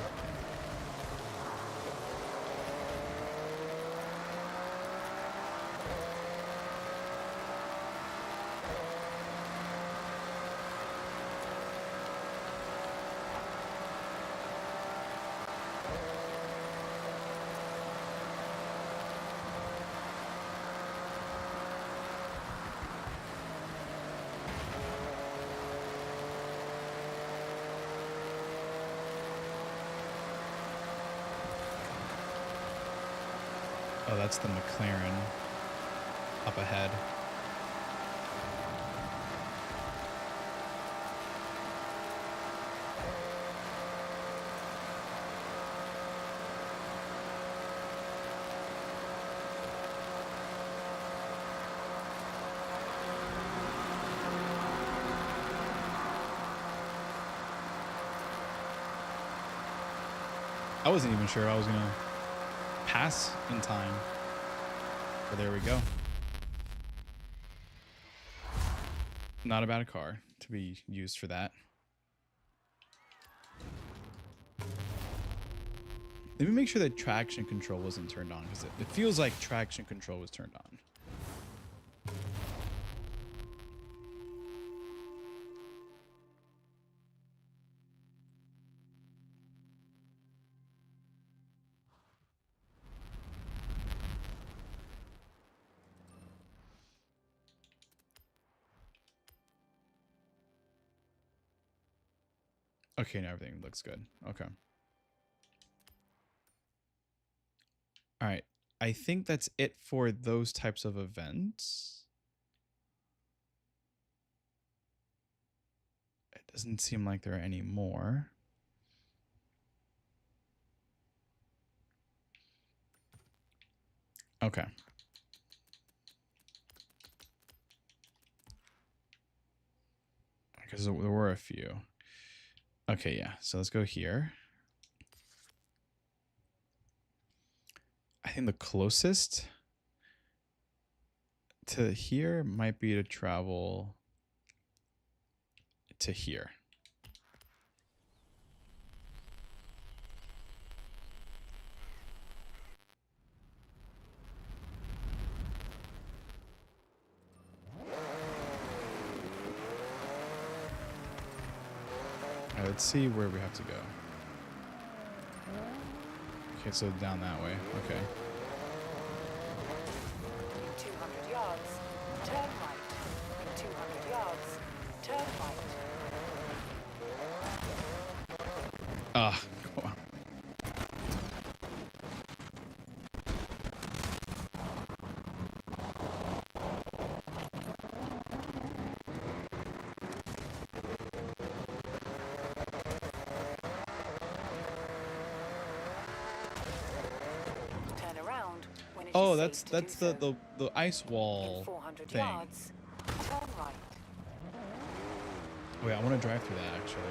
Oh, that's the McLaren up ahead. I wasn't even sure I was gonna pass in time. But there we go. Not a bad car to be used for that. Let me make sure that traction control wasn't turned on, because it feels like traction control was turned on. Okay, now everything looks good. Okay. All right. I think that's it for those types of events. It doesn't seem like there are any more. Okay. Because there were a few. Okay, yeah. So let's go here. I think the closest to here might be to travel to here. All right, let's see where we have to go. Okay, so down that way. Okay. 200 yards, turn right. In 200 yards, turn right. Ah, wow. Turn around when it is Oh, safe that's to do so. the ice In wall 400 thing. yards, turn right. Wait, I want to drive through that actually.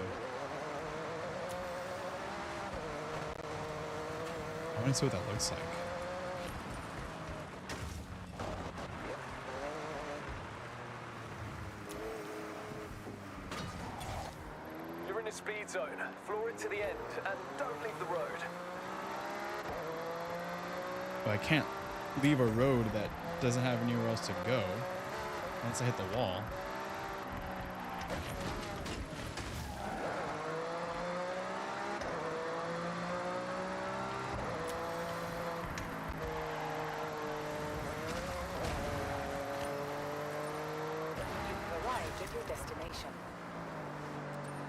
I want to see what that looks like. You're in a speed zone. Floor it to the end and don't leave the road. But I can't leave a road that doesn't have anywhere else to go once I hit the wall. You've arrived at your destination.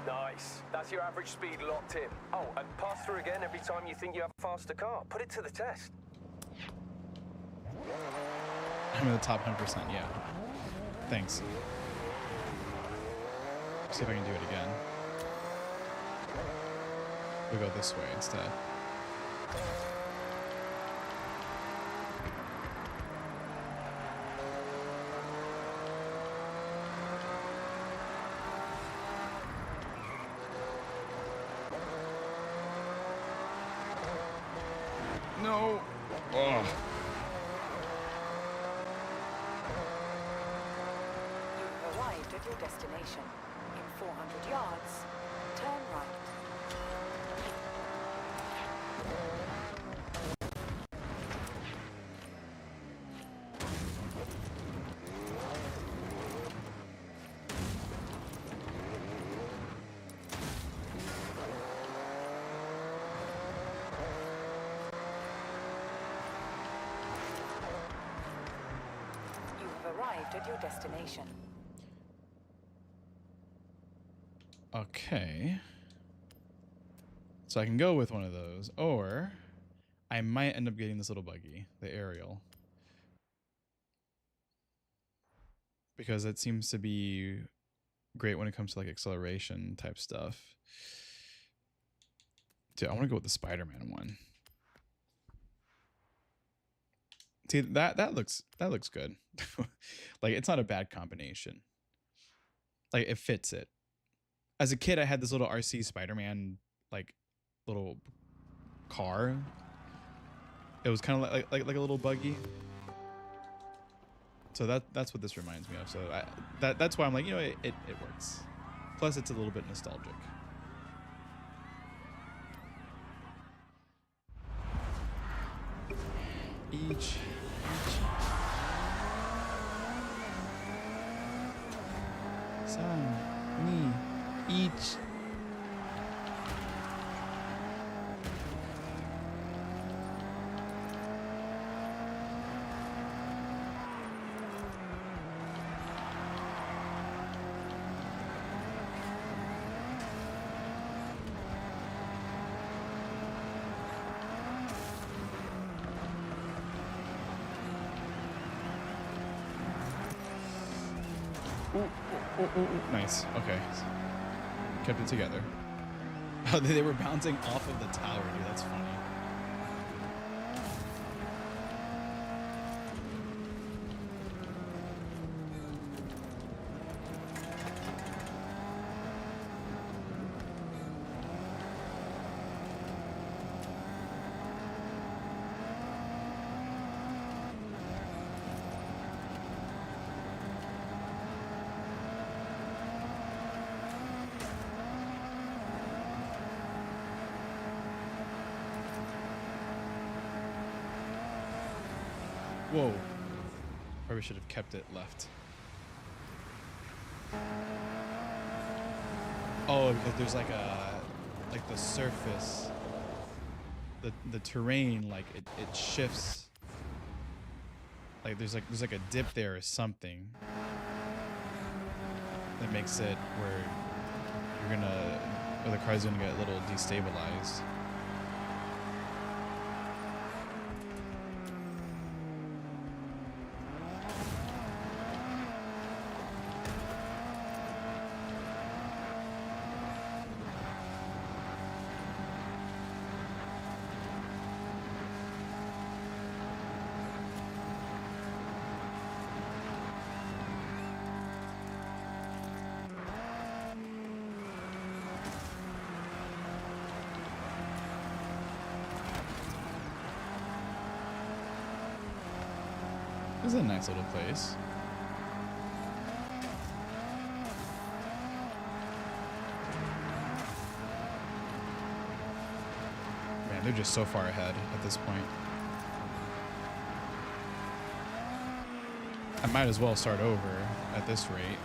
Nice. That's your average speed locked in. Oh, and pass through again every time you think you have a faster car. Put it to the test. I'm in the top 100%, yeah. Thanks. See if I can do it again. We'll go this way instead. No. Oh. You've arrived at your destination. In 400 yards, turn right. You have arrived at your destination. Okay. So I can go with one of those, or I might end up getting this little buggy, the aerial. Because it seems to be great when it comes to like acceleration type stuff. Dude, I want to go with the Spider-Man one. See, that looks good. Like it's not a bad combination. Like it fits it. As a kid, I had this little RC Spider-Man like little car. It was kind of like a little buggy. So that's what this reminds me of. So that's why I'm like, you know, it works. Plus, it's a little bit nostalgic. Each. San, ni, each. Nice. Okay. Kept it together. Oh, they were bouncing off of the tower, dude. That's funny. Whoa. Probably should have kept it left. Oh, because there's like the surface, the terrain, like it shifts. Like there's like a dip there or something that makes it where the car's gonna get a little destabilized. This is a nice little place. Man, they're just so far ahead at this point. I might as well start over at this rate.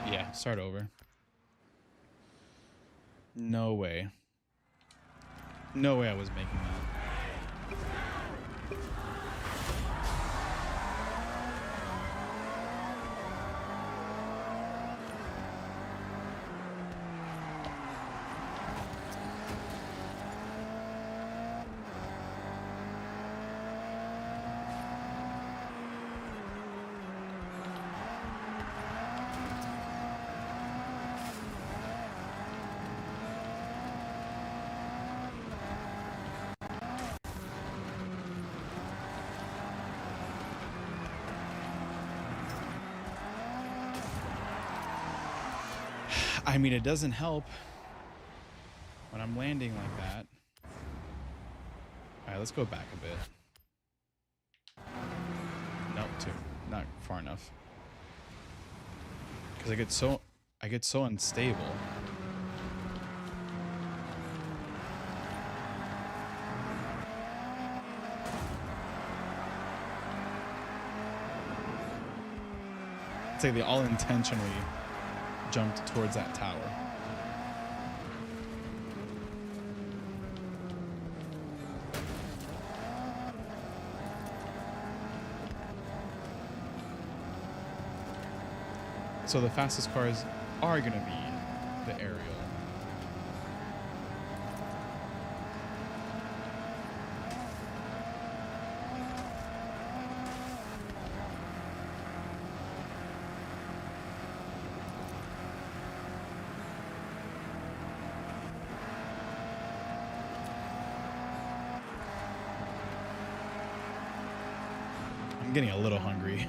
Yeah, start over. No way. No way I was making that. I mean, it doesn't help when I'm landing like that. All right, let's go back a bit. Nope, not far enough. Because I get so unstable. It's like they all intentionally jumped towards that tower. So the fastest cars are going to be the aerial. getting a little hungry.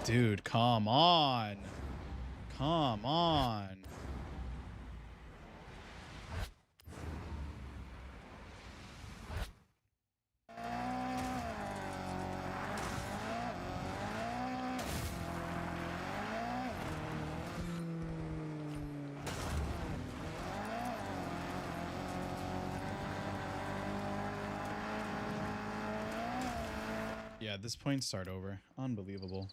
Dude, come on. Come on. Yeah, at this point, start over. Unbelievable.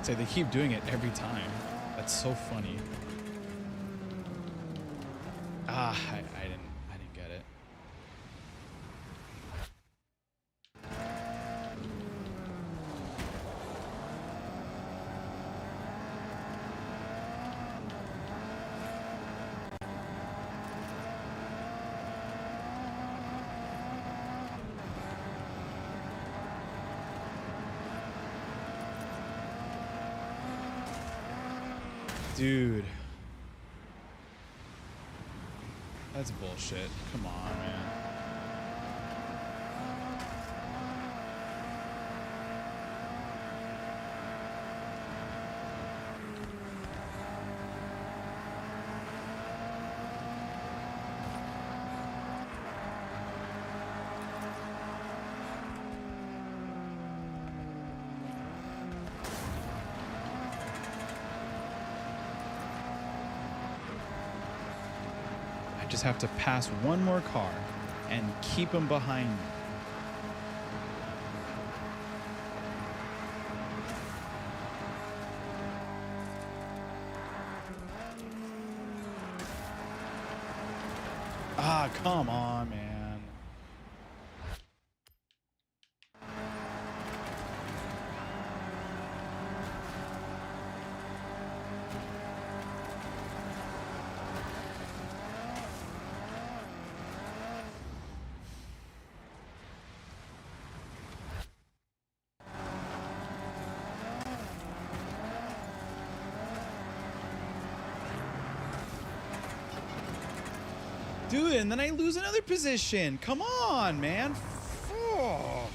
Say they keep doing it every time. That's so funny. Ah, I didn't get it. Dude. That's bullshit. Come on, man. I just have to pass one more car and keep them behind me. Ah, come on, man. Dude, and then I lose another position. Come on, man. Oh.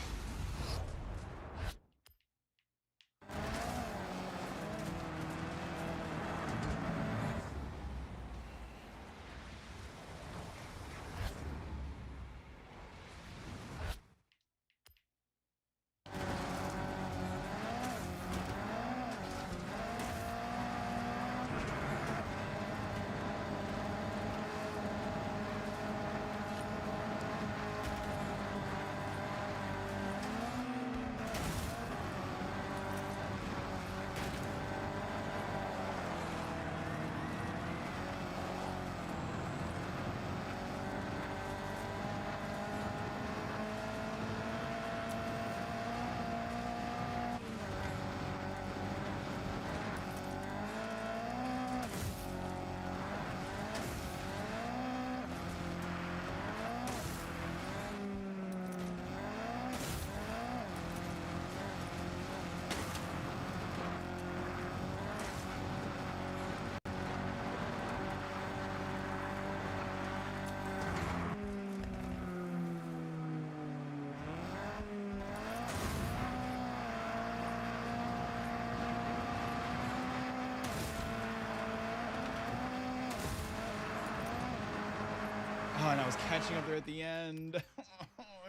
catching up there at the end.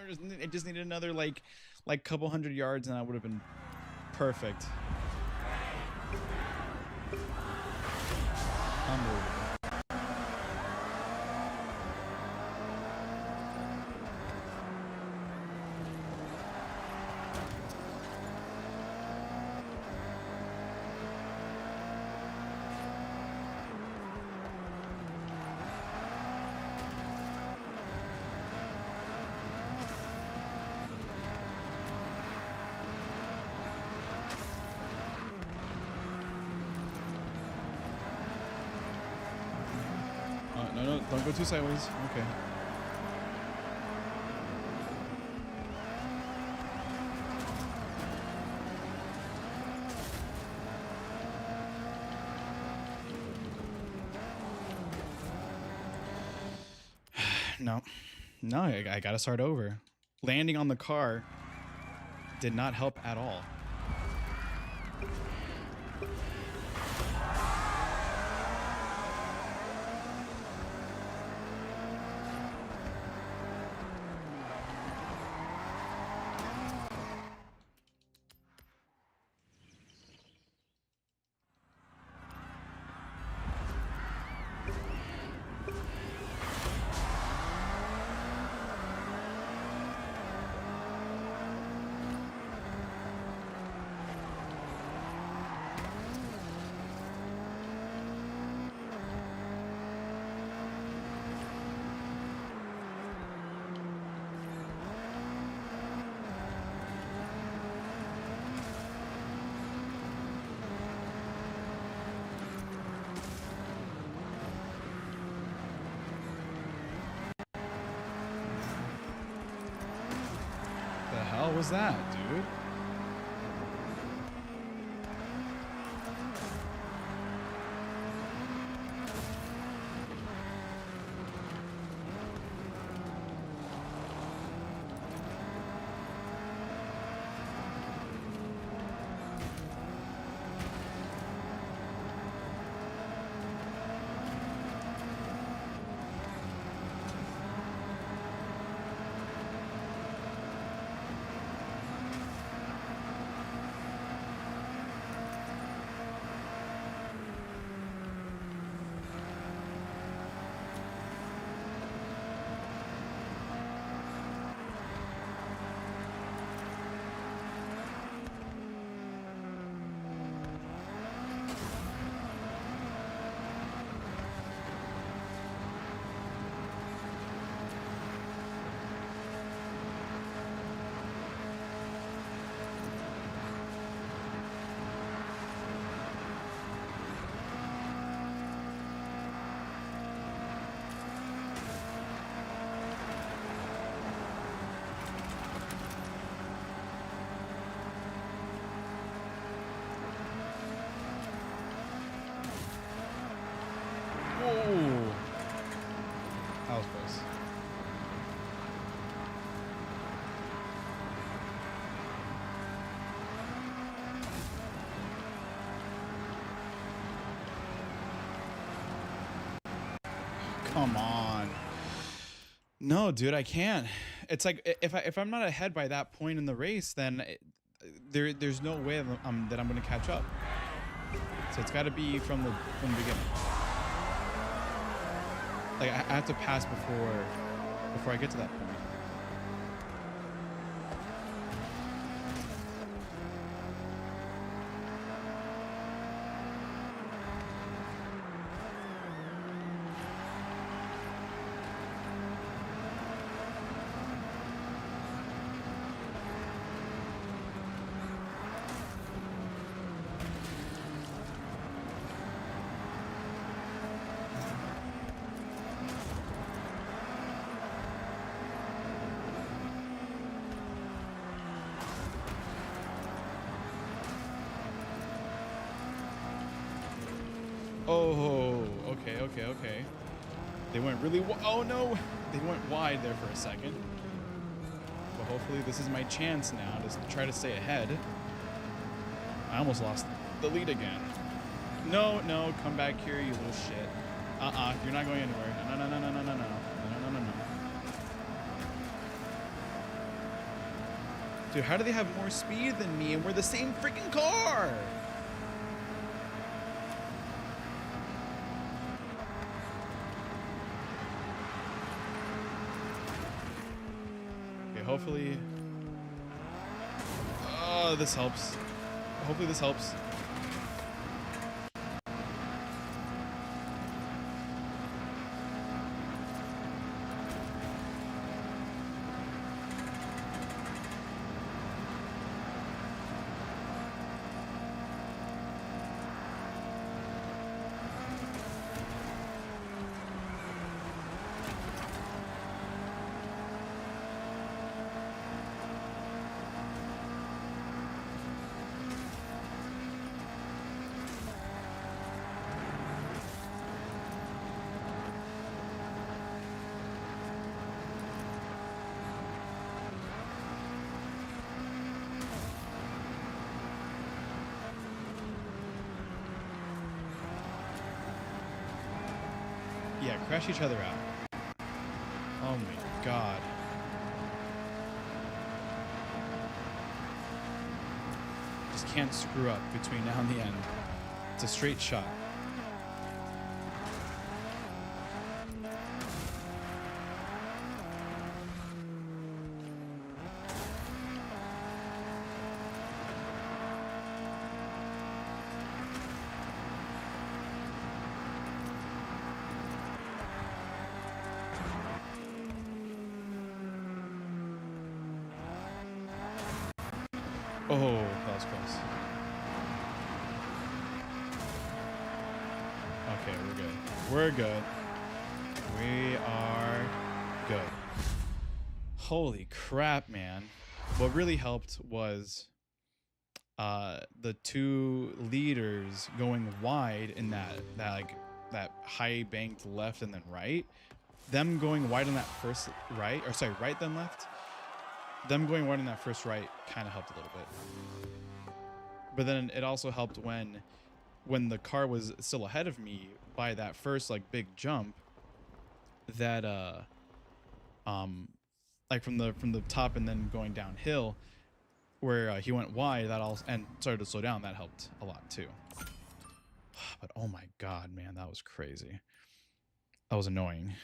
I just needed another like couple hundred yards and I would have been perfect. Unbelievable. No, don't go too sideways. Okay. No, I gotta start over. Landing on the car did not help at all. The hell was that, dude? Whoa. That was close. Come on. No, dude, I can't. It's like if I'm not ahead by that point in the race, then there's no way that I'm going to catch up. So it's got to be from the beginning. Like I have to pass before I get to that point. Oh, okay. They went really oh no, they went wide there for a second. But hopefully this is my chance now to try to stay ahead. I almost lost the lead again. No, come back here, you little shit. You're not going anywhere. No. Dude, how do they have more speed than me and we're the same freaking car? Okay, hopefully. Oh, this helps. Hopefully this helps. Yeah, crash each other out. Oh my god. Just can't screw up between now and the end. It's a straight shot. Oh, that was close. Okay, we're good. We're good. We are good. Holy crap, man. What really helped was the two leaders going wide in that high banked left and then right. Them going wide on that first right, or sorry, right then left. Them going wide in that first right kind of helped a little bit. But then it also helped when the car was still ahead of me by that first like big jump, that like from the top and then going downhill where he went wide, that all and started to slow down, that helped a lot too. But oh my god, man, that was crazy. That was annoying.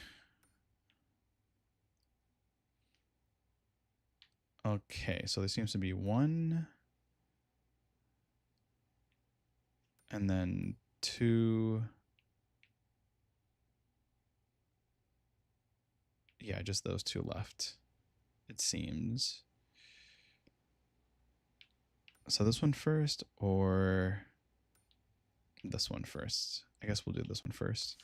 Okay, so there seems to be one and then two. Yeah, just those two left, it seems. So this one first or this one first? I guess we'll do this one first.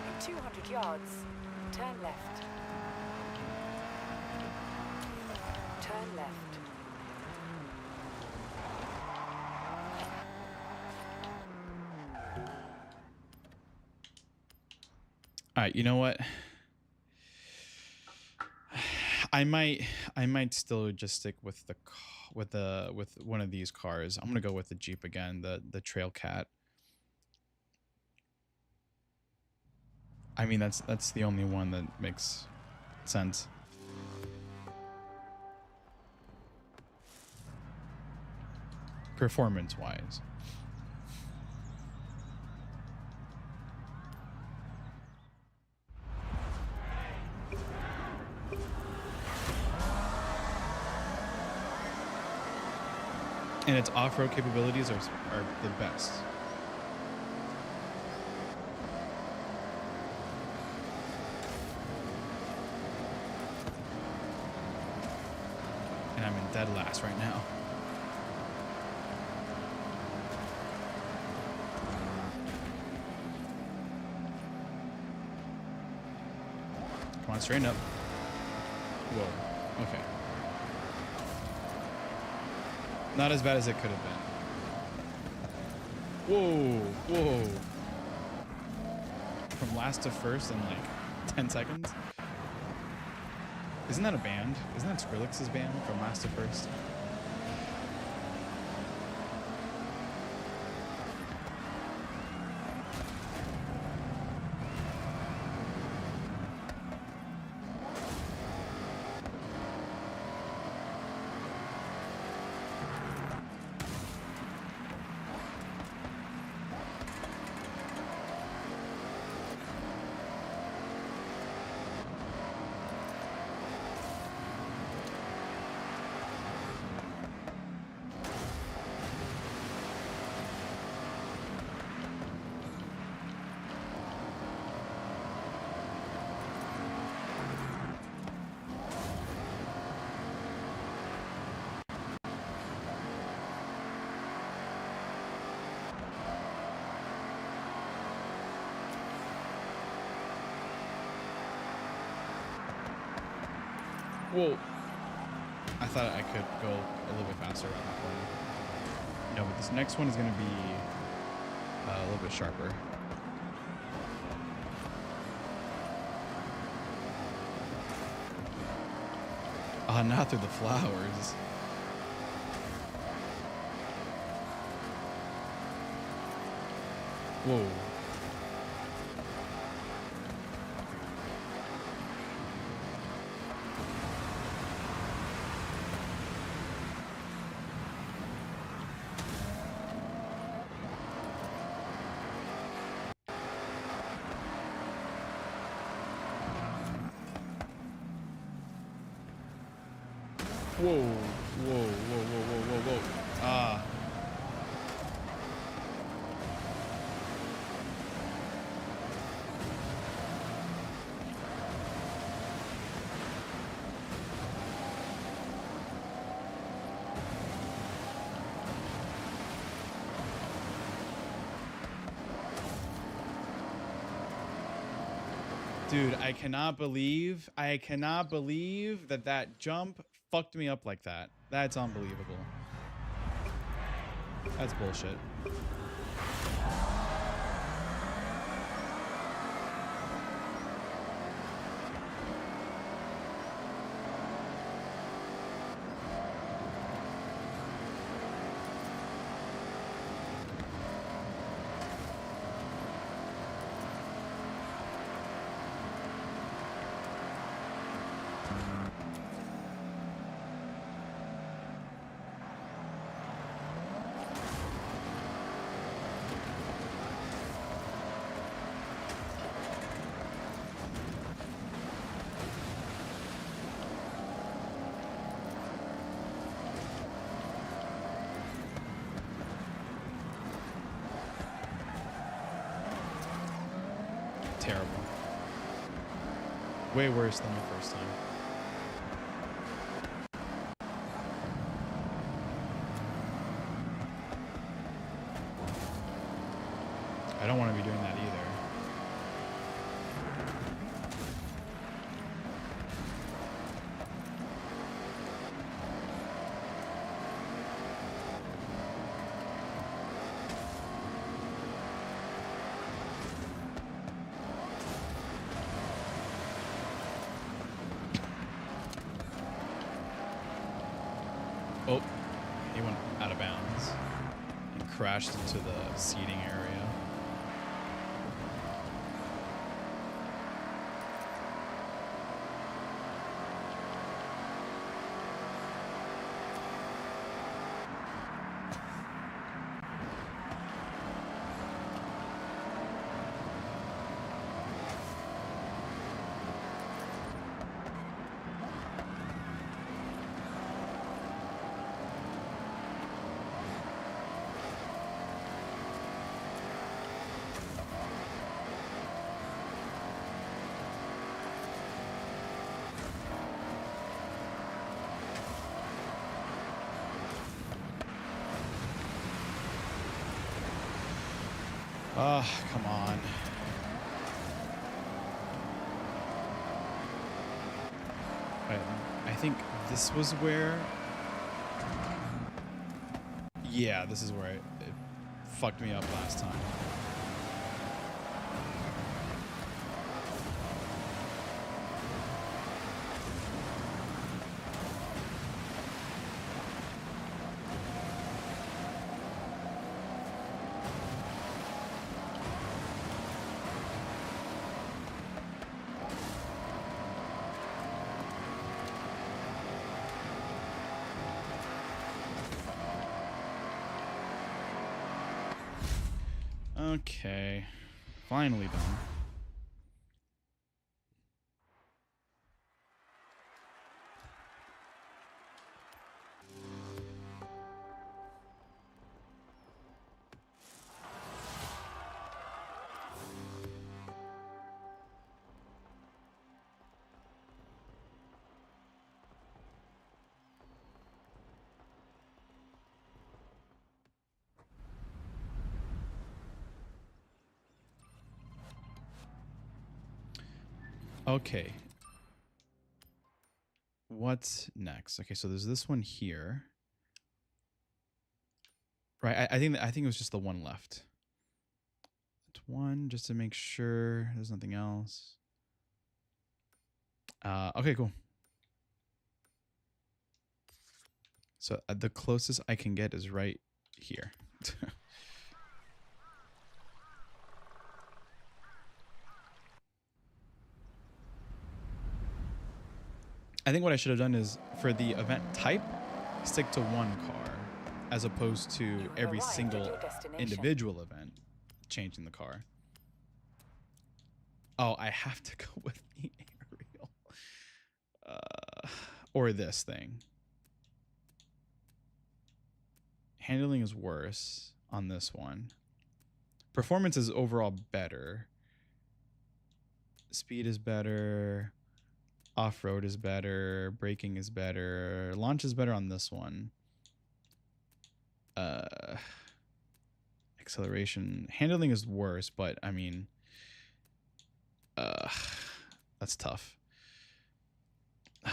In 200 yards, turn left. Turn left. All right, you know what? I might still just stick with with one of these cars. I'm gonna go with the Jeep again, the Trail Cat. I mean, that's the only one that makes sense. Performance-wise. And its off-road capabilities are the best. And I'm in dead last right now. Come on, straighten up. Whoa. Okay. Not as bad as it could have been. Whoa. Whoa. From last to first in like 10 seconds. Isn't that a band? Isn't that Skrillex's band from Last to First? Whoa. I thought I could go a little bit faster around that corner. No, but this next one is going to be a little bit sharper. Not through the flowers. Whoa. Whoa, whoa, whoa, whoa, whoa, whoa, whoa. Ah. Dude, I cannot believe that that jump fucked me up like that. That's unbelievable. That's bullshit. Terrible. Way worse than the first time. I don't want to be doing that either. Oh, he went out of bounds and crashed into the seating area. Ah, come on. Right, I think this was where... Yeah, this is where it fucked me up last time. Okay. Finally done. Okay. What's next? Okay, so there's this one here. Right, I think it was just the one left. It's one just to make sure there's nothing else. Okay, cool. So the closest I can get is right here. I think what I should have done is for the event type, stick to one car as opposed to every arrived at single your destination. individual event changing the car. Oh, I have to go with the aerial. Or this thing. Handling is worse on this one. Performance is overall better. Speed is better. Off-road is better. Braking is better. Launch is better on this one. Acceleration. Handling is worse, but I mean, that's tough.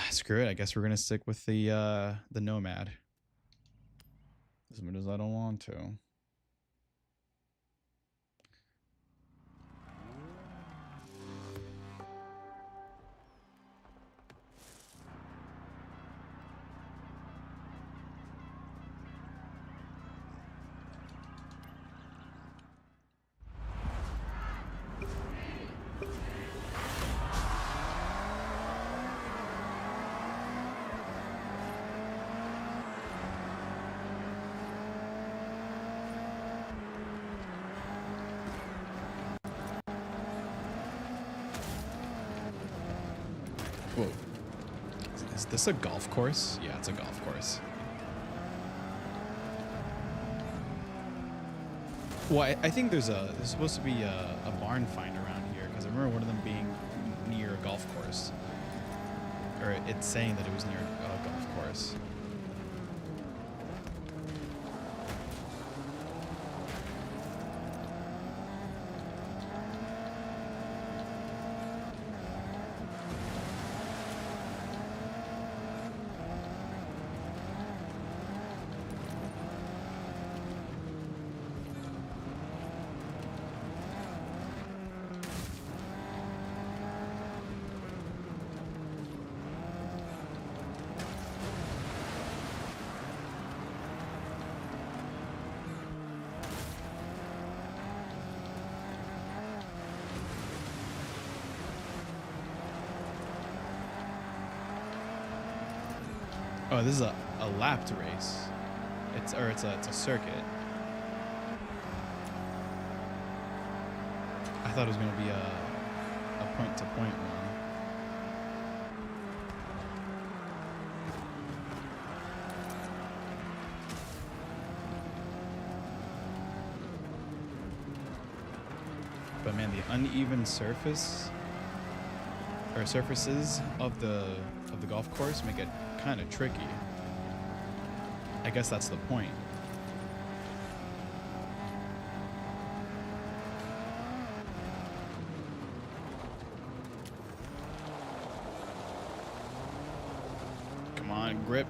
Screw it. I guess we're gonna stick with the Nomad. As much as I don't want to. Whoa. Is this a golf course? Yeah, it's a golf course. Well, I think there's supposed to be a barn find around here because I remember one of them being near a golf course. Or it's saying that it was near a golf course. Oh, this is a lapped race. It's a circuit. I thought it was gonna be a point to point one. But man, the uneven surfaces of the golf course make it kind of tricky. I guess that's the point. Come on, grip.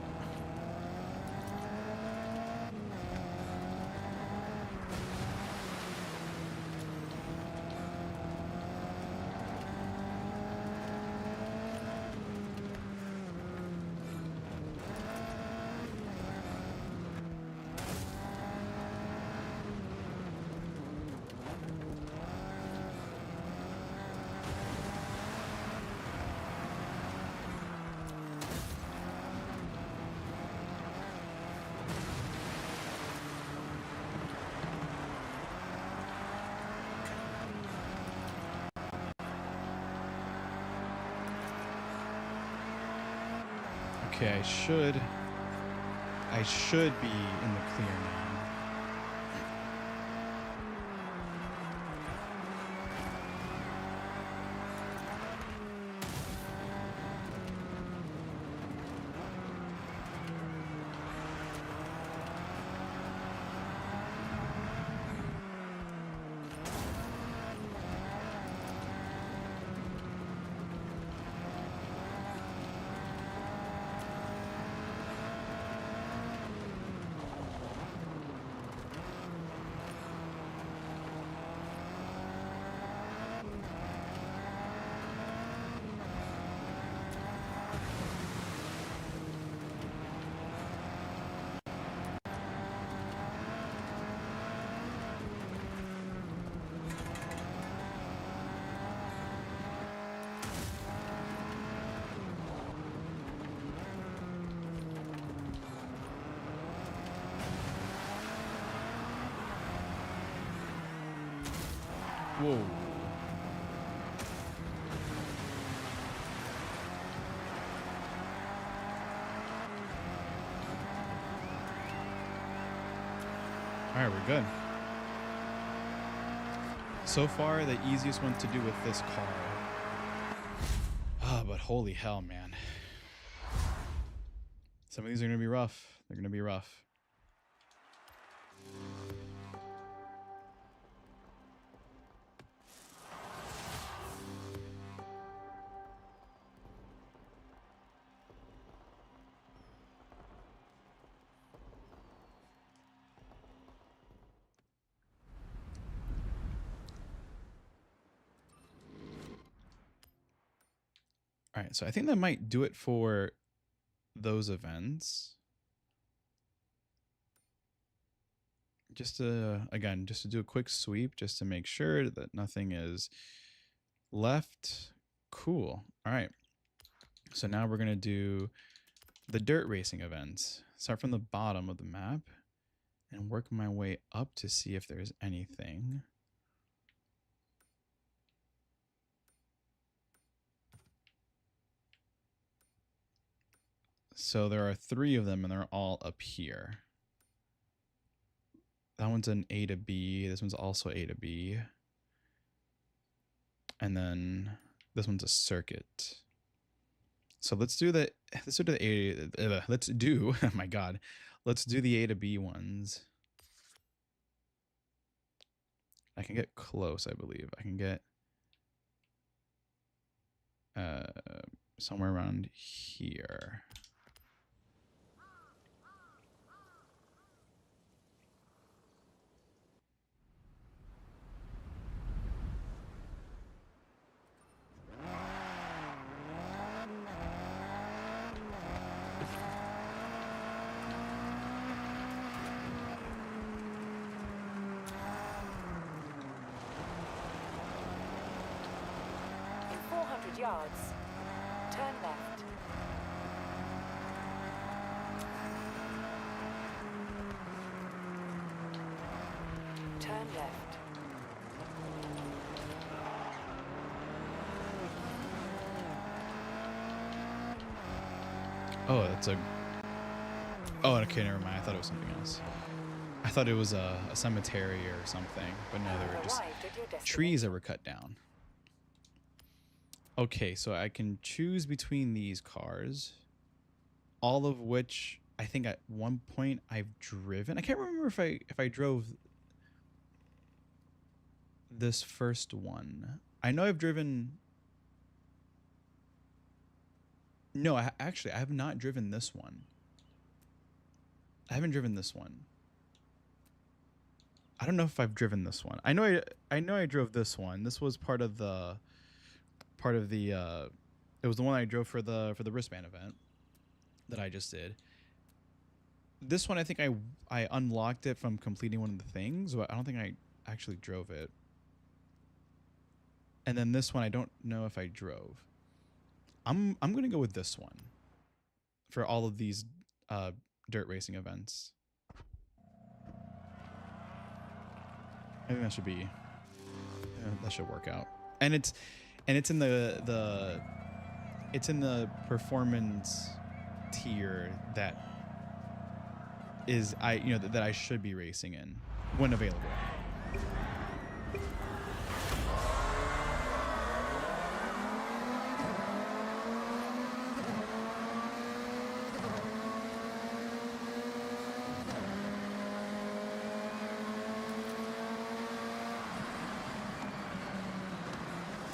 Okay, I should be in the clear now. Whoa. All right, we're good. So far, the easiest one to do with this car. Ah, but holy hell, man. Some of these are going to be rough. They're going to be rough. All right, so I think that might do it for those events. Just to, again, just to do a quick sweep, just to make sure that nothing is left. Cool. All right. So now we're going to do the dirt racing events. Start from the bottom of the map and work my way up to see if there's anything. So there are 3 of them and they're all up here. That one's an A to B. This one's also A to B. And then this one's a circuit. So let's do the oh my god. Let's do the A to B ones. I can get close, I believe. I can get somewhere around here. In 400 yards, turn left. Turn left. Oh, that's a... Oh, okay, never mind. I thought it was something else. I thought it was a cemetery or something. But no, they were just Arrived at your trees that destination. were cut down. Okay, so I can choose between these cars. All of which I think at one point I've driven. I can't remember if I drove this first one. I know I've driven... No, actually, I have not driven this one. I haven't driven this one. I don't know if I've driven this one. I know I drove this one. This was part of the it was the one I drove for the wristband event that I just did. This one I think I unlocked it from completing one of the things, but I don't think I actually drove it. And then this one I don't know if I drove. I'm going to go with this one for all of these dirt racing events. I think that should be that should work out. And it's in the performance tier that is that I should be racing in when available.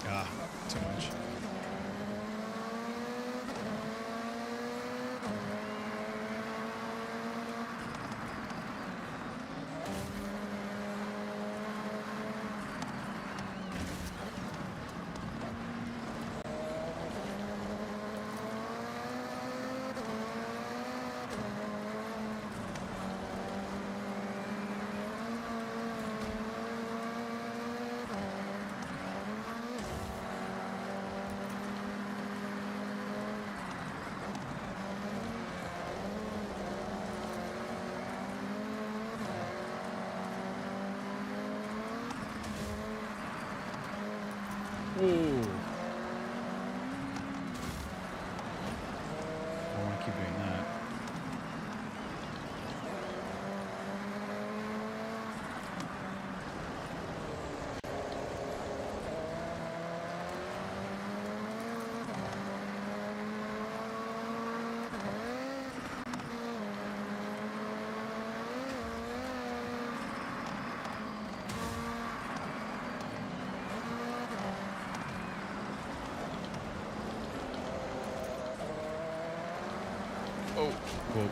Ah, too much. Ooh. I want to keep doing that. Oh, cool.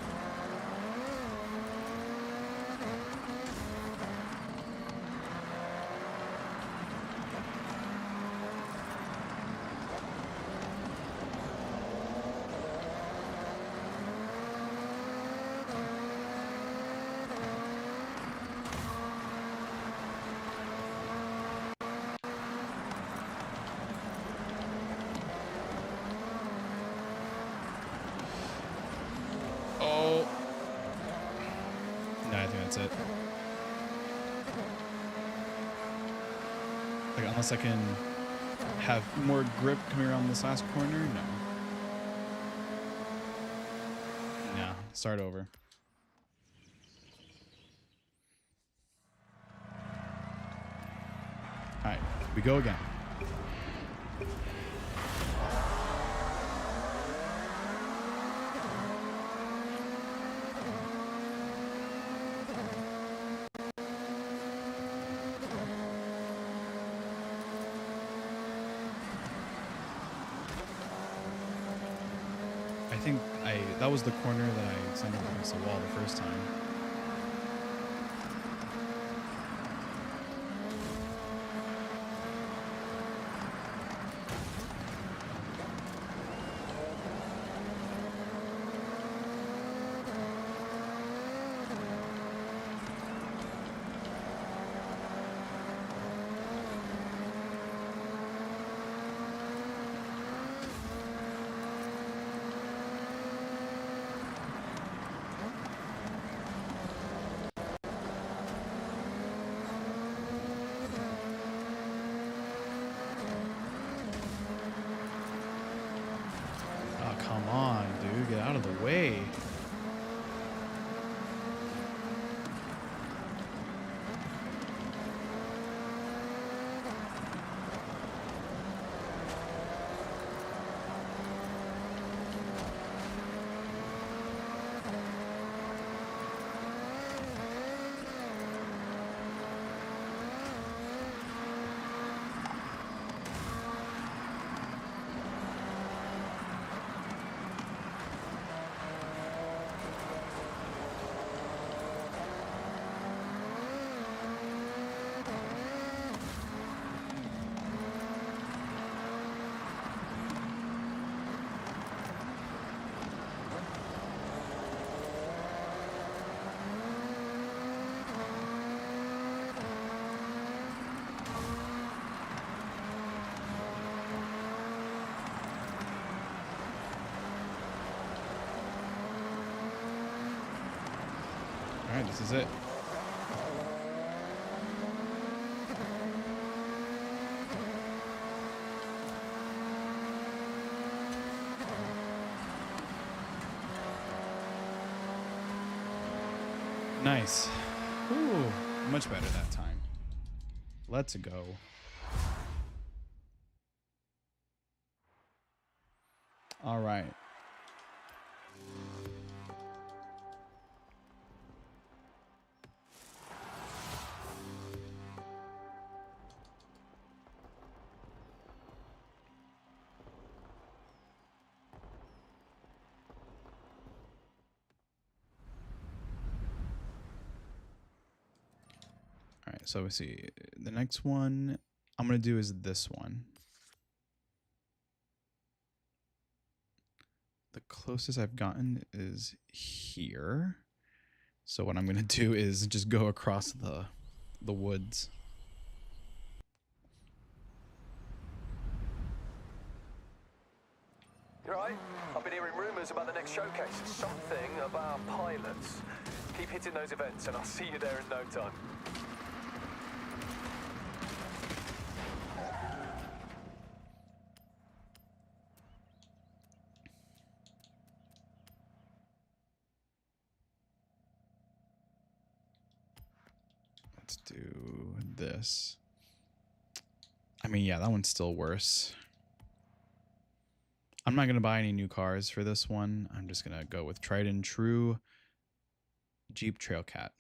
Oh. No, I think that's it. Like, unless I can have more grip coming around this last corner, no. No, start over. All right, we go again. I think that was the corner that I sent over against the wall the first time. Oh, come on, dude. Get out of the way. All right, this is it. Nice. Ooh, much better that time. Let's go. All right. All right, so we see the next one I'm going to do is this one. The closest I've gotten is here. So what I'm going to do is just go across the woods. You right? I've been hearing rumours about the next showcase. Something about pilots. Keep hitting those events and I'll see you there in no time. Let's do this. I mean, yeah, that one's still worse. I'm not going to buy any new cars for this one. I'm just going to go with tried and true Jeep Trailcat.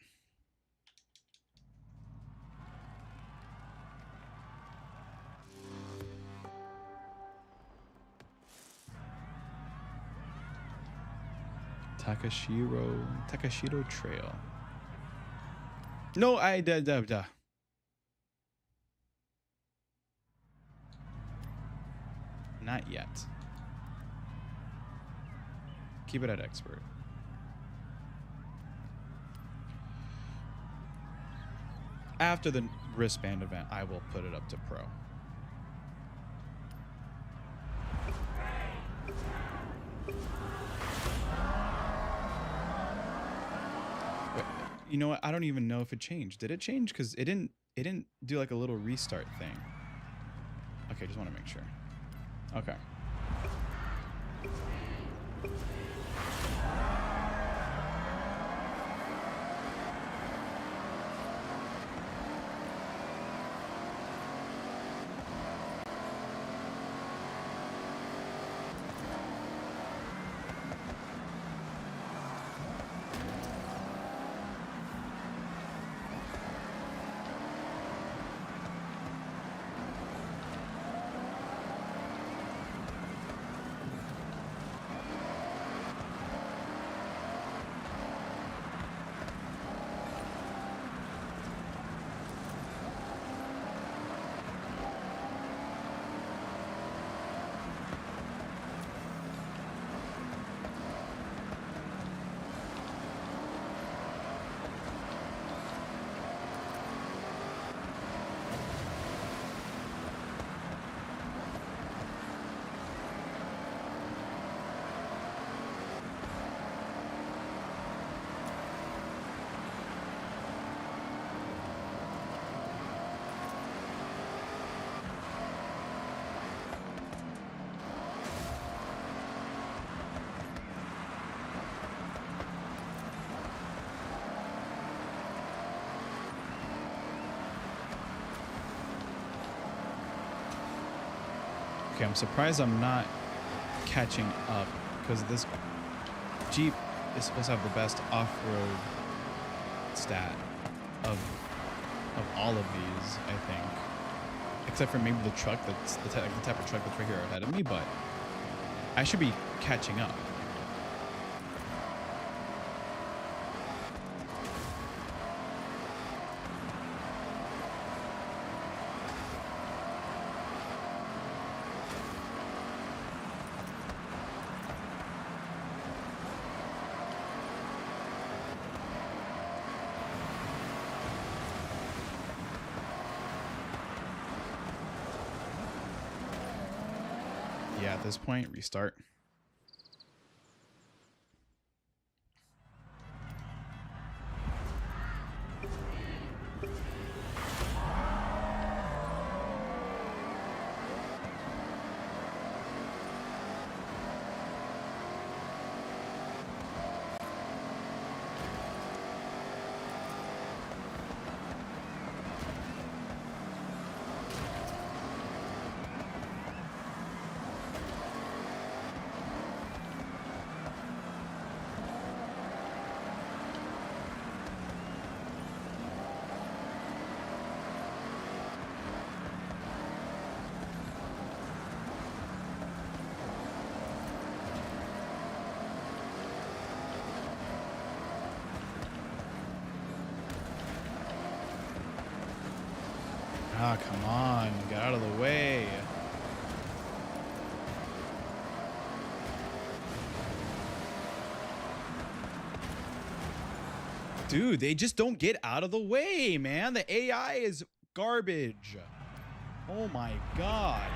Takashiro Trail. No, not yet. Keep it at expert. After the wristband event, I will put it up to pro. Wait, you know what? I don't even know if it changed. Did it change? Because it didn't do like a little restart thing. Okay, just want to make sure. Okay. Okay, I'm surprised I'm not catching up because this Jeep is supposed to have the best off-road stat of all of these, I think. Except for maybe the truck that's the type of truck that's right here ahead of me, but I should be catching up. Yeah, at this point, restart. Ah, come on. Get out of the way. Dude, they just don't get out of the way, man. The AI is garbage. Oh my God.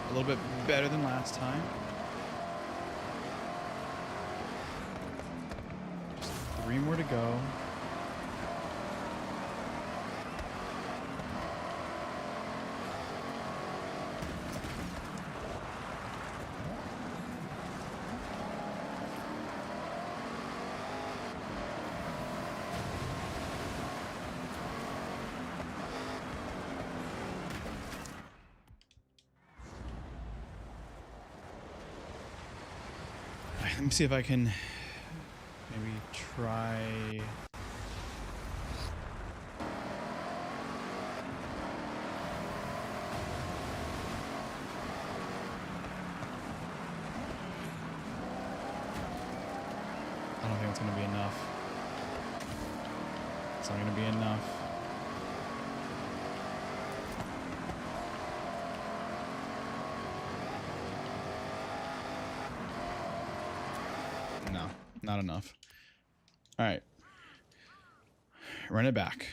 A little bit better than last time. Just 3 more to go. Let me see if I can maybe try. I don't think it's going to be enough. It's not going to be enough. No, not enough. All right. Run it back.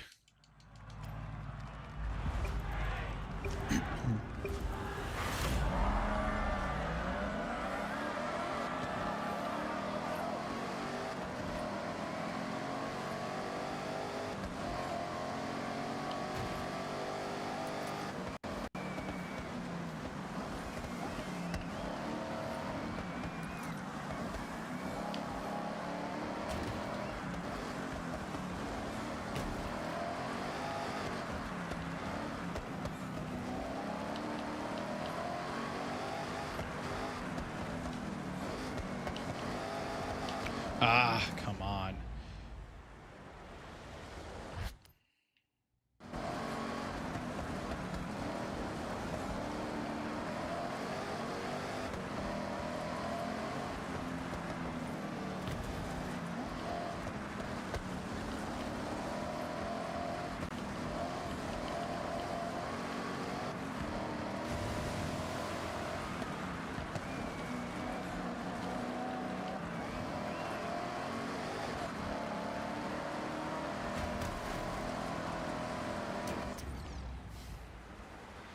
Ah, come on.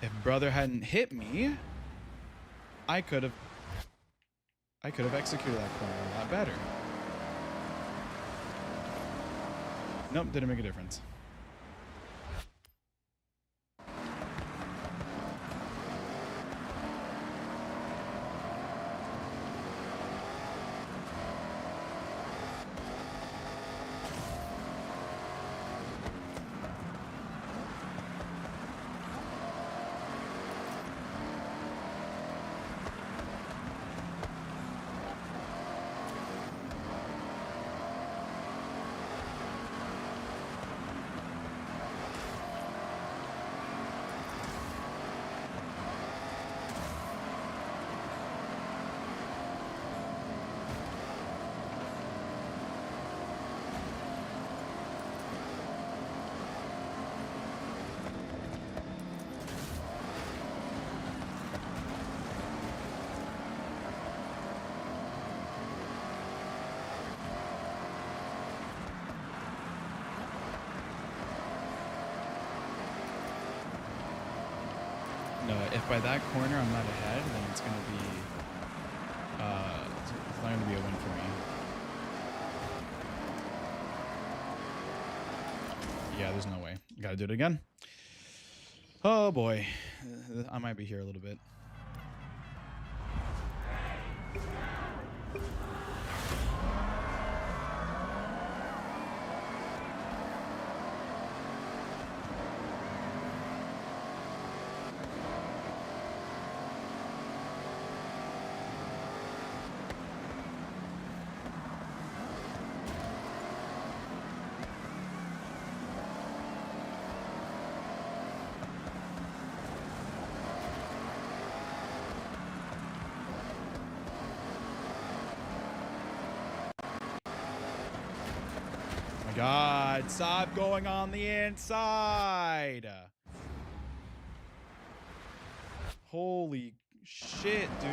If brother hadn't hit me, I could have executed that corner a lot better. Nope, didn't make a difference. by that corner I'm not ahead, then it's gonna be it's not gonna be a win for me. Yeah, there's no way. Gotta do it again. Oh boy, I might be here a little bit. God, stop going on the inside. Holy shit, dude.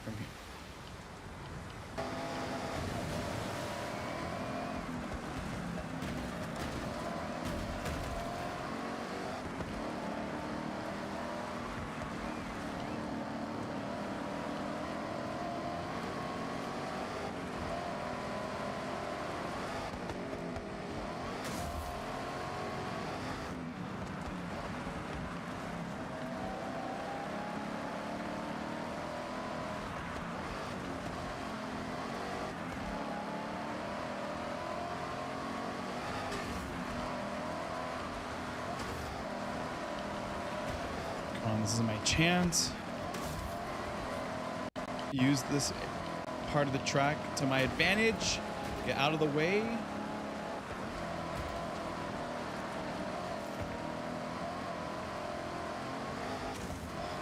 From here. Come on, this is my chance. Use this part of the track to my advantage. Get out of the way.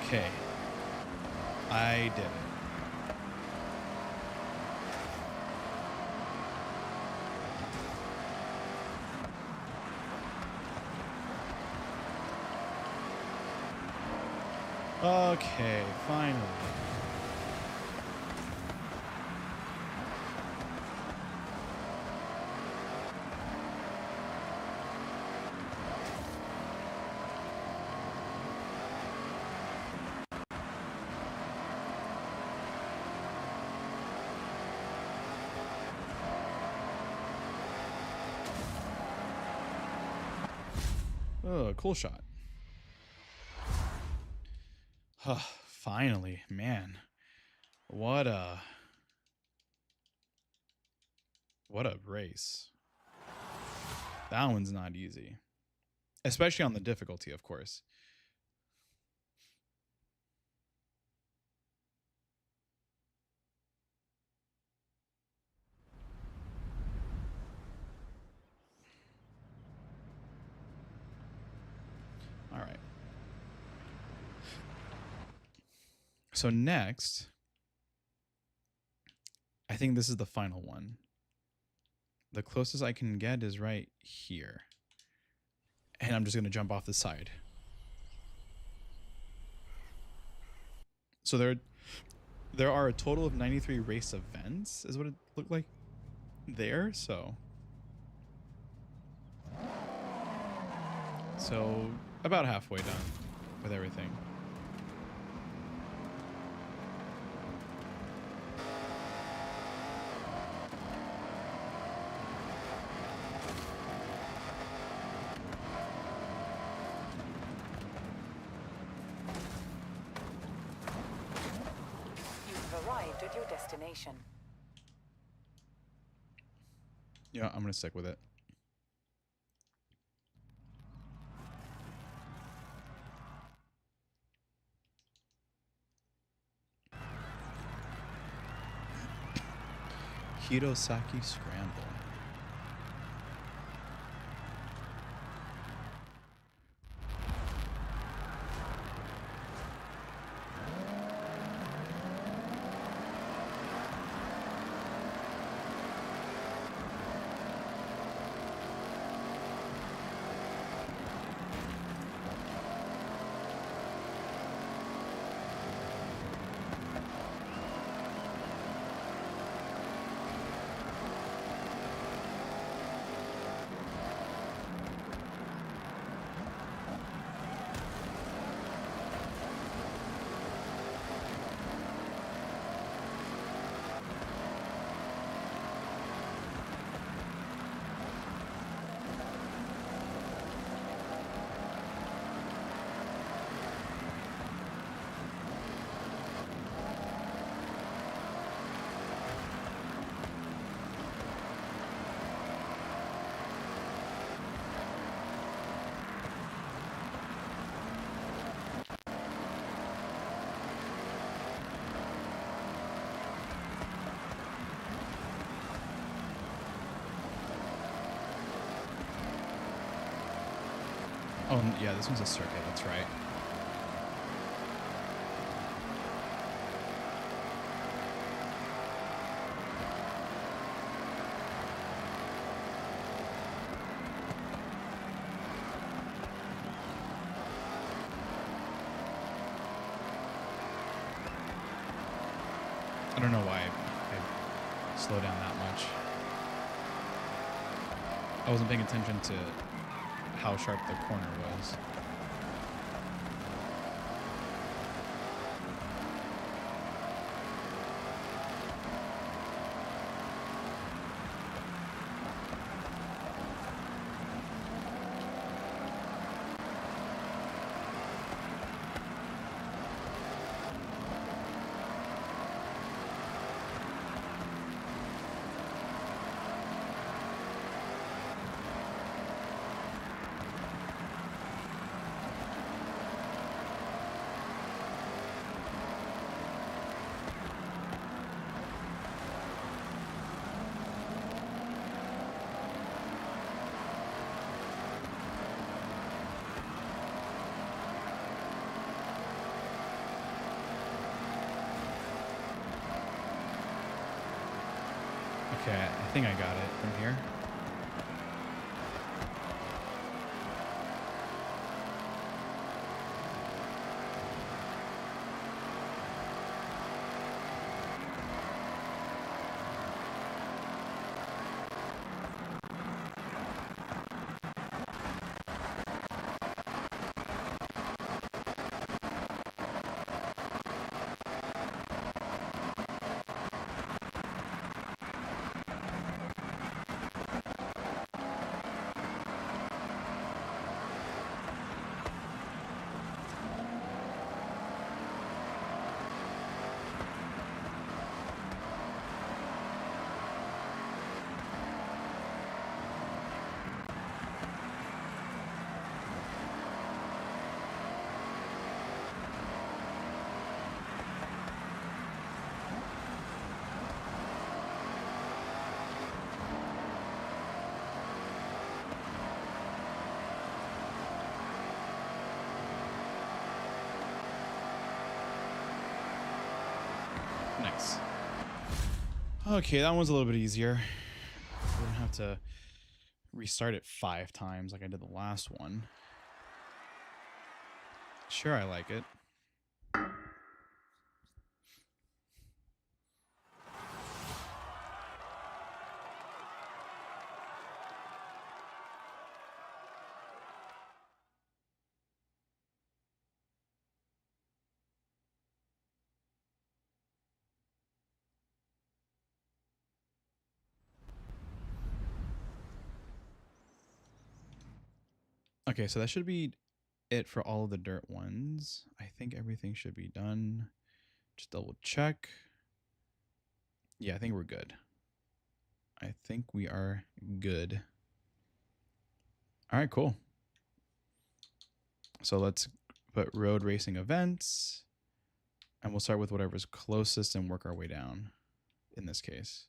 Okay. I did it. Okay, finally. Oh, cool shot. Finally, man. What a race. That one's not easy. Especially on the difficulty, of course. All right. So next, I think this is the final one. The closest I can get is right here. And I'm just going to jump off the side. So there are a total of 93 race events, is what it looked like there. So about halfway done with everything. Arrived at your destination. Yeah, I'm gonna stick with it. Hirosaki Scramble. Oh, yeah, this one's a circuit. That's right. I don't know why I slowed down that much. I wasn't paying attention to how sharp the corner was. Okay, I think I got it from here. Nice. Okay, that one's a little bit easier. We don't have to restart it 5 times like I did the last one. Sure, I like it. Okay, so that should be it for all of the dirt ones. I think everything should be done. Just double check. Yeah, I think we're good. I think we are good. All right, cool. So let's put road racing events, and we'll start with whatever's closest and work our way down in this case.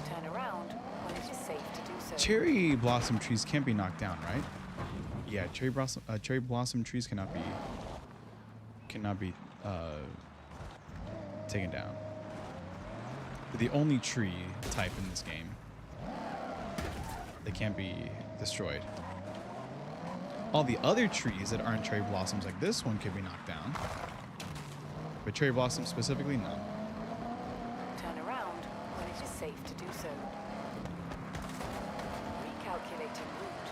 Turn around when it is safe to do so. Cherry blossom trees can't be knocked down, right? Yeah, cherry blossom trees cannot be taken down. They're the only tree type in this game. They can't be destroyed. All the other trees that aren't cherry blossoms, like this one, can be knocked down. But cherry blossoms specifically, no. Turn around when it is safe to do so. Recalculating route.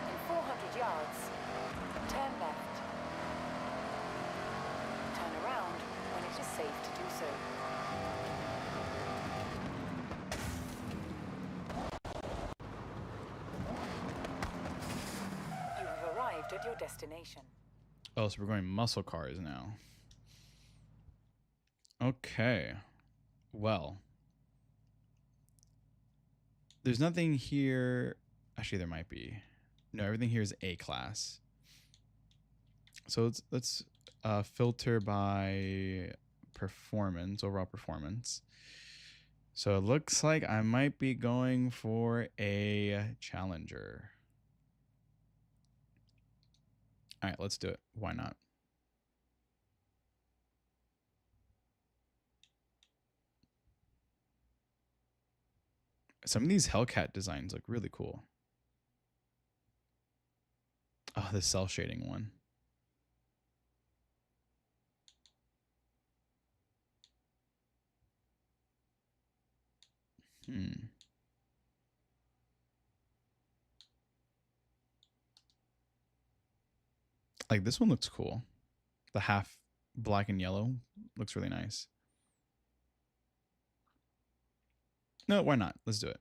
In 400 yards, turn left. Turn around when it is safe to do so. You have arrived at your destination. Oh, so we're going muscle cars now. Okay. Well. There's nothing here. Actually, there might be. No, everything here is A class. So let's filter by performance, overall performance. So it looks like I might be going for a Challenger. All right, let's do it. Why not? Some of these Hellcat designs look really cool. Oh, the cell shading one. Like this one looks cool. The half black and yellow looks really nice. No, why not? Let's do it.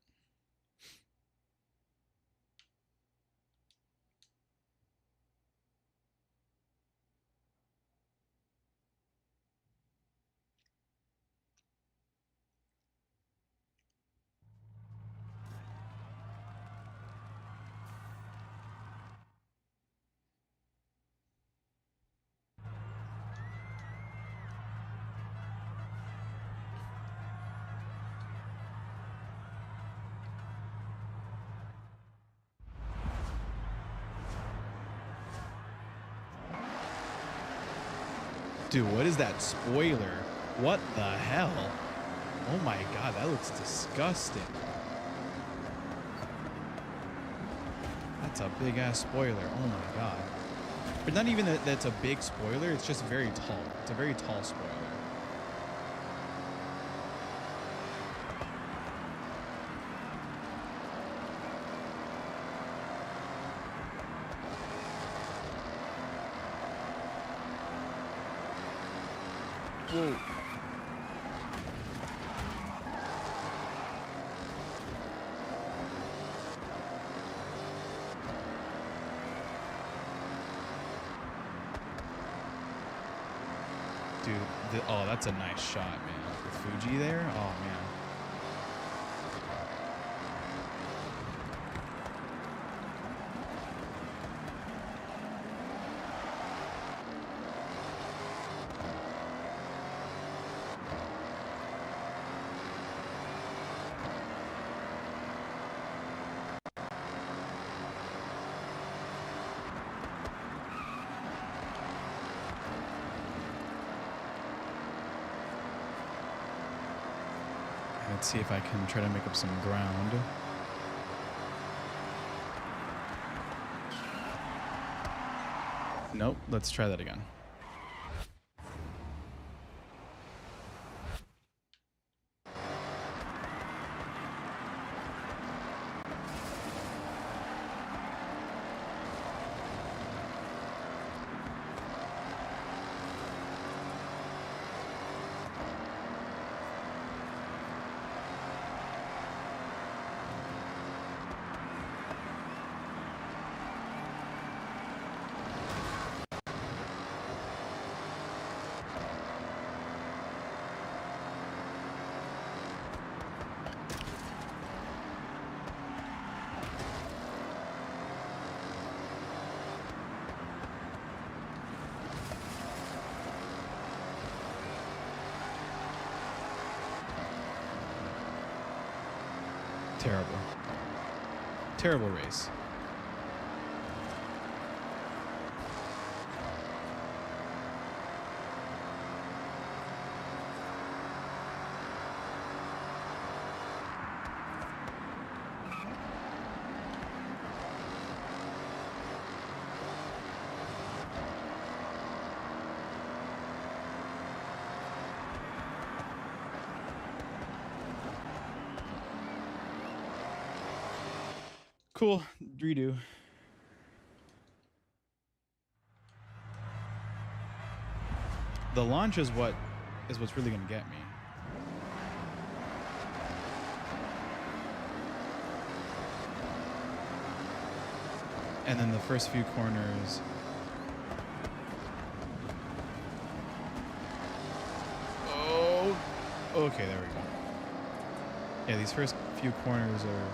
Dude, what is that spoiler? What the hell? Oh my god, that looks disgusting. That's a big ass spoiler. Oh my god. But not even that that's a big spoiler, it's just very tall. It's a very tall spoiler. Whoa. Dude, oh, that's a nice shot, man. The Fuji there? Oh, man. Let's see if I can try to make up some ground. Nope, let's try that again. Terrible. Terrible race. Cool. Redo. The launch is what's really gonna get me. And then the first few corners. Oh, okay, there we go. Yeah, these first few corners are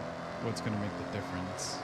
what's going to make the difference.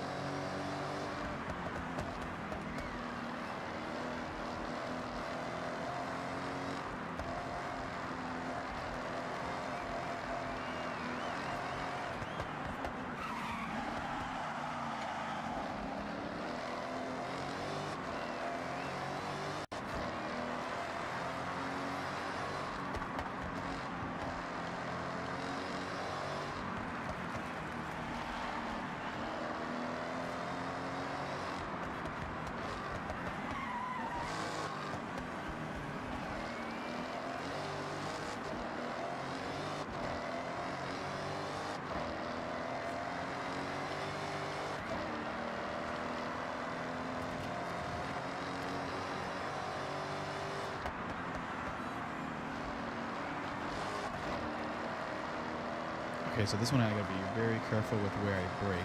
Okay, so this one I gotta be very careful with where I brake,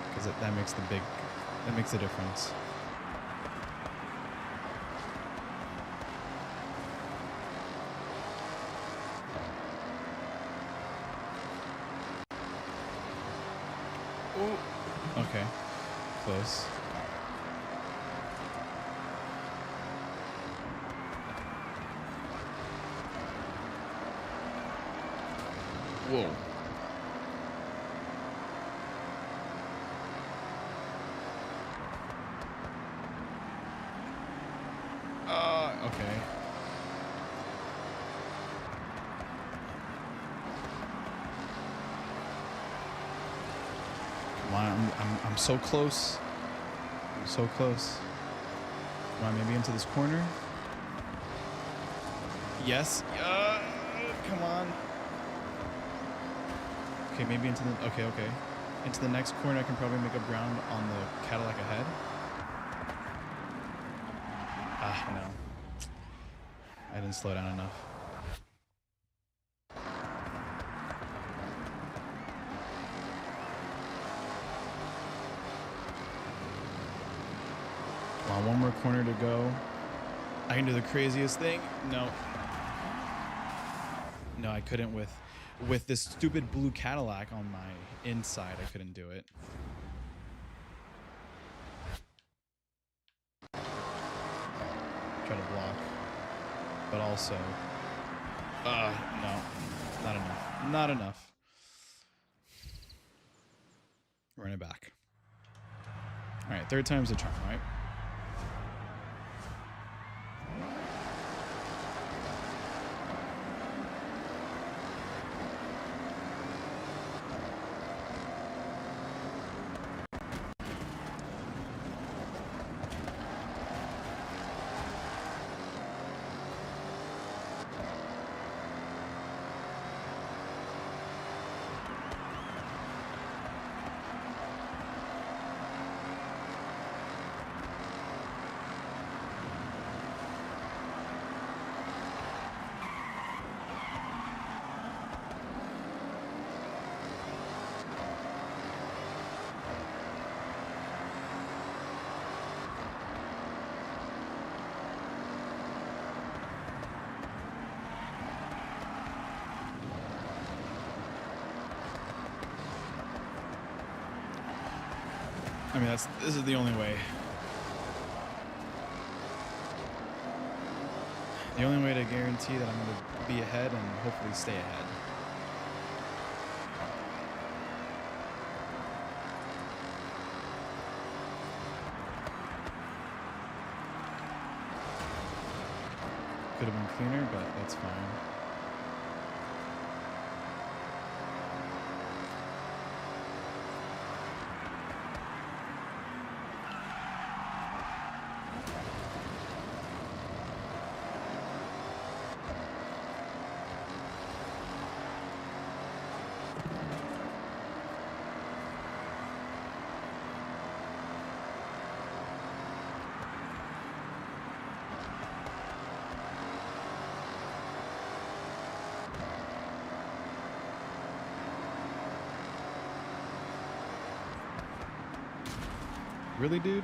because that makes the difference. Ooh. Okay, close. Whoa. Okay. Come on, I'm so close. I'm so close. Come on, maybe into this corner. Yes. Come on. Okay, maybe into the okay. Into the next corner, I can probably make up ground on the Cadillac ahead. No. I didn't slow down enough. Come on, one more corner to go. I can do the craziest thing. No. No, I couldn't with this stupid blue Cadillac on my inside. I couldn't do it. Try to block. But also, no, not enough. Not enough. Run it back. All right, third time's the charm, right? I mean, this is the only way. The only way to guarantee that I'm going to be ahead and hopefully stay ahead. Could have been cleaner, but that's fine. Really, dude?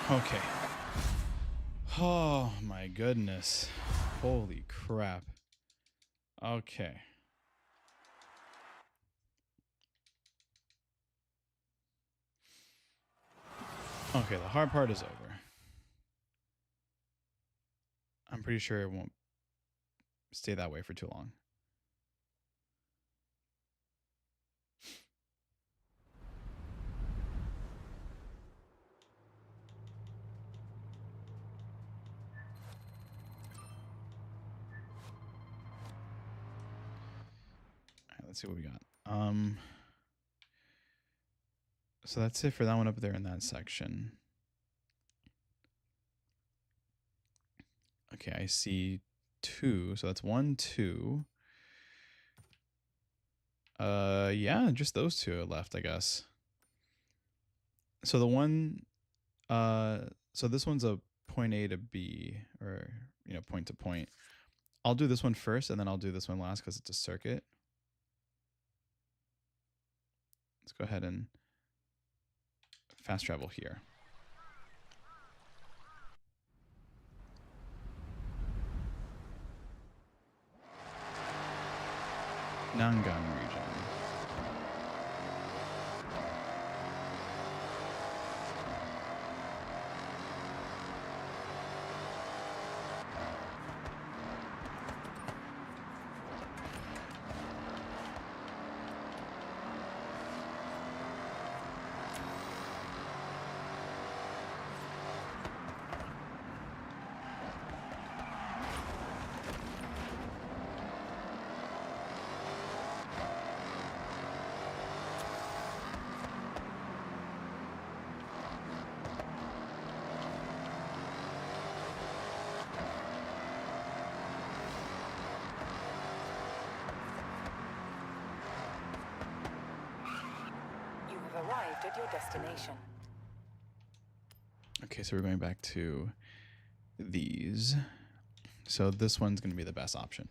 Okay. Oh my goodness. Holy crap. Okay. Okay, the hard part is over. I'm pretty sure it won't stay that way for too long. All right, let's see what we got. So that's it for that one up there in that section. Okay, I see 2. So that's 1, 2. Yeah, just those 2 are left, I guess. So the one, so this one's a point A to B, or, you know, point to point. I'll do this one first, and then I'll do this one last because it's a circuit. Let's go ahead and fast travel here. Nangan region. Arrived at your destination. Okay, so we're going back to these. So this one's going to be the best option.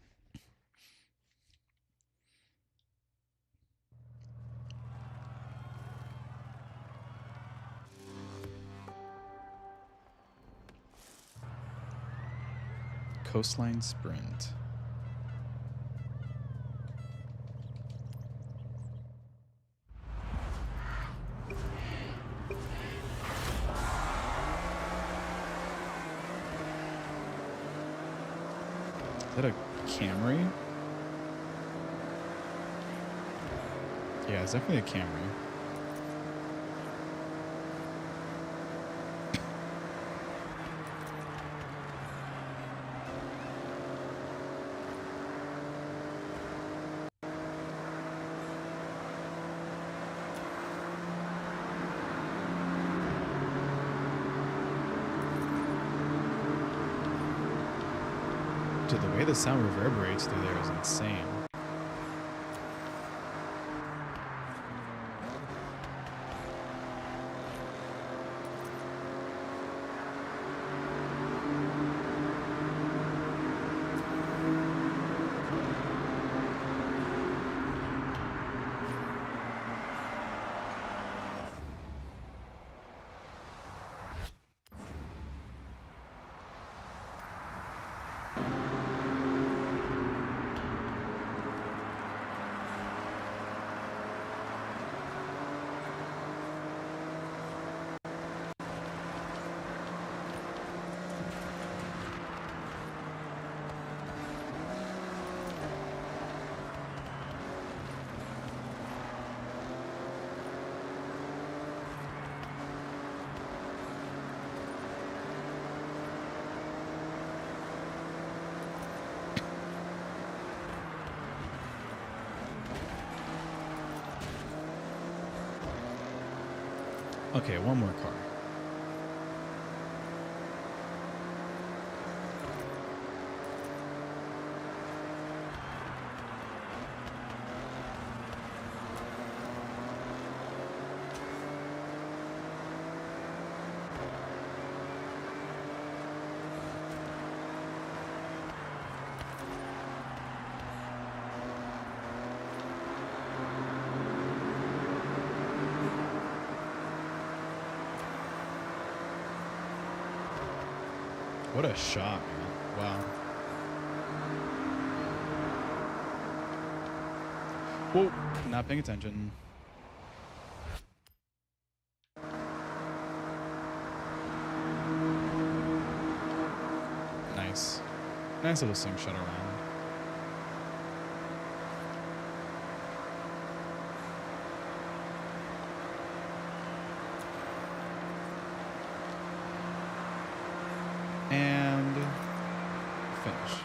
Coastline Sprint. Is that a Camry? Yeah, it's definitely a Camry. Dude, the way the sound reverberates through there is insane. Okay, one more car. What a shot, man. Wow. Whoa, not paying attention. Nice. Nice little slingshot around. And finish.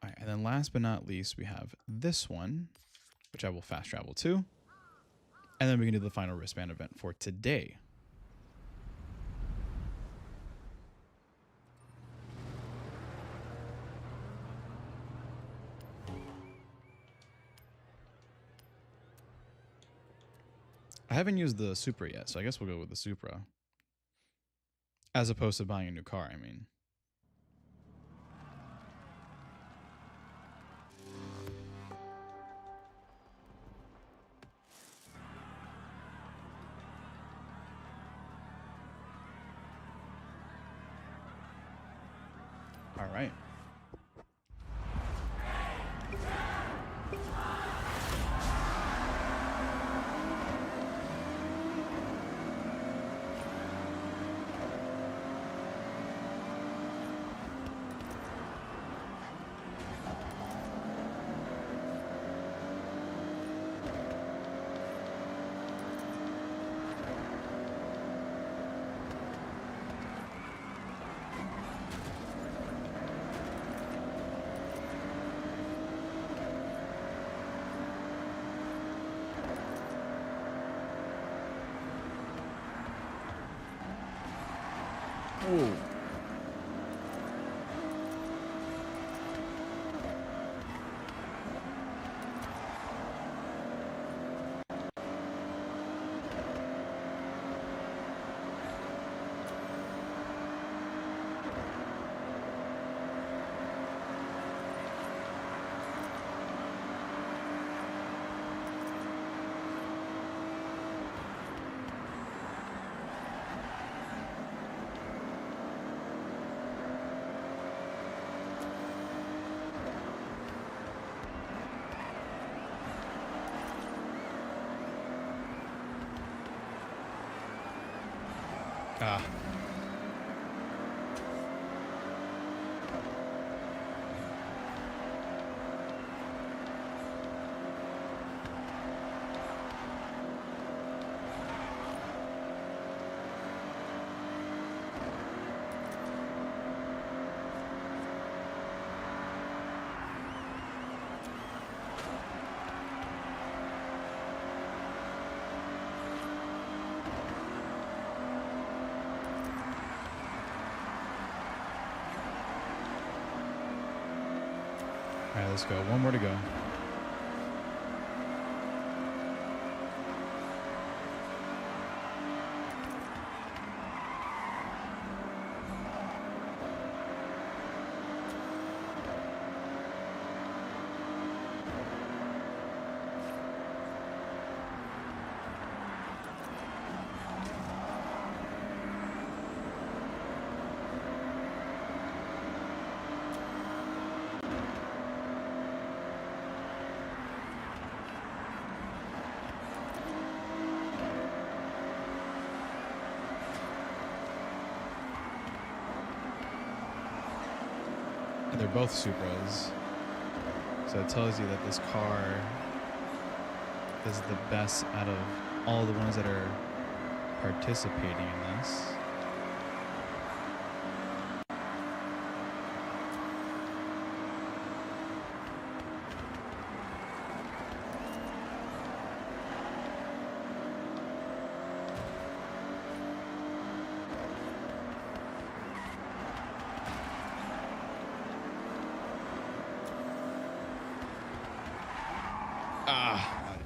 All right, and then last but not least, we have this one, which I will fast travel to. And then we can do the final wristband event for today. I haven't used the Supra yet, so I guess we'll go with the Supra. As opposed to buying a new car, I mean. All right. Whoa. Ah. All right, let's go. One more to go. And they're both Supras. So it tells you that this car is the best out of all the ones that are participating in this.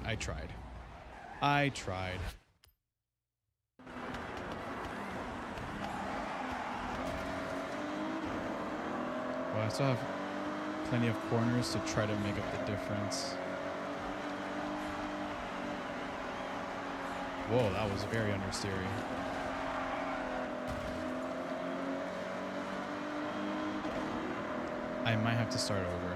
I tried. I tried. Well, I still have plenty of corners to try to make up the difference. Whoa, that was very understeery. I might have to start over.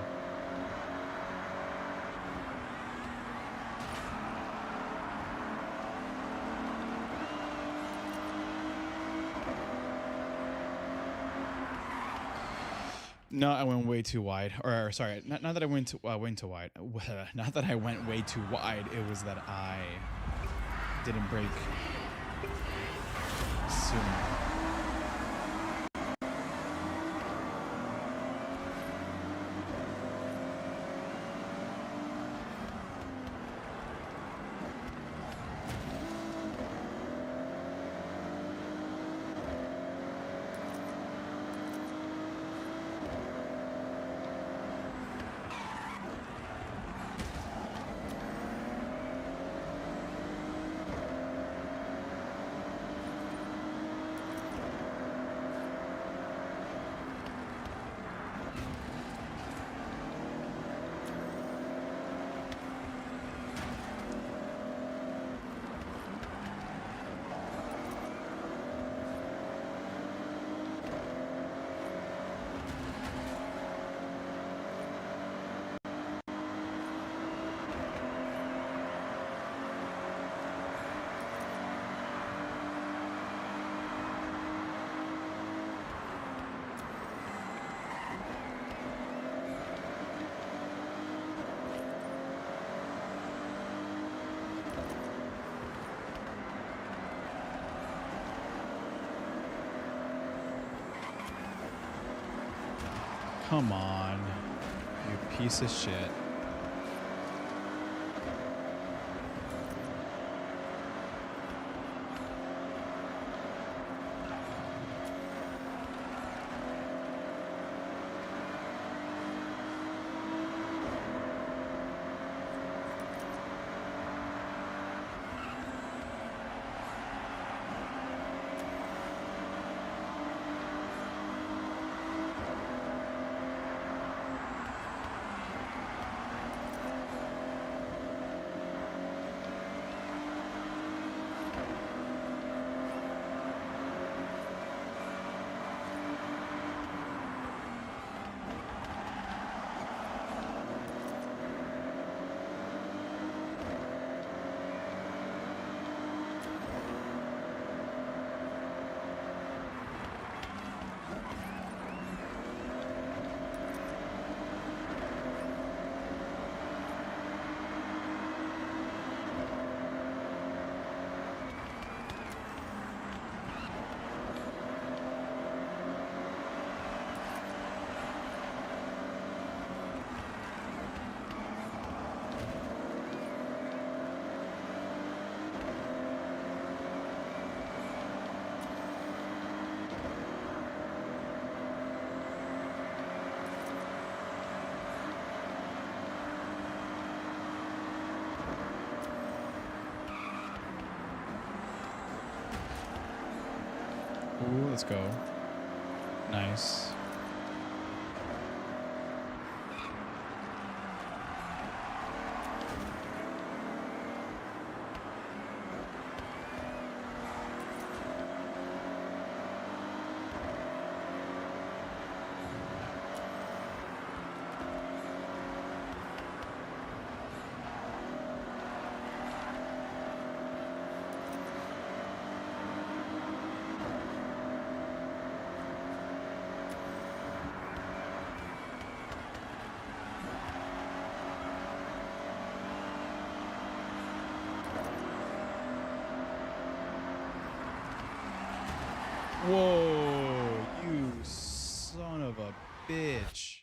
No, I went way too wide. Or sorry, not that I went too wide. Not that I went way too wide. It was that I didn't brake sooner. Come on, you piece of shit. Ooh, let's go. Nice. Whoa, you son of a bitch.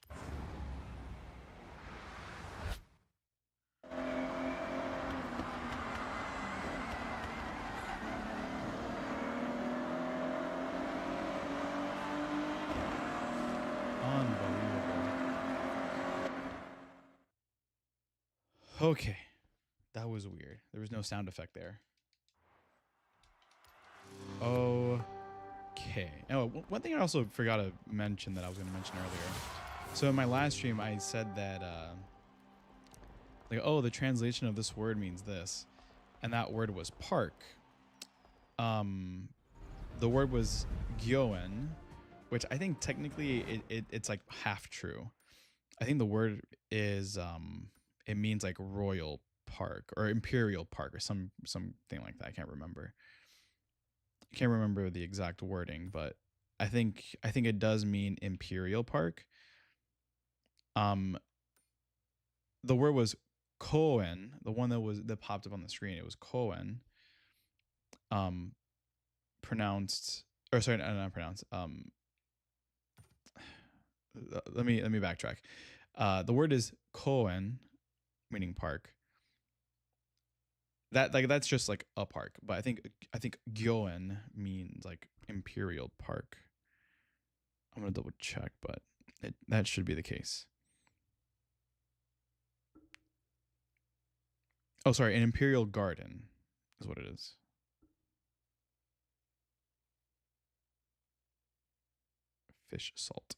Unbelievable. Okay, that was weird. There was no sound effect there. Okay. Oh, one thing I also forgot to mention that I was going to mention earlier. So in my last stream, I said that, like, oh, the translation of this word means this, and that word was park. The word was gyoen, which I think technically it's like half true. I think the word is it means like royal park or imperial park or something like that. I can't remember. I can't remember the exact wording, but I think it does mean imperial park. The word was Cohen, the one that popped up on the screen. It was Cohen. Pronounced, or sorry, not pronounced. Let me backtrack. The word is Cohen, meaning park. That's just like a park, but I think Gyoen means like imperial park. I'm gonna double check, but that should be the case. Oh, sorry, an imperial garden is what it is. Fish salt.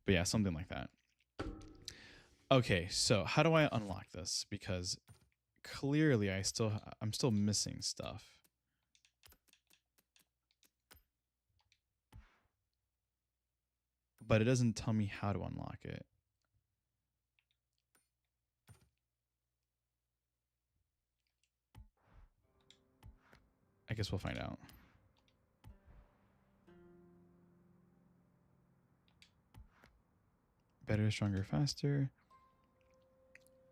But yeah, something like that. Okay, so how do I unlock this? Because clearly I'm still missing stuff. But it doesn't tell me how to unlock it. I guess we'll find out. Better, stronger, faster.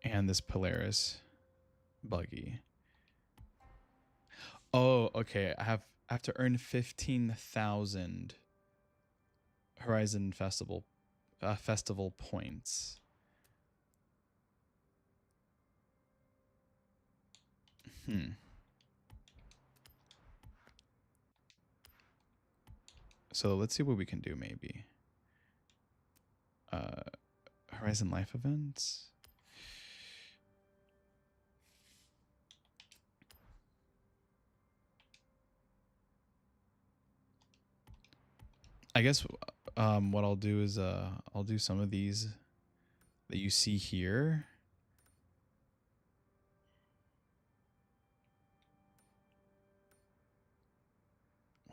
And this Polaris buggy. Oh, okay. I have to earn 15,000 Horizon Festival points. So let's see what we can do. Maybe Horizon Life events. I guess what I'll do is I'll do some of these that you see here.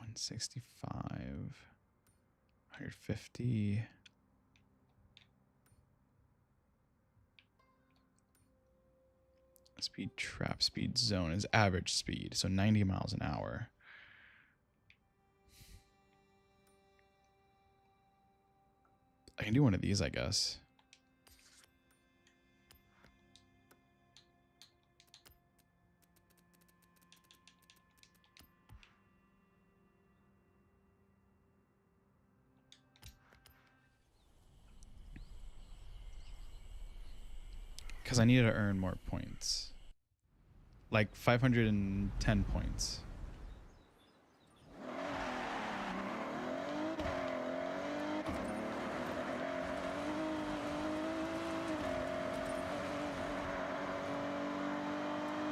$165, $150. Speed trap, speed zone is average speed, so 90 miles an hour. I can do one of these, I guess. Because I need to earn more points. Like 510 points.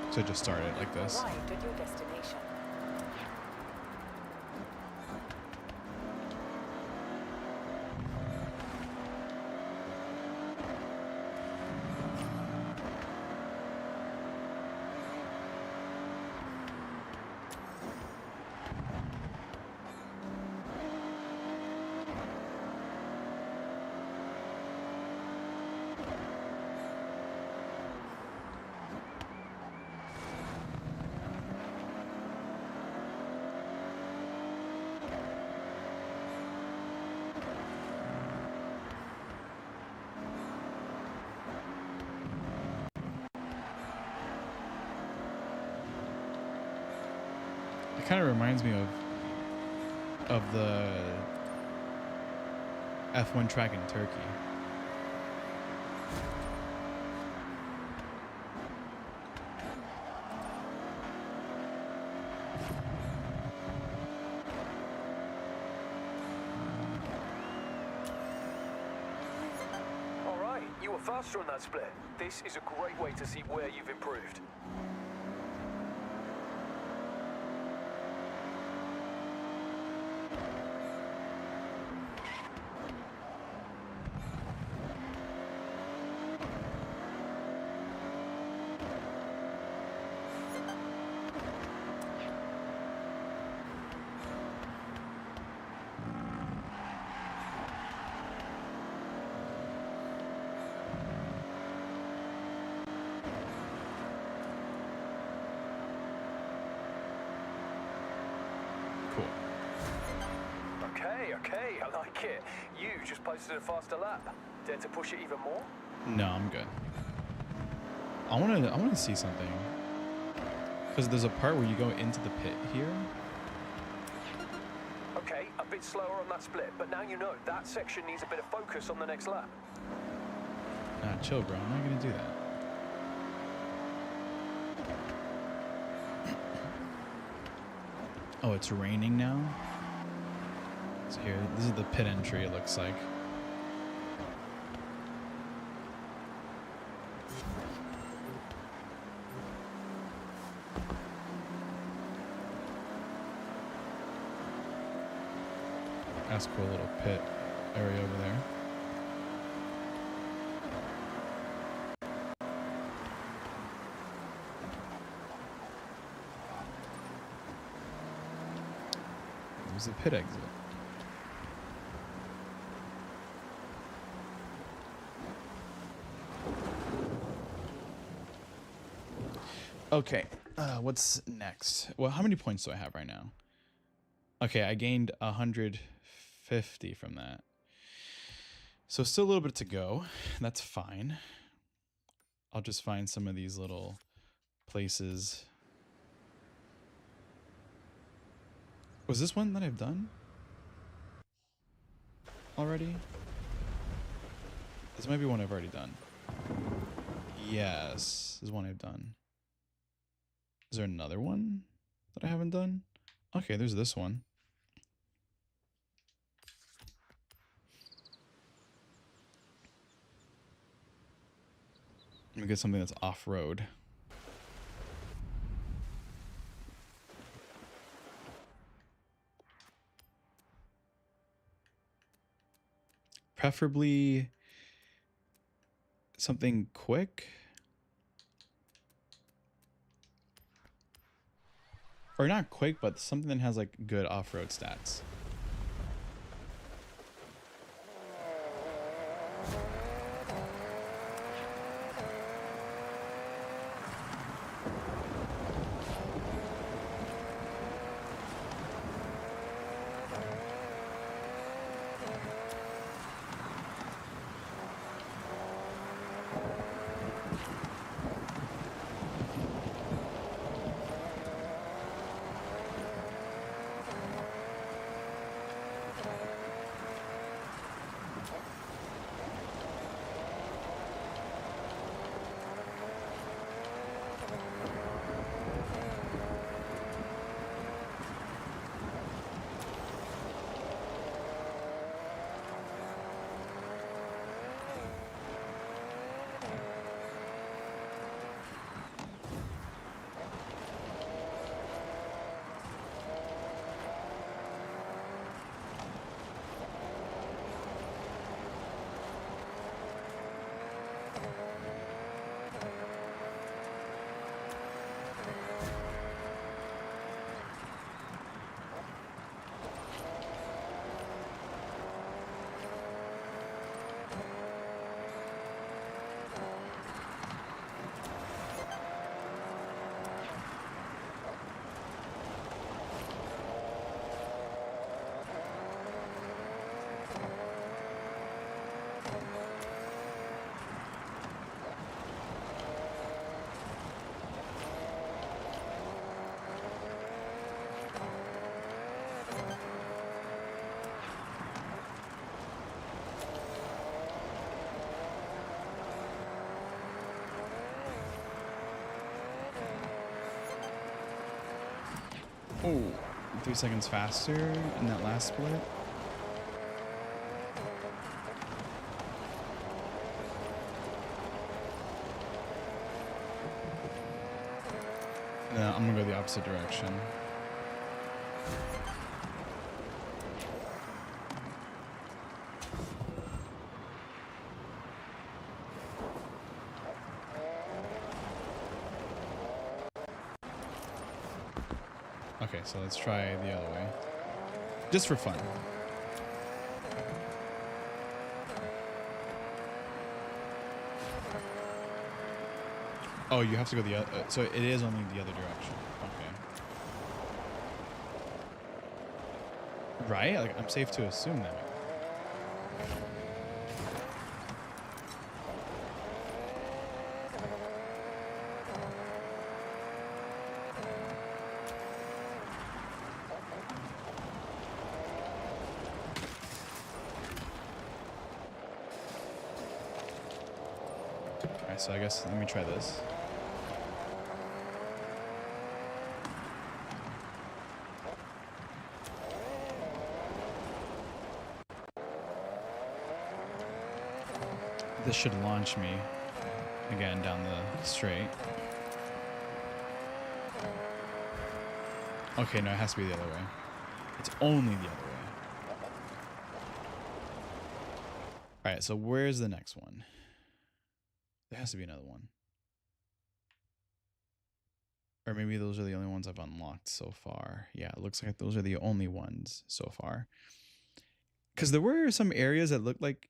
So just start it like this. Arrived at your destination. It kind of reminds me of the F1 track in Turkey. All right, you were faster on that split. This is a great way to see where you've improved. okay, I like it. You just posted a faster lap. Dare to push it even more? No, I'm good. I wanna see something. Because there's a part where you go into the pit here. Okay, a bit slower on that split, but now you know that section needs a bit of focus on the next lap. Nah, chill, bro. I'm not gonna do that. Oh, it's raining now? So here, this is the pit entry, it looks like. That's cool little pit area over there. There's the pit exit. Okay, what's next? Well, how many points do I have right now? Okay, I gained 150 from that. So still a little bit to go. That's fine. I'll just find some of these little places. Was this one that I've done already? This might be one I've already done. Yes, this is one I've done. Is there another one that I haven't done? Okay, there's this one. Let me get something that's off-road. Preferably something quick. Or not quick, but something that has like good off-road stats. Oh, 3 seconds faster in that last split. No, I'm gonna go the opposite direction. Okay, so let's try the other way. Just for fun. Oh, you have to go the other... so it is only the other direction. Okay. Right? Like, I'm safe to assume that. Alright, so I guess let me try this. This should launch me again down the straight. Okay, no, it has to be the other way. It's only the other way. Alright, so where's the next one? There has to be another one. Or maybe those are the only ones I've unlocked so far. Yeah, it looks like those are the only ones so far. Because there were some areas that looked like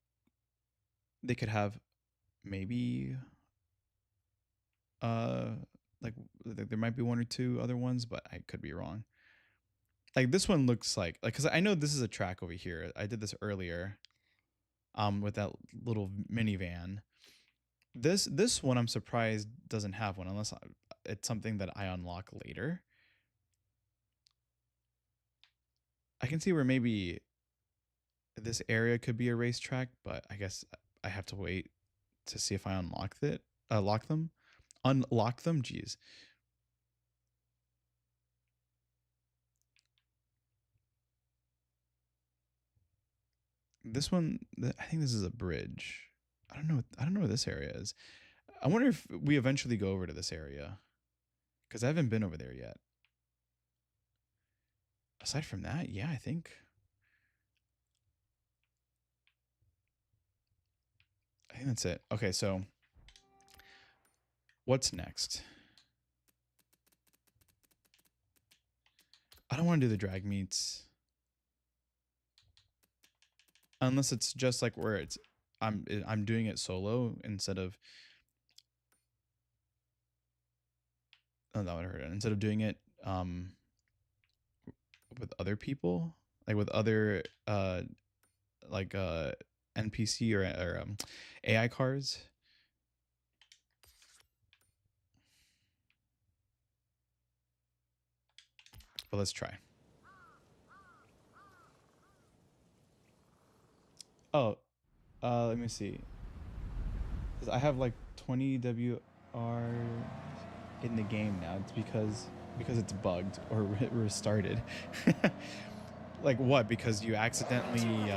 they could have maybe like there might be one or two other ones, but I could be wrong. Like this one looks like because I know this is a track over here. I did this earlier with that little minivan. This one I'm surprised doesn't have one unless it's something that I unlock later. I can see where maybe this area could be a racetrack, but I guess I have to wait to see if I unlock them. Unlock them, geez. This one, I think this is a bridge. I don't know where this area is. I wonder if we eventually go over to this area because I haven't been over there yet. Aside from that, yeah, I think that's it. Okay, so what's next? I don't want to do the drag meets unless it's just like where it's I'm doing it solo instead of that would hurt. Instead of doing it with other people, like with other like NPC or AI cars. But let's try. Oh, let me see. 'Cause I have like 20 WR in the game now. It's because it's bugged or restarted. Like what? Because you accidentally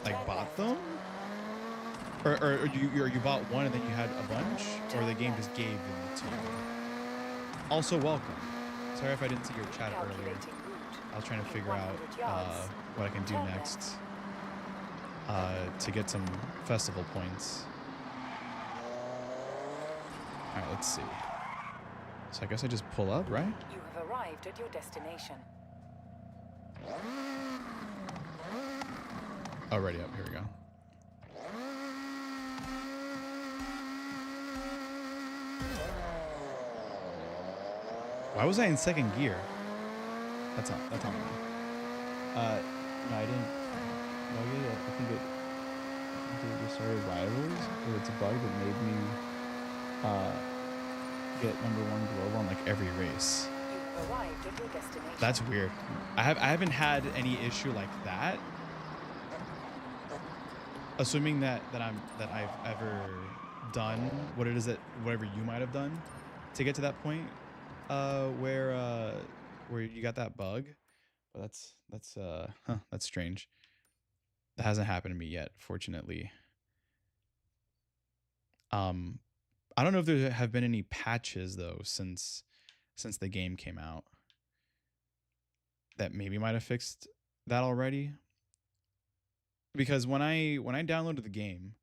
like bought them, or you bought one and then you had a bunch, or the game just gave them to you. Also, welcome. Sorry if I didn't see your chat earlier. I was trying to figure out what I can do next to get some festival points. All right, let's see. So I guess I just pull up, right? You have arrived at your destination. Already up. Here we go. Why was I in second gear? That's on me. No, I didn't. I think it just started rivals, or it's a bug that made me get #1 global on like every race. You arrived at your destination. That's weird. I haven't had any issue like that. Assuming that I've ever done what it is that whatever you might have done to get to that point where you got that bug. But that's strange. That hasn't happened to me yet, fortunately. I don't know if there have been any patches though since the game came out that maybe might have fixed that already. Because when I downloaded the game,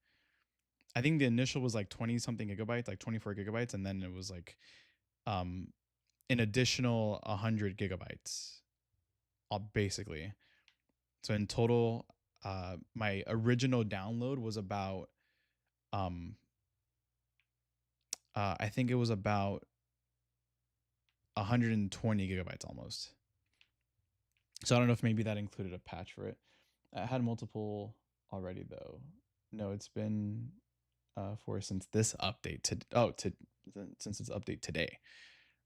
I think the initial was like 20 something gigabytes, like 24 gigabytes, and then it was like an additional 100 gigabytes, basically. So in total, my original download was about I think it was about 120 gigabytes almost. So I don't know if maybe that included a patch for it. I had multiple already though. No, it's been for since this update since its update today.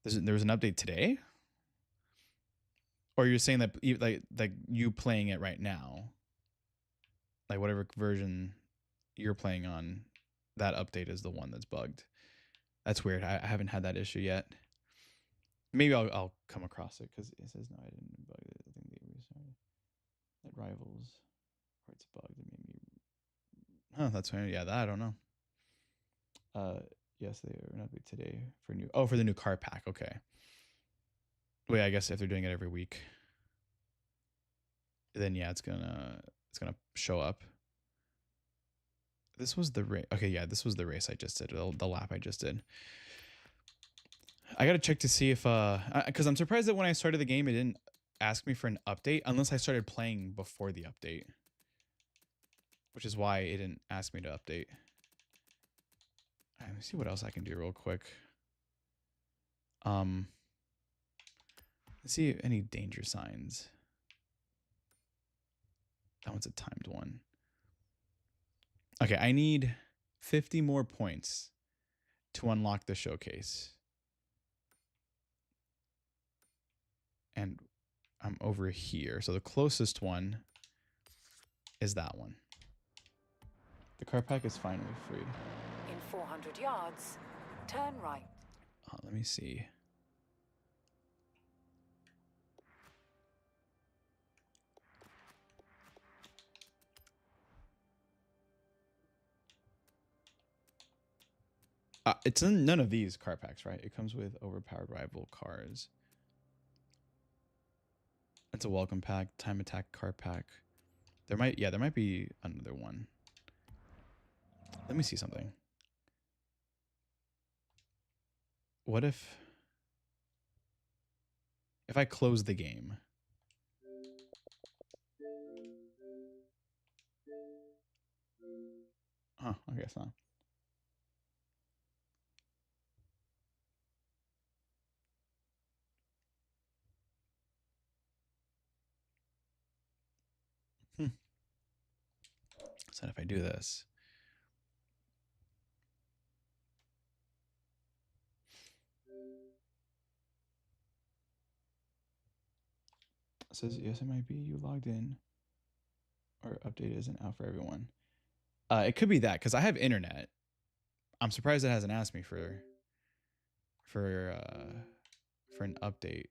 There was an update today, or you're saying that like you playing it right now, like whatever version you're playing on, that update is the one that's bugged. That's weird. I haven't had that issue yet. Maybe I'll come across it because it says no, I didn't bug it. I think they restarted. It rivals or it's bugged. It made me. Huh? That's fine. Yeah, that I don't know. Yes, they are not big today for new. Oh, for the new car pack. Okay. Wait, I guess if they're doing it every week, then yeah, it's gonna show up. This was the race. Okay, yeah, this was the race I just did. The lap I just did. I gotta check to see if because I'm surprised that when I started the game, it didn't ask me for an update unless I started playing before the update, which is why it didn't ask me to update. Let me see what else I can do real quick. Let's see any danger signs. That one's a timed one. Okay, I need 50 more points to unlock the showcase. And I'm over here. So the closest one is that one. The car pack is finally free. In 400 yards, turn right. Let me see. It's in none of these car packs, right? It comes with overpowered rival cars. It's a welcome pack, time attack car pack. There might be another one. Let me see something. What if I close the game? Huh, I guess not. So if I do this, it says yes, it might be you logged in or update isn't out for everyone. It could be that because I have internet. I'm surprised it hasn't asked me for an update.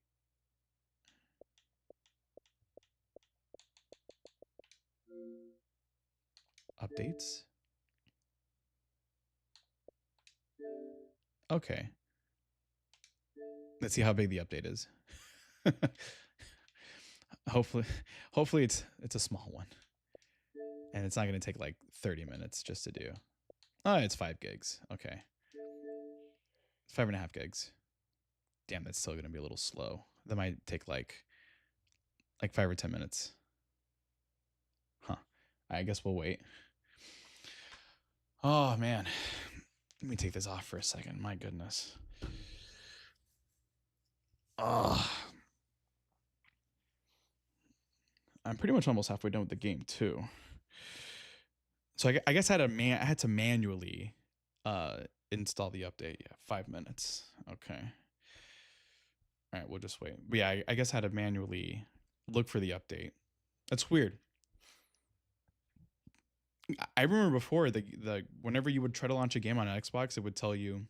Updates? Okay. Let's see how big the update is. hopefully it's a small one. And it's not going to take like 30 minutes just to do. Oh, it's 5 gigs. Okay. 5.5 gigs. Damn, that's still going to be a little slow. That might take like 5 or 10 minutes. Huh. I guess we'll wait. Oh, man. Let me take this off for a second. My goodness. Oh. I'm pretty much almost halfway done with the game too. So I guess I had to manually install the update. Yeah, 5 minutes. Okay. All right, we'll just wait. But yeah, I guess I had to manually look for the update. That's weird. I remember before the whenever you would try to launch a game on Xbox, it would tell you,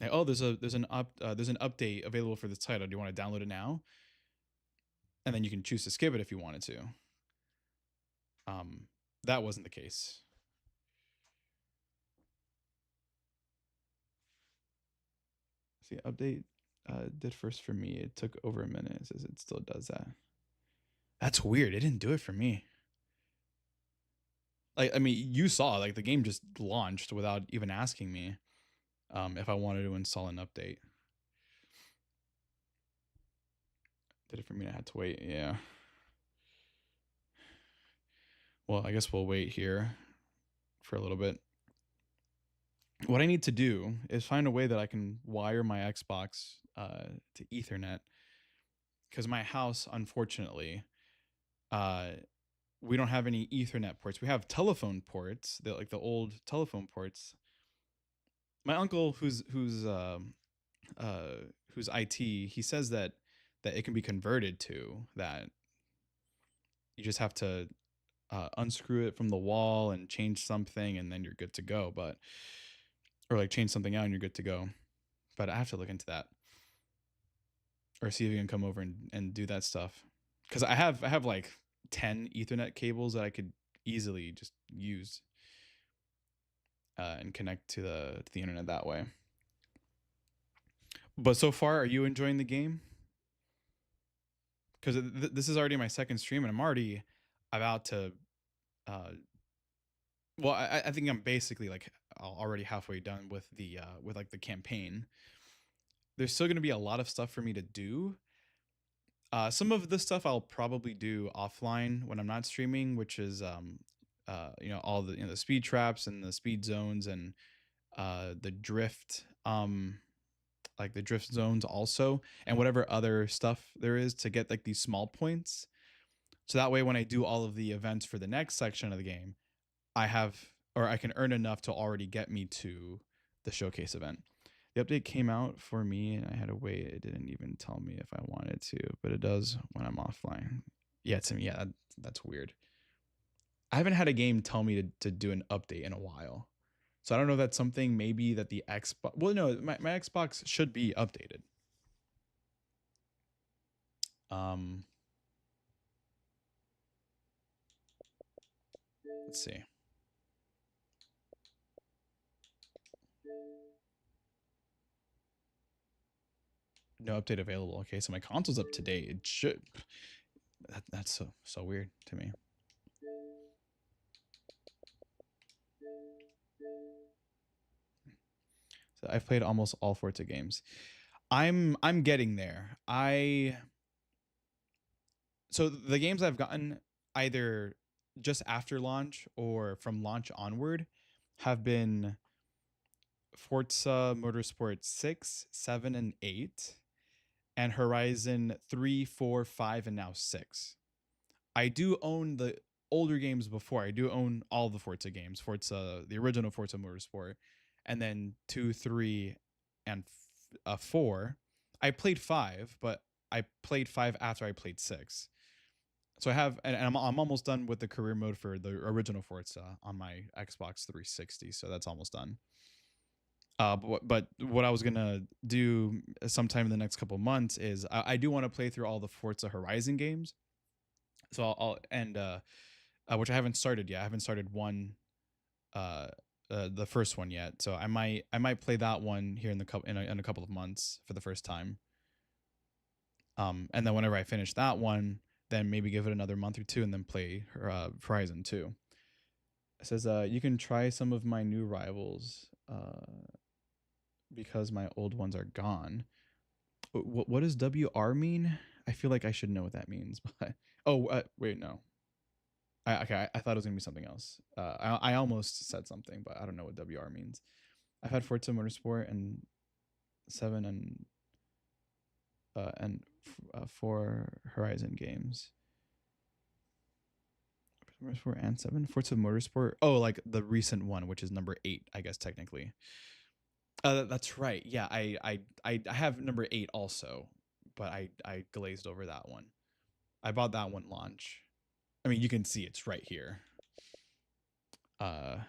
like, oh, there's an update available for this title. Do you want to download it now? And then you can choose to skip it if you wanted to. That wasn't the case. See, update did first for me. It took over a minute. It says it still does that. That's weird. It didn't do it for me. Like, I mean, you saw, like, the game just launched without even asking me if I wanted to install an update. Did it for me. I had to wait. Yeah. Well, I guess we'll wait here for a little bit. What I need to do is find a way that I can wire my Xbox to Ethernet because my house, unfortunately, we don't have any Ethernet ports. We have telephone ports, like the old telephone ports. My uncle, who's IT, he says that it can be converted to that. You just have to unscrew it from the wall and change something, and then you're good to go. But or like change something out and you're good to go. But I have to look into that, or see if you can come over and do that stuff. Because I have like 10 Ethernet cables that I could easily just use and connect to the internet that way. But so far, are you enjoying the game? Because this is already my second stream, and I'm already about to. Well, I think I'm basically like already halfway done with the with like the campaign. There's still going to be a lot of stuff for me to do. Some of this stuff I'll probably do offline when I'm not streaming, which is you know, all the, you know, the speed traps and the speed zones and the drift like the drift zones also, and whatever other stuff there is to get like these small points. So that way when I do all of the events for the next section of the game, I can earn enough to already get me to the showcase event. The update came out for me and I had to wait. It didn't even tell me if I wanted to, but it does when I'm offline. Yeah, to me, yeah, that's weird. I haven't had a game tell me to do an update in a while. So I don't know if that's something maybe that the Xbox... Well, no, my Xbox should be updated. Let's see. No update available. Okay, so my console's up to date. It should... That's so weird to me. So I've played almost all Forza games. I'm getting there. So the games I've gotten either just after launch or from launch onward have been Forza Motorsport 6, 7, and 8, and Horizon 3, 4, 5, and now 6. I do own the older games before. I do own all the Forza games. Forza, the original Forza Motorsport, and then 2, 3, and 4. I played 5, but I played 5 after I played 6. So I have, and I'm almost done with the career mode for the original Forza on my Xbox 360. So that's almost done. But what I was gonna do sometime in the next couple of months is I do want to play through all the Forza Horizon games. So I'll and which I haven't started yet. I haven't started the first one yet. So I might play that one here in a couple of months for the first time. And then whenever I finish that one, then maybe give it another month or two and then play Horizon 2. It says you can try some of my new rivals because my old ones are gone. What does WR mean? I feel like I should know what that means, but wait, no. I thought it was gonna be something else. I almost said something, but I don't know what WR means. I've had Forza Motorsport and 7 and 4 Horizon games. Motorsport and 7, Forza Motorsport. Oh, like the recent one, which is number 8, I guess technically. That's right. Yeah, I have number 8 also, but I glazed over that one. I bought that one launch. I mean, you can see it's right here. And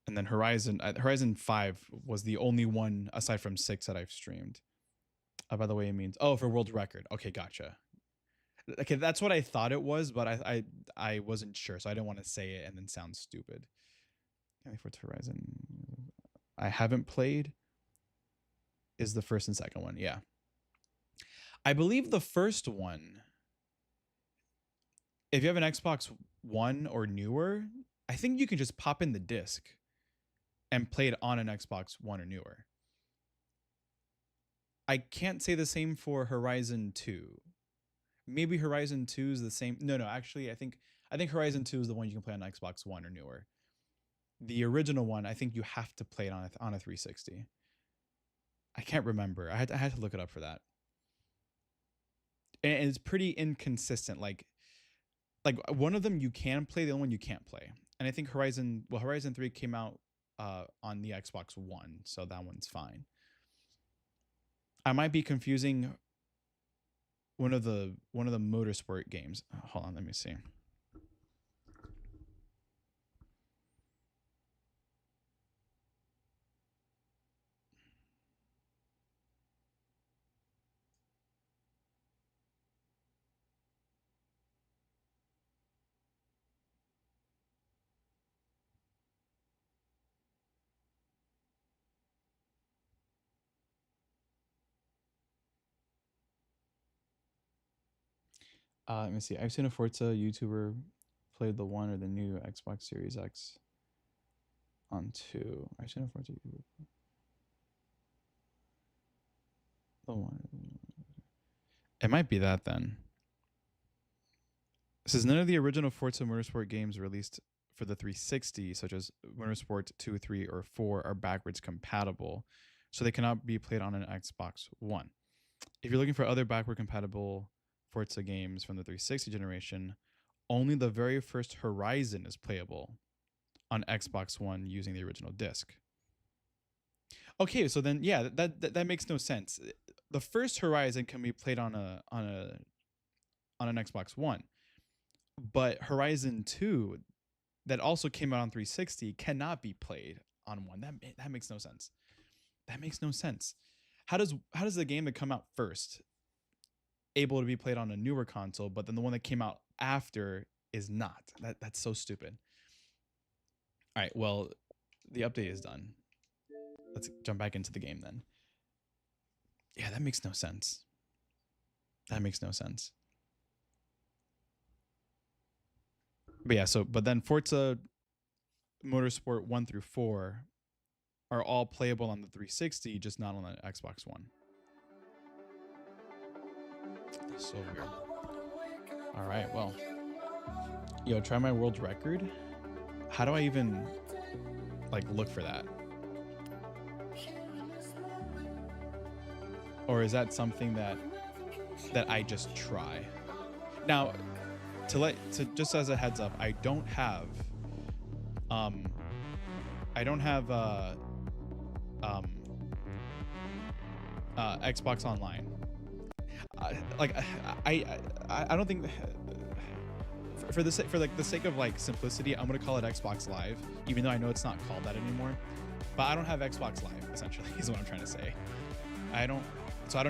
then Horizon 5 was the only one aside from 6 that I've streamed. By the way, it means for world record. Okay, gotcha. Okay, that's what I thought it was, but I wasn't sure, so I didn't want to say it and then sound stupid. Forza Horizon I haven't played is the first and second one. Yeah. I believe the first one, if you have an Xbox One or newer, I think you can just pop in the disc and play it on an Xbox One or newer. I can't say the same for Horizon 2. Maybe Horizon 2 is the same. No, actually, I think Horizon 2 is the one you can play on Xbox One or newer. The original one, I think you have to play it on a 360. I can't remember. I had to look it up for that. And it's pretty inconsistent. Like one of them you can play, the other one you can't play. And I think Horizon 3 came out on the Xbox One, so that one's fine. I might be confusing one of the motorsport games. Hold on, let me see. Let me see. I've seen a Forza YouTuber played the one or the new Xbox Series X on 2. I've seen a Forza YouTuber. The one. It might be that then. It says none of the original Forza Motorsport games released for the 360, such as Motorsport 2, 3, or 4, are backwards compatible, so they cannot be played on an Xbox One. If you're looking for other backward compatible Forza games from the 360 generation, only the very first Horizon is playable on Xbox One using the original disc. Okay, so then yeah, that makes no sense. The first Horizon can be played on an Xbox One, but Horizon 2, that also came out on 360, cannot be played on one. That makes no sense. That makes no sense. How does the game that come out first able to be played on a newer console, but then the one that came out after is not? That's so stupid. All right, well, the update is done. Let's jump back into the game then. Yeah, that makes no sense. That makes no sense. But yeah, but then Forza Motorsport 1 through 4 are all playable on the 360, just not on the Xbox One. That's so weird. All right, well, yo, try my world record. How do I even like look for that? Or is that something that I just try? Now, just as a heads up, I don't have Xbox Online. I don't think for the sake of like simplicity, I'm gonna call it Xbox Live, even though I know it's not called that anymore. But I don't have Xbox Live, essentially, is what I'm trying to say. I don't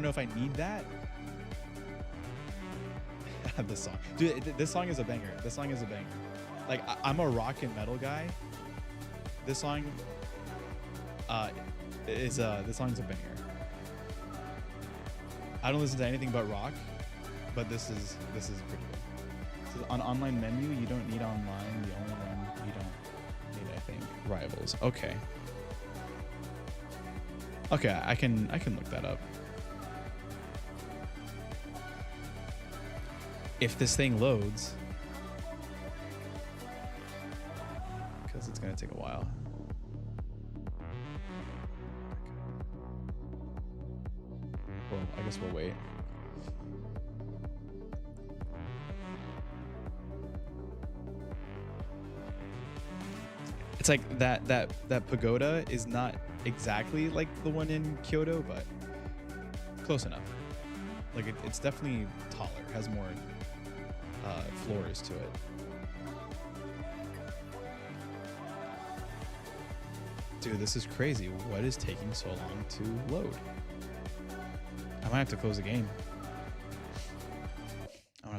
know if I need that. This song, dude, this song is a banger. This song is a banger. Like, I'm a rock and metal guy. This song this song's a banger. I don't listen to anything but rock, but this is pretty good. So on online menu, you don't need online. The only one you don't need, I think, Rivals. Okay, I can look that up. If this thing loads, because it's gonna take a while. Well, I guess we'll wait. It's like that pagoda is not exactly like the one in Kyoto, but close enough. Like it's definitely taller, has more floors to it. Dude, this is crazy. What is taking so long to load? I might have to close the game. All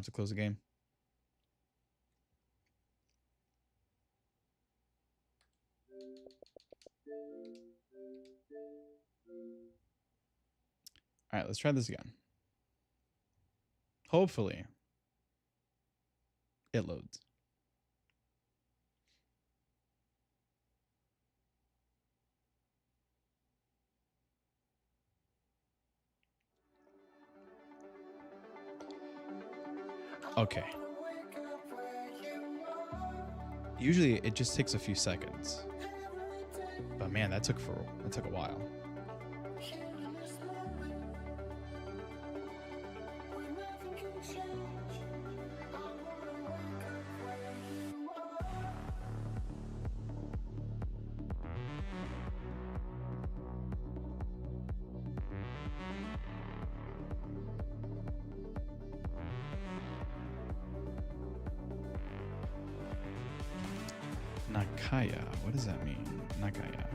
right, let's try this again. Hopefully it loads. Okay. Usually it just takes a few seconds. But man, that took a while. Nakaya. What does that mean? Nakaya.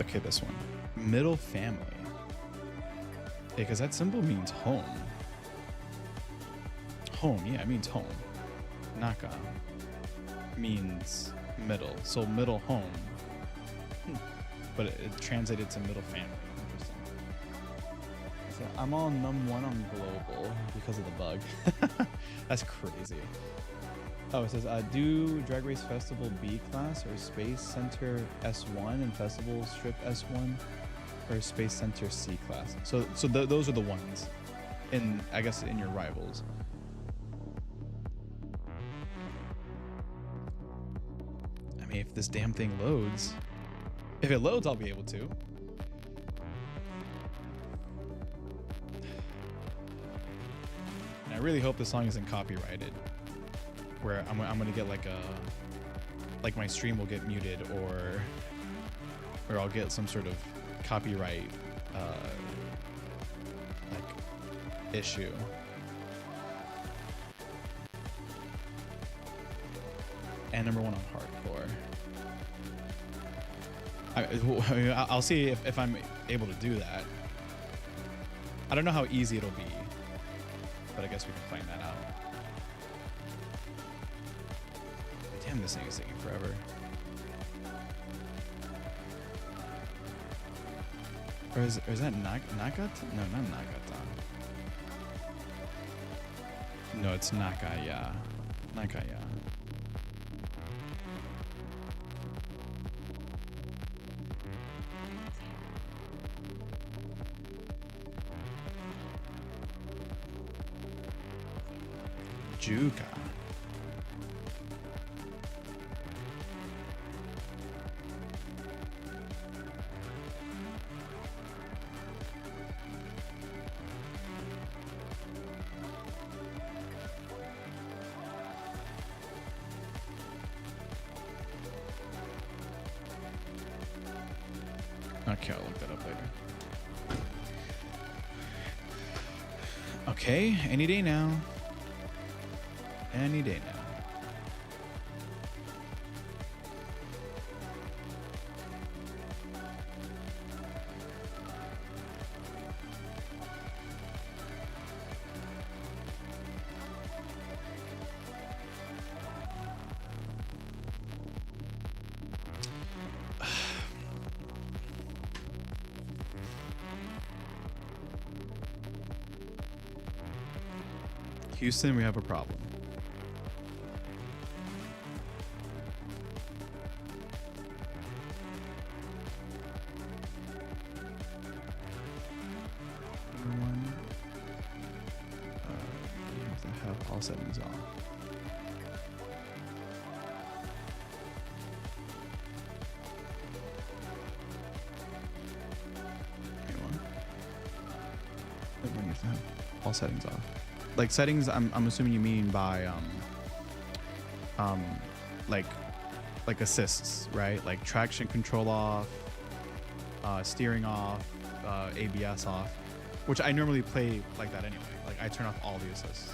Okay, this one. Middle family. Yeah, because that symbol means home. Home, yeah, it means home. Naka means middle. So middle home. But it translated to middle family. Interesting. So I'm all num1 on global because of the bug. That's crazy. Oh, it says do Drag Race Festival B class or Space Center S1 and Festival Strip S1 or Space Center C class. So those are the ones in, I guess, in your rivals. I mean, if this damn thing loads, if it loads, I'll be able to. And I really hope this song isn't copyrighted, where I'm gonna get like my stream will get muted, or I'll get some sort of copyright like issue. And #1 on hardcore. I'll see if I'm able to do that. I don't know how easy it'll be, but I guess we can find that out. Damn, this thing is taking forever. Or is that Nagata? No, not Nagata. No, it's Nakaya. Nakaya. Juka. Okay, I'll look that up later. Okay, any day now. Any day now. Houston, we have a problem. You have to have all settings on. Everyone needs to have all settings off. Like settings, I'm assuming you mean by like assists, right? Like traction control off, steering off, ABS off, which I normally play like that anyway. Like I turn off all the assists.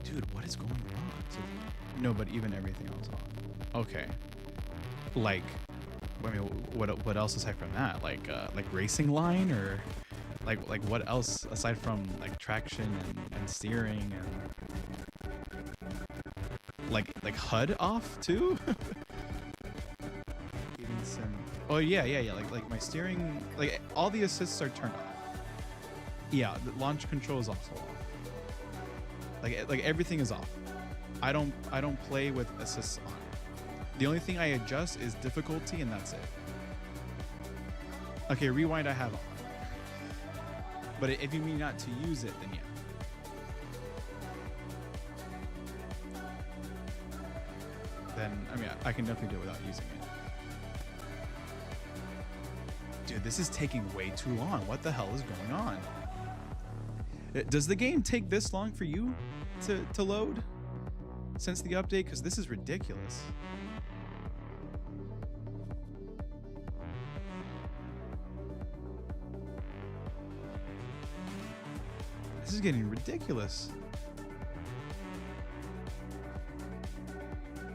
Dude, what is going on? No, but even everything else on. Okay. Like, I mean, what else aside from that? Like racing line, or like what else aside from like traction and steering and like HUD off too? Even some. Oh yeah. Like my steering, like all the assists are turned off. Yeah, the launch control is also off. Like everything is off. I don't play with assists on. The only thing I adjust is difficulty, and that's it. Okay, rewind I have on. But if you mean not to use it, then yeah. Then, I mean, I can definitely do it without using it. Dude, this is taking way too long. What the hell is going on? Does the game take this long for you to load? since the update? Because this is ridiculous. This is getting ridiculous.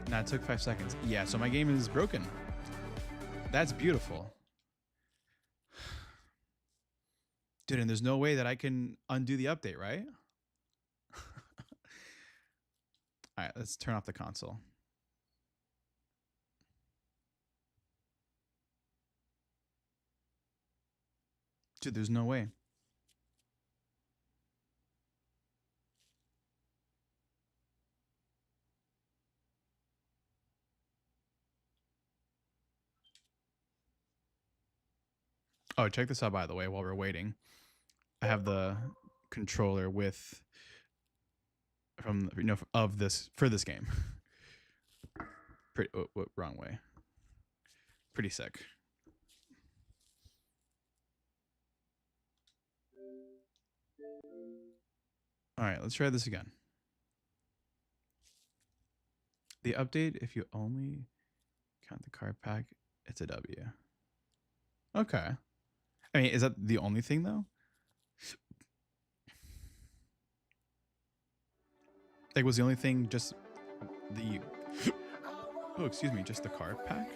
Nah, it took 5 seconds. Yeah, so my game is broken. That's beautiful. Dude, and there's no way that I can undo the update, right? All right, let's turn off the console. Dude, there's no way. Oh, check this out, by the way, while we're waiting. I have the controller with from of this for this game. Pretty wrong way. Pretty sick. All right, let's try this again. The update, if you only count the card pack, it's a W. Okay. I mean, is that the only thing though? Like, was the only thing just the oh, excuse me, just the card pack?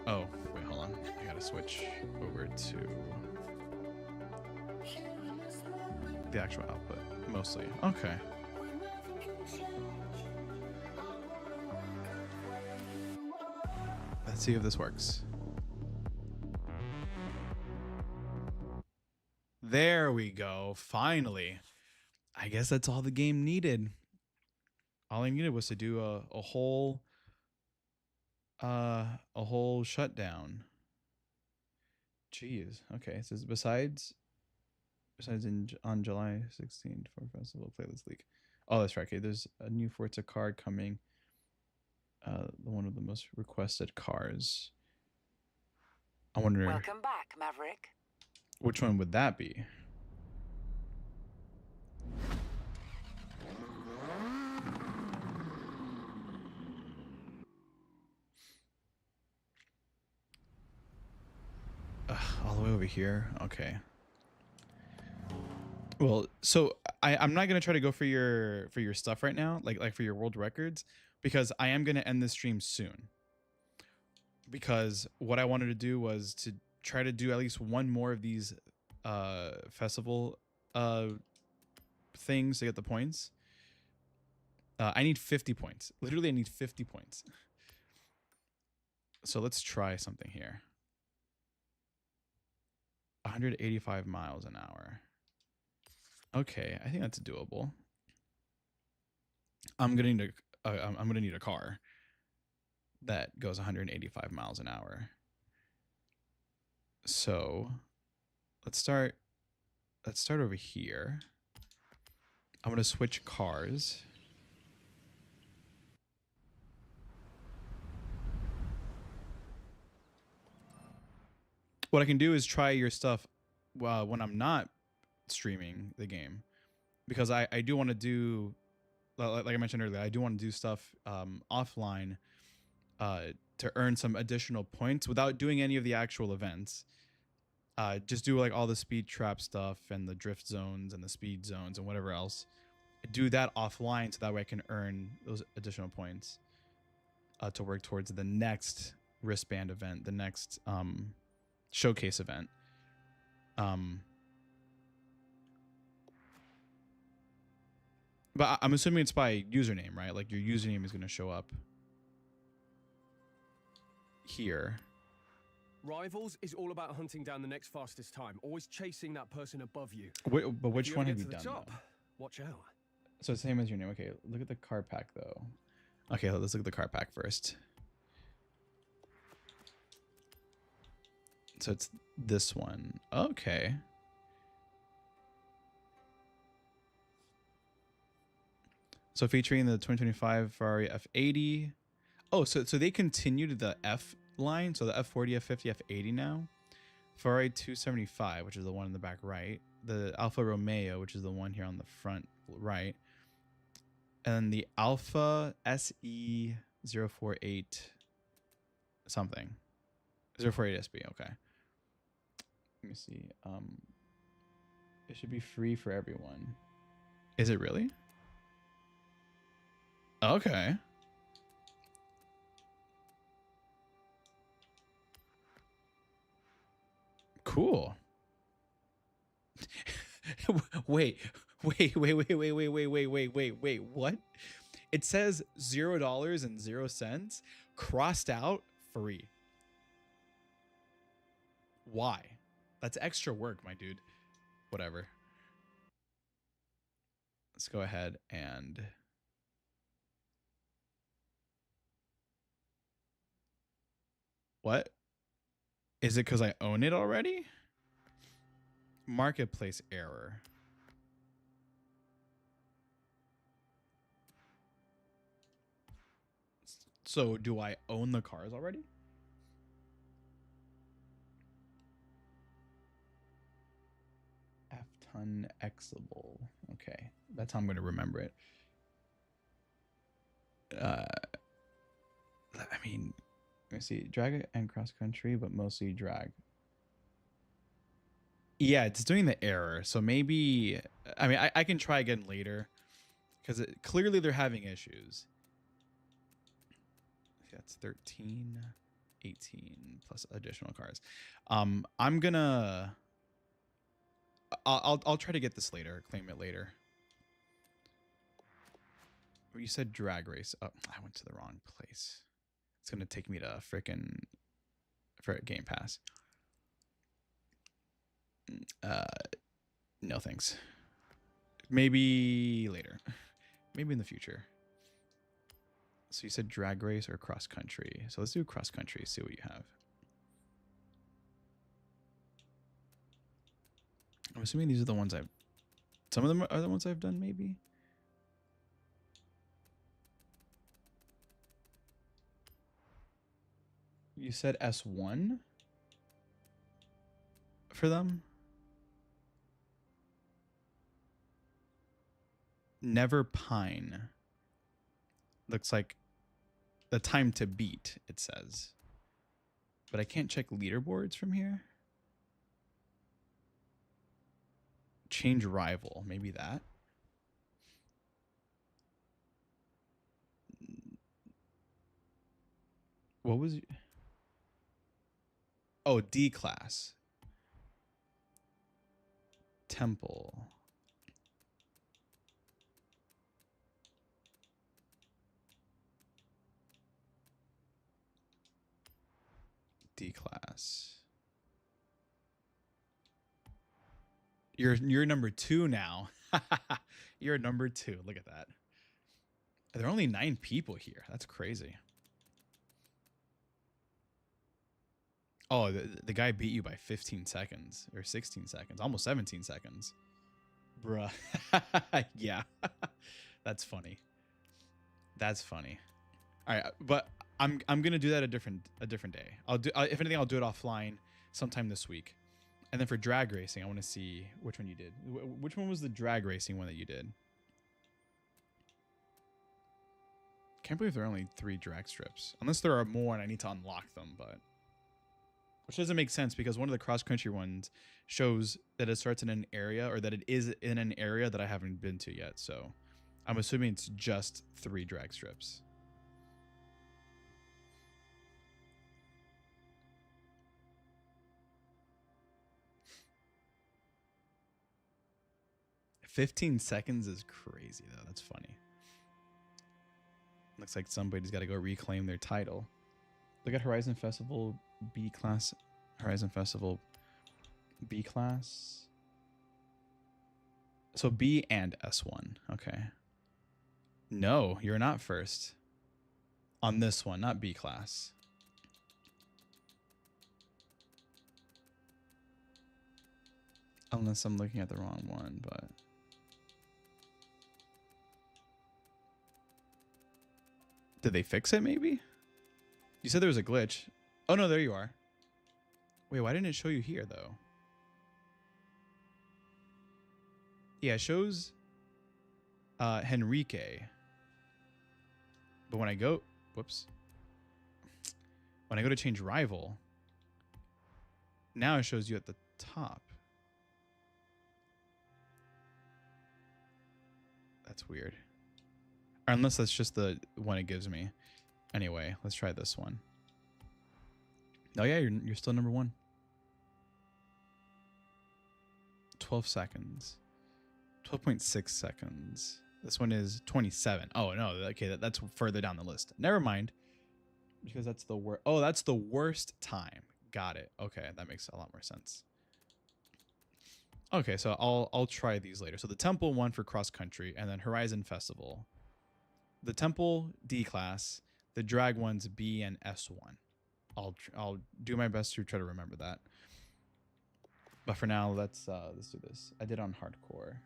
Oh, wait, hold on. I gotta switch over to the actual output, mostly. Okay. Let's see if this works. There we go. Finally. I guess that's all the game needed. All I needed was to do a whole shutdown. Jeez. Okay. It says besides on July 16th for Festival Playlist League. Oh, that's right. Okay, there's a new Forza card coming. One of the most requested cars. I wonder. Welcome back, Maverick. Which one would that be? All the way over here. Okay. Well, so I'm not gonna try to go for your stuff right now, like for your world records, because I am gonna end this stream soon. Because what I wanted to do was to try to do at least one more of these festival things to get the points. I need 50 points. Literally, I need 50 points. So let's try something here. 185 miles an hour. Okay, I think that's doable. I'm gonna need a car that goes 185 miles an hour. So let's start over here. I'm gonna switch cars. What I can do is try your stuff when I'm not streaming the game, because I do want to do, like I mentioned earlier, I do want to do stuff offline to earn some additional points without doing any of the actual events. Just do like all the speed trap stuff and the drift zones and the speed zones and whatever else. Do that offline so that way I can earn those additional points to work towards the next wristband event, the next showcase event. But I'm assuming it's by username, right? Like your username is going to show up here. Rivals is all about hunting down the next fastest time, always chasing that person above you. But which one have you done? Top, watch out. So it's the same as your name. Okay, look at the car pack though. Okay, let's look at the car pack first. So it's this one. Okay. So featuring the 2025 Ferrari F80. Oh, so they continued the F line. So the F40, F50, F80 now. Ferrari 275, which is the one in the back right. The Alfa Romeo, which is the one here on the front right. And then the Alpha SE048 something. 048 SB, okay. Let me see. It should be free for everyone. Is it really? Okay. Cool. Wait, what? It says $0.00 crossed out free. Why? That's extra work, my dude. Whatever. Let's go ahead and what? Is it because I own it already? Marketplace error. So do I own the cars already? F-ton Xable. Okay, that's how I'm going to remember it. I mean, let me see. Drag and cross country, but mostly drag. Yeah, it's doing the error. So maybe, I mean, I can try again later because clearly they're having issues. That's 13, 18 plus additional cars. I'm gonna, I'll try to get this later, claim it later. You said drag race. Oh, I went to the wrong place. It's gonna take me to frickin' Game Pass. No thanks. Maybe later. Maybe in the future. So you said drag race or cross country. So let's do cross country. See what you have. I'm assuming these are the ones I've. Some of them are the ones I've done. Maybe. You said S1 for them. Never Pine. Looks like the time to beat, it says. But I can't check leaderboards from here. Change rival, maybe that. What was... Oh, D class. Temple. D class. You're number 2 now. You're number 2. Look at that. There are only 9 people here. That's crazy. Oh, the guy beat you by 15 seconds or 16 seconds, almost 17 seconds. Bruh. Yeah. That's funny. That's funny. All right, but I'm gonna do that a different day. If anything, I'll do it offline sometime this week. And then for drag racing, I want to see which one you did. Which one was the drag racing one that you did? Can't believe there are only 3 drag strips, unless there are more and I need to unlock them. But which doesn't make sense because one of the cross country ones shows that it starts in an area, or that it is in an area that I haven't been to yet. So I'm assuming it's just 3 drag strips. "15 seconds is crazy, though. That's funny. Looks like somebody's got to go reclaim their title. Look at Horizon Festival B class. Horizon Festival B class. So B and S1. Okay. No, you're not first. On this one, not B class. Unless I'm looking at the wrong one, but... Did they fix it, maybe? You said there was a glitch. Oh, no, there you are. Wait, why didn't it show you here, though? Yeah, it shows Henrique. But when I go, whoops. When I go to change rival, now it shows you at the top. That's weird. Or unless that's just the one it gives me. Anyway, let's try this one. Oh yeah, you're still number 1. 12 seconds. 12.6 seconds. This one is 27. Oh no, okay, that's further down the list. Never mind. Because that's the worst. Oh, that's the worst time. Got it. Okay, that makes a lot more sense. Okay, so I'll try these later. So the Temple one for cross country, and then Horizon Festival. The Temple D class, the drag ones B and S1. I'll do my best to try to remember that. But for now, let's do this. I did on hardcore.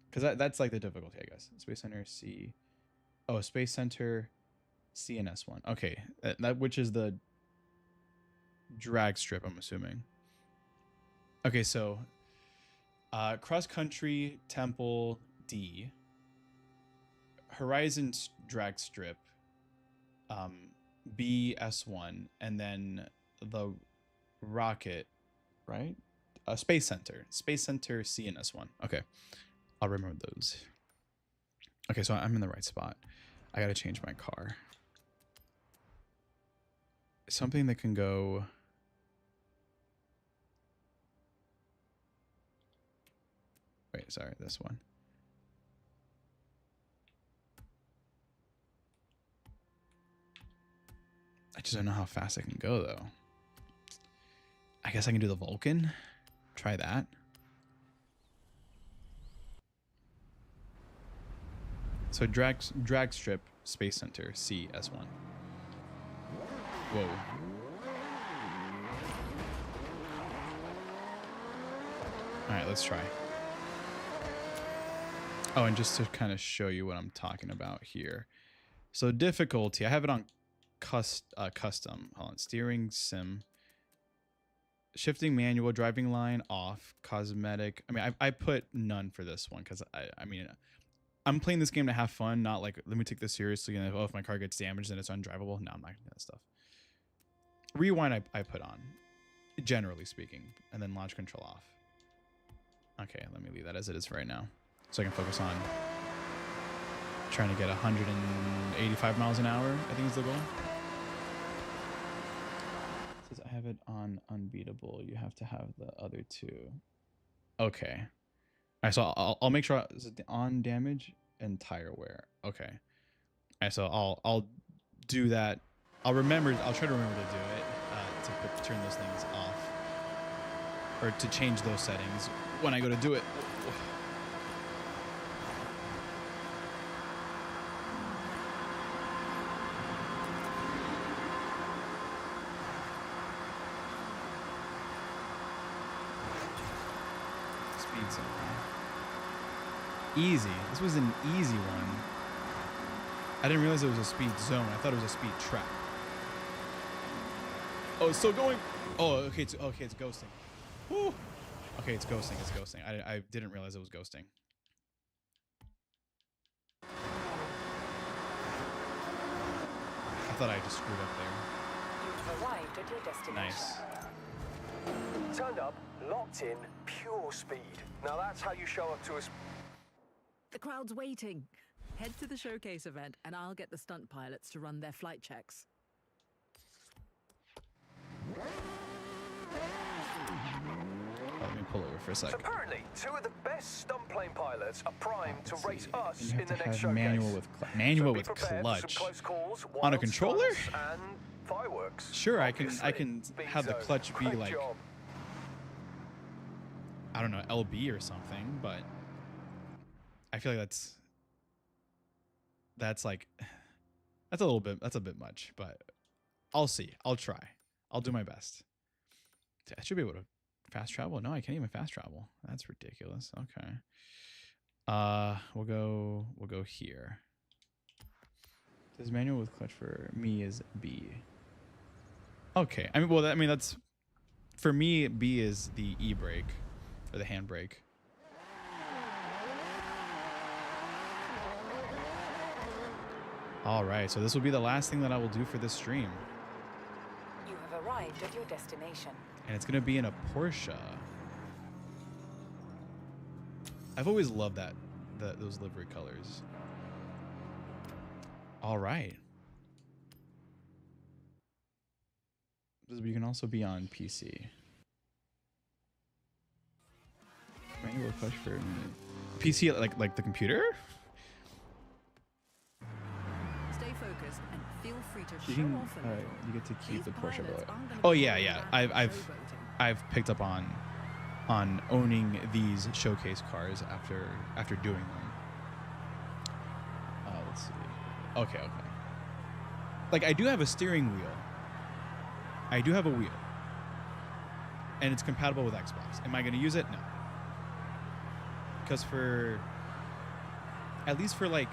Because that's like the difficulty, I guess. Space Center C. Oh, Space Center C and S1. Okay, that which is the drag strip, I'm assuming. Okay, so cross country Temple D, Horizon drag strip, B S1, and then the rocket, right? Space Center C and S1. Okay, I'll remember those. Okay, so I'm in the right spot. I gotta change my car. Something that can go. Wait, sorry, this one. I just don't know how fast I can go, though. I guess I can do the Vulcan. Try that. So drag strip, Space Center, C, S1. Whoa. All right, let's try. Oh, and just to kind of show you what I'm talking about here. So difficulty, I have it on custom. Hold on, steering sim. Shifting manual, driving line off, cosmetic. I mean, I put none for this one because I mean, I'm playing this game to have fun, not like, let me take this seriously. And if my car gets damaged, then it's undrivable. No, I'm not gonna do that stuff. Rewind, I put on, generally speaking, and then launch control off. Okay, let me leave that as it is for right now, so I can focus on trying to get 185 miles an hour, I think is the goal. It says I have it on unbeatable. You have to have the other two. Okay. All right, so I'll make sure is it on damage and tire wear. Okay. All right, so I'll do that. I'll try to remember to do it to turn those things off or to change those settings when I go to do it. Speed zone. Easy. This was an easy one. I didn't realize it was a speed zone. I thought it was a speed trap. Oh, it's still going. Oh, okay. It's ghosting. Whew. Okay, it's ghosting. I didn't realize it was ghosting. I thought I just screwed up there. You've arrived at your destination. Nice. Turned up, locked in, pure speed. Now that's how you show up to us. The crowd's waiting. Head to the showcase event and I'll get the stunt pilots to run their flight checks. Let me pull over for a So sec. apparently, two of the best stunt plane pilots are primed to Let's race see. us And you have in the to next have showcase. manual So with be prepared for clutch. some close calls, On a wild controller? stunts, and fireworks. Sure, I can Obviously. have the Speed clutch zone. be Great like, job. I don't know, LB or something, but I feel like that's like that's a bit much, but I'll see. I'll try. I'll do my best. I should be able to fast travel. No, I can't even fast travel. That's ridiculous. Okay. We'll go here. This manual with clutch for me is B. Okay. I mean, that's for me. B is the e-brake or the handbrake. All right, so this will be the last thing that I will do for this stream. You have arrived at your destination. And it's gonna be in a Porsche. I've always loved those livery colors. All right. You can also be on PC. Manual push for PC, like the computer. Stay focused and feel free to You show can. off a All right, little. you get to keep the These Porsche. pilots aren't gonna Oh be yeah, going yeah. around I've showboating. I've picked up on owning these showcase cars after doing them. Let's see. Okay. Like I do have a steering wheel. I do have a wheel. And it's compatible with Xbox. Am I going to use it? No. Because at least for like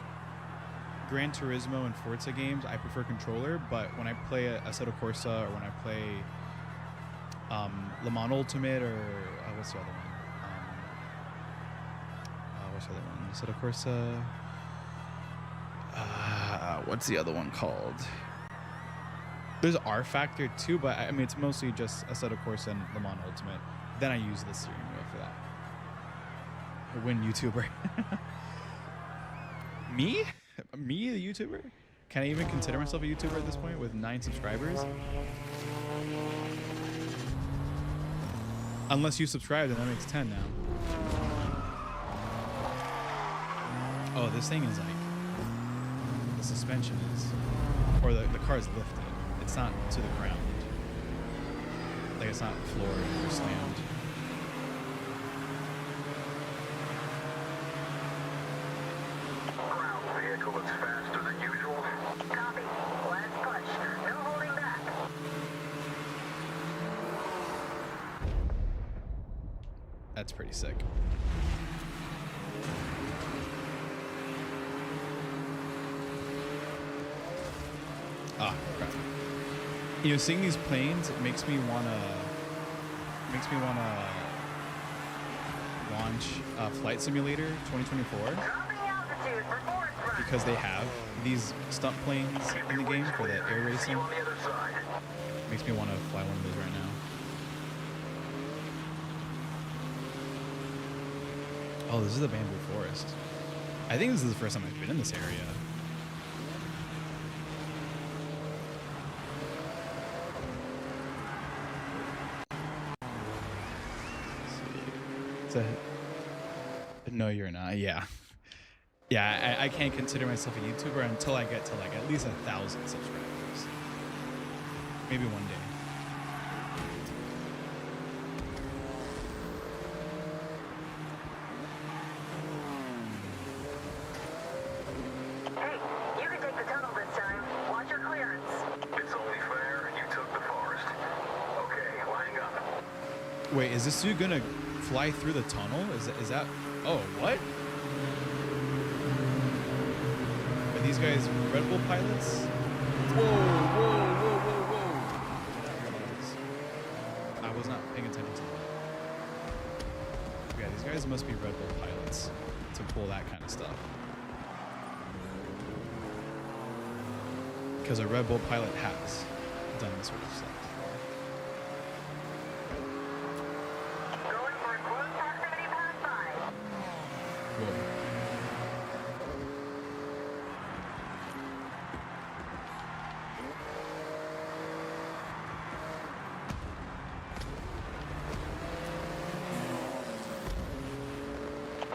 Gran Turismo and Forza games, I prefer controller. But when I play Assetto Corsa or when I play Le Mans Ultimate or what's the other one? What's the other one? Assetto Corsa. What's the other one called? There's R Factor too, but I mean it's mostly just Assetto Corsa and Le Mans Ultimate. Then I use the steering wheel for that. I win YouTuber. Me, the YouTuber? Can I even consider myself a YouTuber at this point with 9 subscribers? Unless you subscribe, then that makes 10 now. Oh, this thing is like the suspension is, or the car is lifted. It's not to the ground. Like it's not floored or slammed. Ground vehicle looks faster than usual. Copy. Let's push. No holding back. That's pretty sick. Ah, crap. You know, seeing these planes, it makes me wanna launch Flight Simulator 2024 Dropping altitude for Forza. because they have these stunt planes in the game for the air racing. On the other side. Makes me want to fly one of those right now. Oh, this is the bamboo forest. I think this is the first time I've been in this area. No, you're not. Yeah. Yeah, I can't consider myself a YouTuber until I get to like at least 1,000 subscribers. Maybe one day. Hey, you can take the tunnel this time. Watch your clearance. It's only fair you took the forest. Okay, lining up. Wait, is this dude gonna fly through the tunnel? Is that? Oh, what? Are these guys Red Bull pilots? Whoa! I was not paying attention to that. Yeah, these guys must be Red Bull pilots to pull that kind of stuff. Because a Red Bull pilot has done this sort of stuff. Going for a close proximity pass by. Whoa.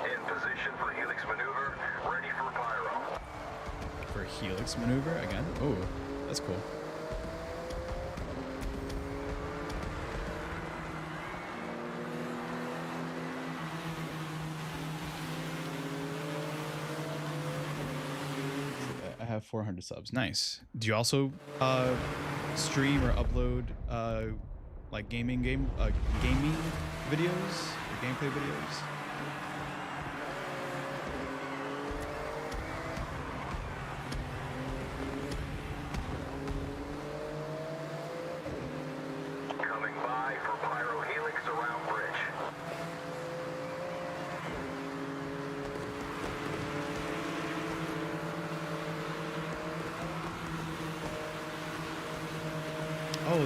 In position for helix maneuver. Ready for pyro. For helix maneuver again? Oh, that's cool. I have 400 subs. Nice. Do you also stream or upload like gaming videos or gameplay videos? Coming by for pyro helix around bridge.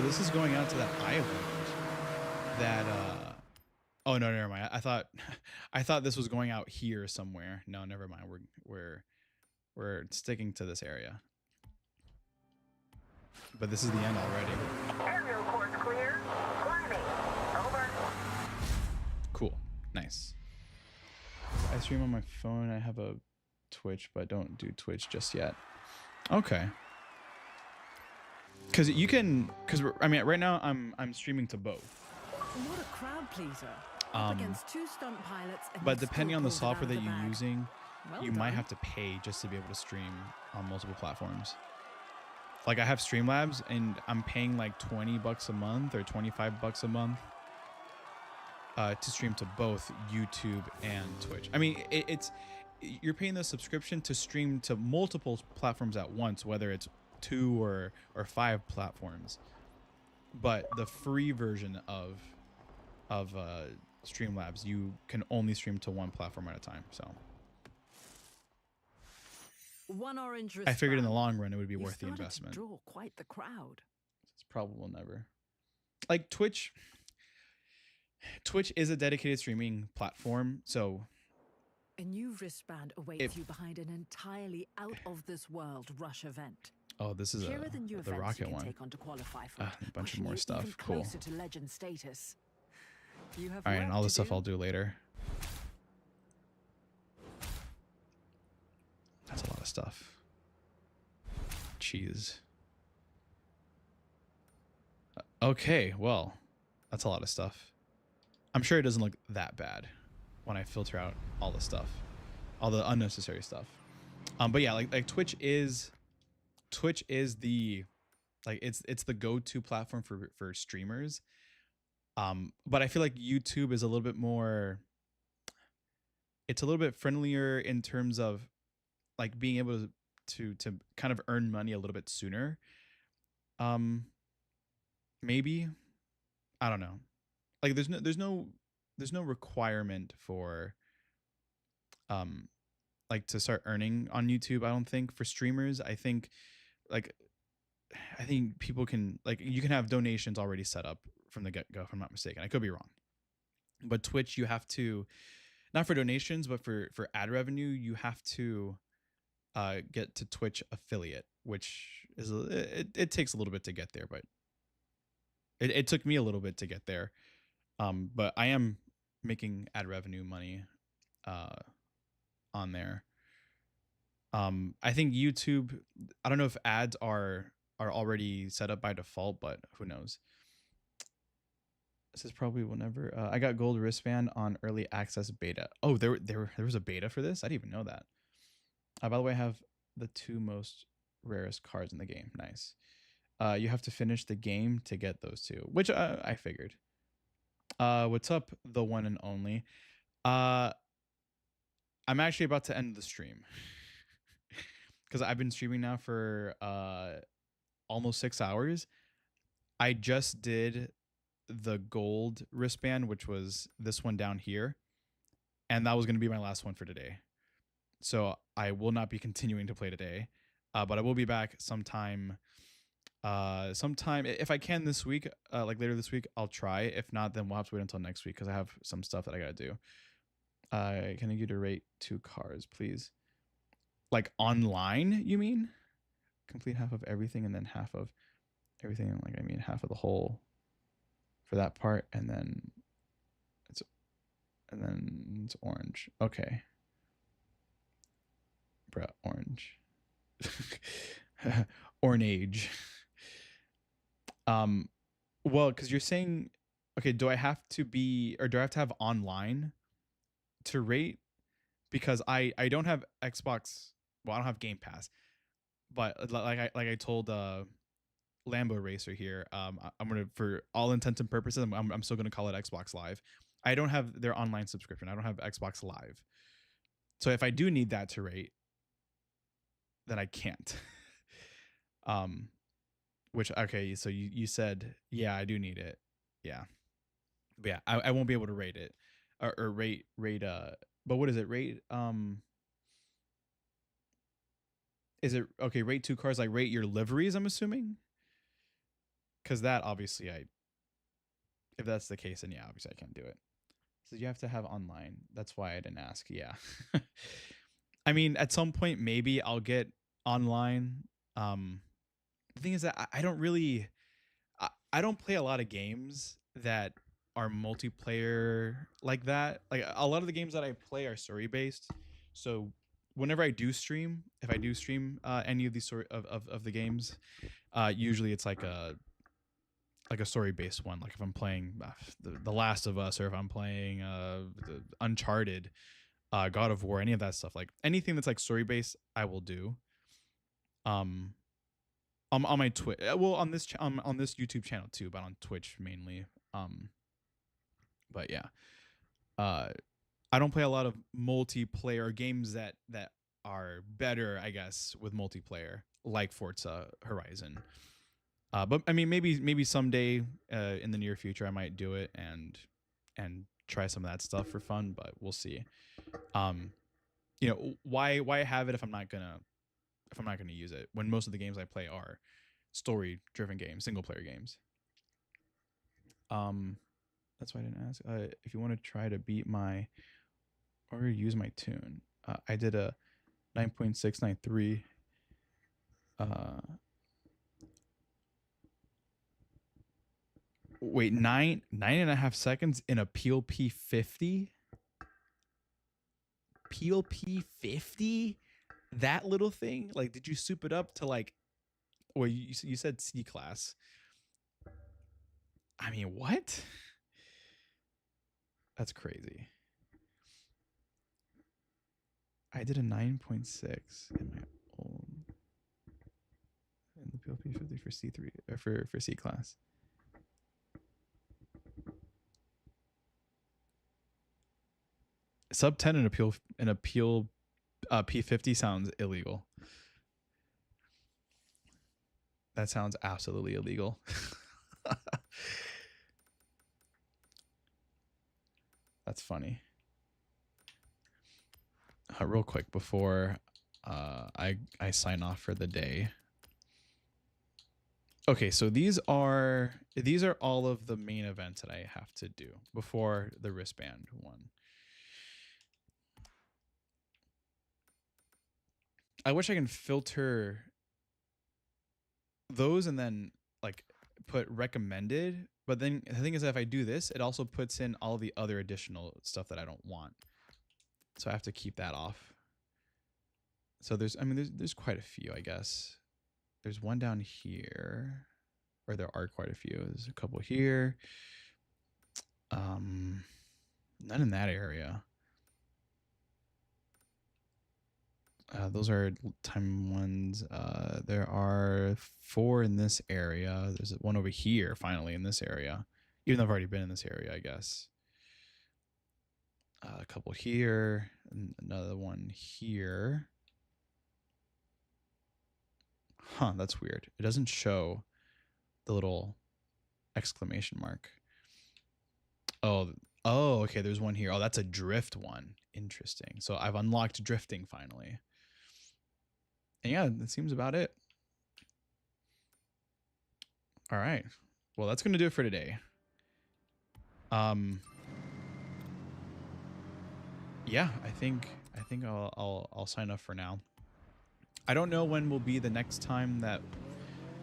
this is going out to that island that oh no, never mind. I thought I thought this was going out here somewhere. No, never mind. We're sticking to this area. But this is the end already. Aerial course clear. Climbing. Over. Cool. Nice. I stream on my phone. I have a Twitch, but don't do Twitch just yet. Okay. Cause you can, I mean, right now I'm streaming to both. What a crowd pleaser. Up against 2 stunt pilots. And But you've depending still on the pulled it software out that of the you're bag. using, Well you might done. have to pay just to be able to stream on multiple platforms. Like I have Streamlabs and I'm paying like $20 a month or $25 a month to stream to both YouTube and Twitch. I mean, you're paying the subscription to stream to multiple platforms at once, whether it's 2 or 5 platforms. But the free version of Streamlabs, you can only stream to one platform at a time. So One orange I figured in the wristband. long run it would be You worth the started to investment. draw quite the crowd. It's probable never. Like Twitch is a dedicated streaming platform, so A new wristband awaits you behind an entirely out of this world rush event. oh, this is Here are the new the events rocket you can one. take on to qualify for, A bunch of pushing more you stuff. even Cool. closer to legend status. You have All right, and work all to this stuff do. I'll do later. That's a lot of stuff. Jeez. Okay, well, that's a lot of stuff. I'm sure it doesn't look that bad when I filter out all the stuff, all the unnecessary stuff. But yeah, like Twitch is the like it's the go-to platform for streamers. But I feel like YouTube is a little bit more, it's a little bit friendlier in terms of like being able to kind of earn money a little bit sooner. Maybe, I don't know. Like there's no requirement for like to start earning on YouTube, I don't think, for streamers. I think people can, like, you can have donations already set up from the get-go, if I'm not mistaken. I could be wrong. But Twitch, you have to, not for donations, but for ad revenue, you have to get to Twitch affiliate, which is it takes a little bit to get there, but it took me a little bit to get there. But I am making ad revenue money on there. I think YouTube, I don't know if ads are already set up by default, but who knows. This is probably whenever I got gold wristband on early access beta. Oh, there was a beta for this? I didn't even know that. By the way, I have the 2 most rarest cards in the game. Nice. You have to finish the game to get those 2, which I figured. What's up, the one and only? I'm actually about to end the stream because I've been streaming now for almost 6 hours. I just did the gold wristband, which was this one down here, and that was going to be my last one for today. So I will not be continuing to play today, but I will be back sometime if I can this week, like later this week. I'll try. If not, then we'll have to wait until next week because I have some stuff that I gotta do. Can I get you to rate 2 cars, please? Like online, you mean? Complete half of everything and then half of everything. Like, I mean, half of the whole for that part, and then it's orange. Okay. Bruh, orange. Orange. Well, because you're saying, okay, do I have to have online to rate? Because I don't have Xbox. Well, I don't have Game Pass, but like I told Lambo Racer here, I'm gonna, for all intents and purposes, I'm still gonna call it Xbox Live. I don't have their online subscription. I don't have Xbox Live. So if I do need that to rate, then I can't. Which, okay, so you said, yeah, I do need it. Yeah. But yeah, I won't be able to rate it. Or rate but what is it? Rate is it okay, rate 2 cars, like rate your liveries, I'm assuming? because that obviously if that's the case, then yeah, obviously I can't do it. So you have to have online. That's why I didn't ask. Yeah. I mean, at some point maybe I'll get online. The thing is that I don't really I don't play a lot of games that are multiplayer like that. Like a lot of the games that I play are story based. So whenever I do stream, if I do stream any of these sort of the games, usually it's like a story based one. Like if I'm playing the Last of Us, or if I'm playing the Uncharted, God of War, any of that stuff, like anything that's like story based, I will do. On my Twitch, well, on this on this YouTube channel too, but on Twitch mainly. But yeah, I don't play a lot of multiplayer games that are better, I guess, with multiplayer, like Forza Horizon. But I mean, maybe someday in the near future, I might do it and try some of that stuff for fun. But we'll see. You know, why have it if I'm not gonna use it, when most of the games I play are story driven games, single player games. That's why I didn't ask. If you want to try to beat my or use my tune, I did a 9.693. Wait, 9.5 seconds in a PLP 50. PLP 50. That little thing. Like, did you soup it up to like? Well, you said C class. I mean, what? That's crazy. I did a 9.6 in my old in the PLP 50 for C3 or for C class. Sub 10 in appeal P50 sounds illegal. That sounds absolutely illegal. That's funny. Real quick before I sign off for the day. Okay, so these are all of the main events that I have to do before the wristband one. I wish I can filter those and then like put recommended, but then the thing is that if I do this, it also puts in all the other additional stuff that I don't want. So I have to keep that off. So there's quite a few, I guess. There's one down here, or there are quite a few. There's a couple here. None in that area. Those are time ones. There are 4 in this area. There's one over here, finally, in this area. Even though I've already been in this area, I guess. A couple here, and another one here. Huh, that's weird. It doesn't show the little exclamation mark. Oh, okay, there's one here. Oh, that's a drift one. Interesting. So I've unlocked drifting finally. And yeah, that seems about it. All right. Well, that's going to do it for today. Yeah, I think I'll sign up for now. I don't know when will be the next time that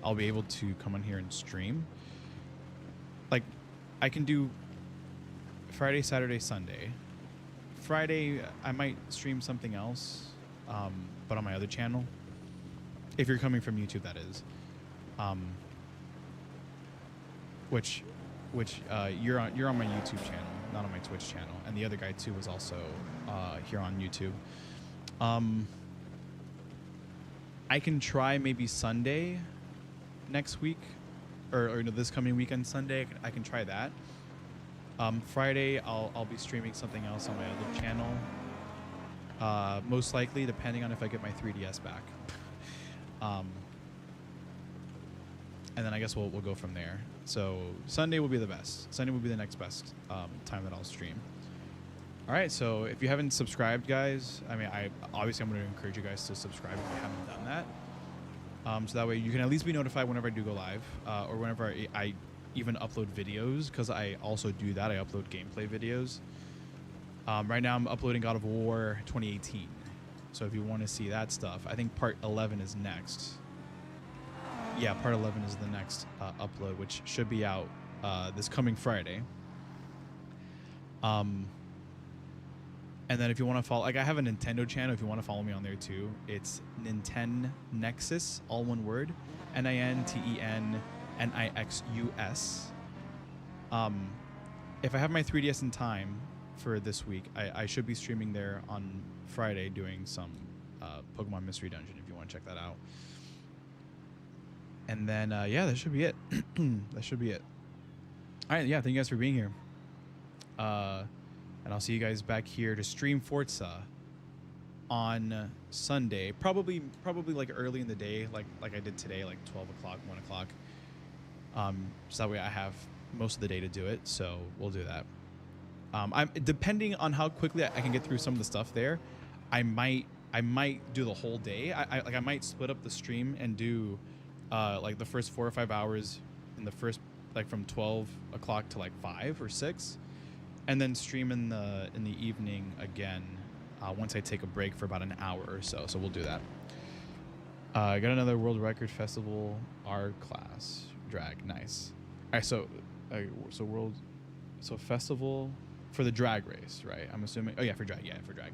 I'll be able to come on here and stream. Like, I can do Friday, Saturday, Sunday. Friday, I might stream something else, but on my other channel. If you're coming from YouTube, that is. Which you're on my YouTube channel, not on my Twitch channel, and the other guy too was also here on YouTube. I can try maybe Sunday next week, or this coming weekend Sunday. I can try that. Friday I'll be streaming something else on my other channel. Most likely, depending on if I get my 3DS back. And then I guess we'll go from there. So Sunday will be the best. Sunday will be the next best time that I'll stream. All right. So if you haven't subscribed, guys, I mean, I'm going to encourage you guys to subscribe if you haven't done that. So that way you can at least be notified whenever I do go live, or whenever I even upload videos, because I also do that. I upload gameplay videos. Right now I'm uploading God of War 2018. So if you want to see that stuff, I think part 11 is next. Yeah, part 11 is the next upload, which should be out this coming Friday. And then if you want to follow, like, I have a Nintendo channel. If you want to follow me on there too, it's Ninten Nexus, all one word, NINTENNIXUS. If I have my 3DS in time for this week, I should be streaming there on Friday doing some Pokemon Mystery Dungeon if you want to check that out. And then yeah, that should be it. That should be it. All right, yeah, thank you guys for being here. And I'll see you guys back here to stream Forza on Sunday, probably like early in the day, like I did today, like 12 o'clock, 1 o'clock. So that way I have most of the day to do it. So we'll do that. I'm depending on how quickly I can get through some of the stuff there. I might do the whole day. I might split up the stream and do like the first 4 or 5 hours in the first, like from 12 o'clock to like 5 or 6, and then stream in the evening again once I take a break for about an hour or so. So we'll do that. I got another World Record Festival R class drag. Nice. All right, so festival for the drag race, right? I'm assuming. Oh yeah, for drag. Yeah, for drag.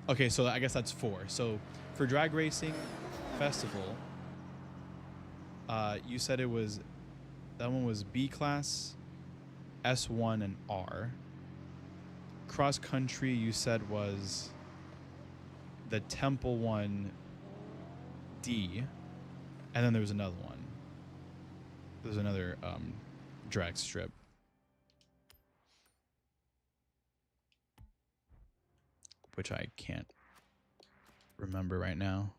Okay, so I guess that's 4. So for drag racing festival, you said that one was B class, S1, and R. Cross country, you said was the Temple one, D, and then there was another one. There's another drag strip. Which I can't remember right now.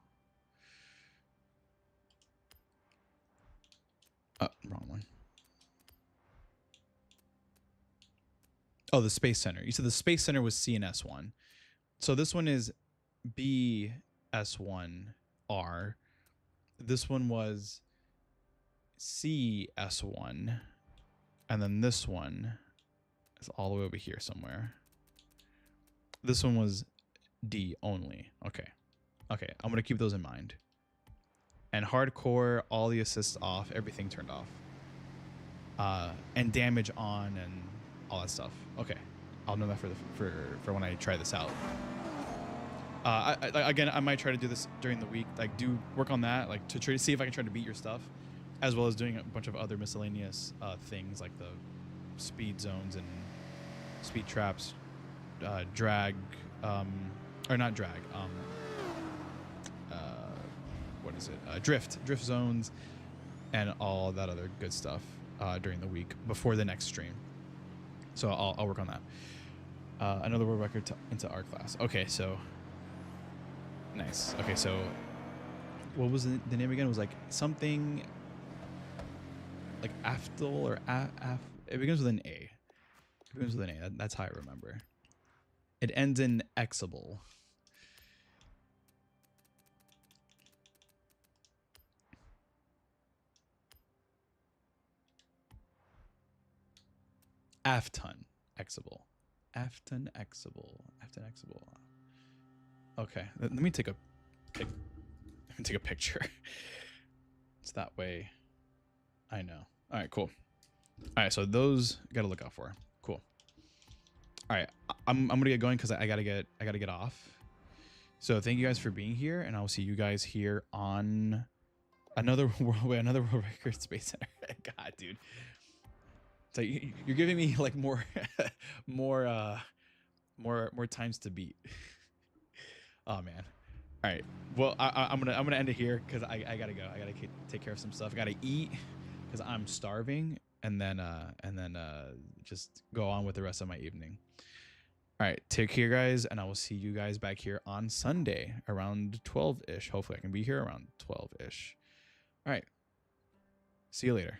Wrong one. Oh, the Space Center. You said the Space Center was C and S1. So this one is BS1R. This one was CS1. And then this one is all the way over here somewhere. This one was D only. Okay. Okay, I'm going to keep those in mind. And hardcore, all the assists off, everything turned off. And damage on and all that stuff. Okay. I'll know that for when I try this out. Again, I might try to do this during the week. Like, do work on that, like to try to see if I can try to beat your stuff, as well as doing a bunch of other miscellaneous things like the speed zones and speed traps, drag, or not drag. What is it? Drift zones, and all that other good stuff during the week before the next stream. So I'll work on that. Another world record into our class. Okay, so nice. Okay, so what was the name again? It was like something like Aftel or it begins with an A. It begins with an A. That's how I remember. It ends in Exable. Afton Exable. Afton Exable. Afton Exable. Okay, let me take a picture. It's that way I know. All right, cool. All right, so those I gotta look out for. Cool. All right, I'm gonna get going because I gotta get off. So thank you guys for being here, and I'll see you guys here on another world record Space Center. God, dude. So you're giving me like more times to beat. Oh man. All right. Well, I'm gonna end it here because I gotta go. I gotta take care of some stuff. I gotta eat because I'm starving, and then just go on with the rest of my evening. All right. Take care, guys, and I will see you guys back here on Sunday around 12-ish. Hopefully, I can be here around 12-ish. All right. See you later.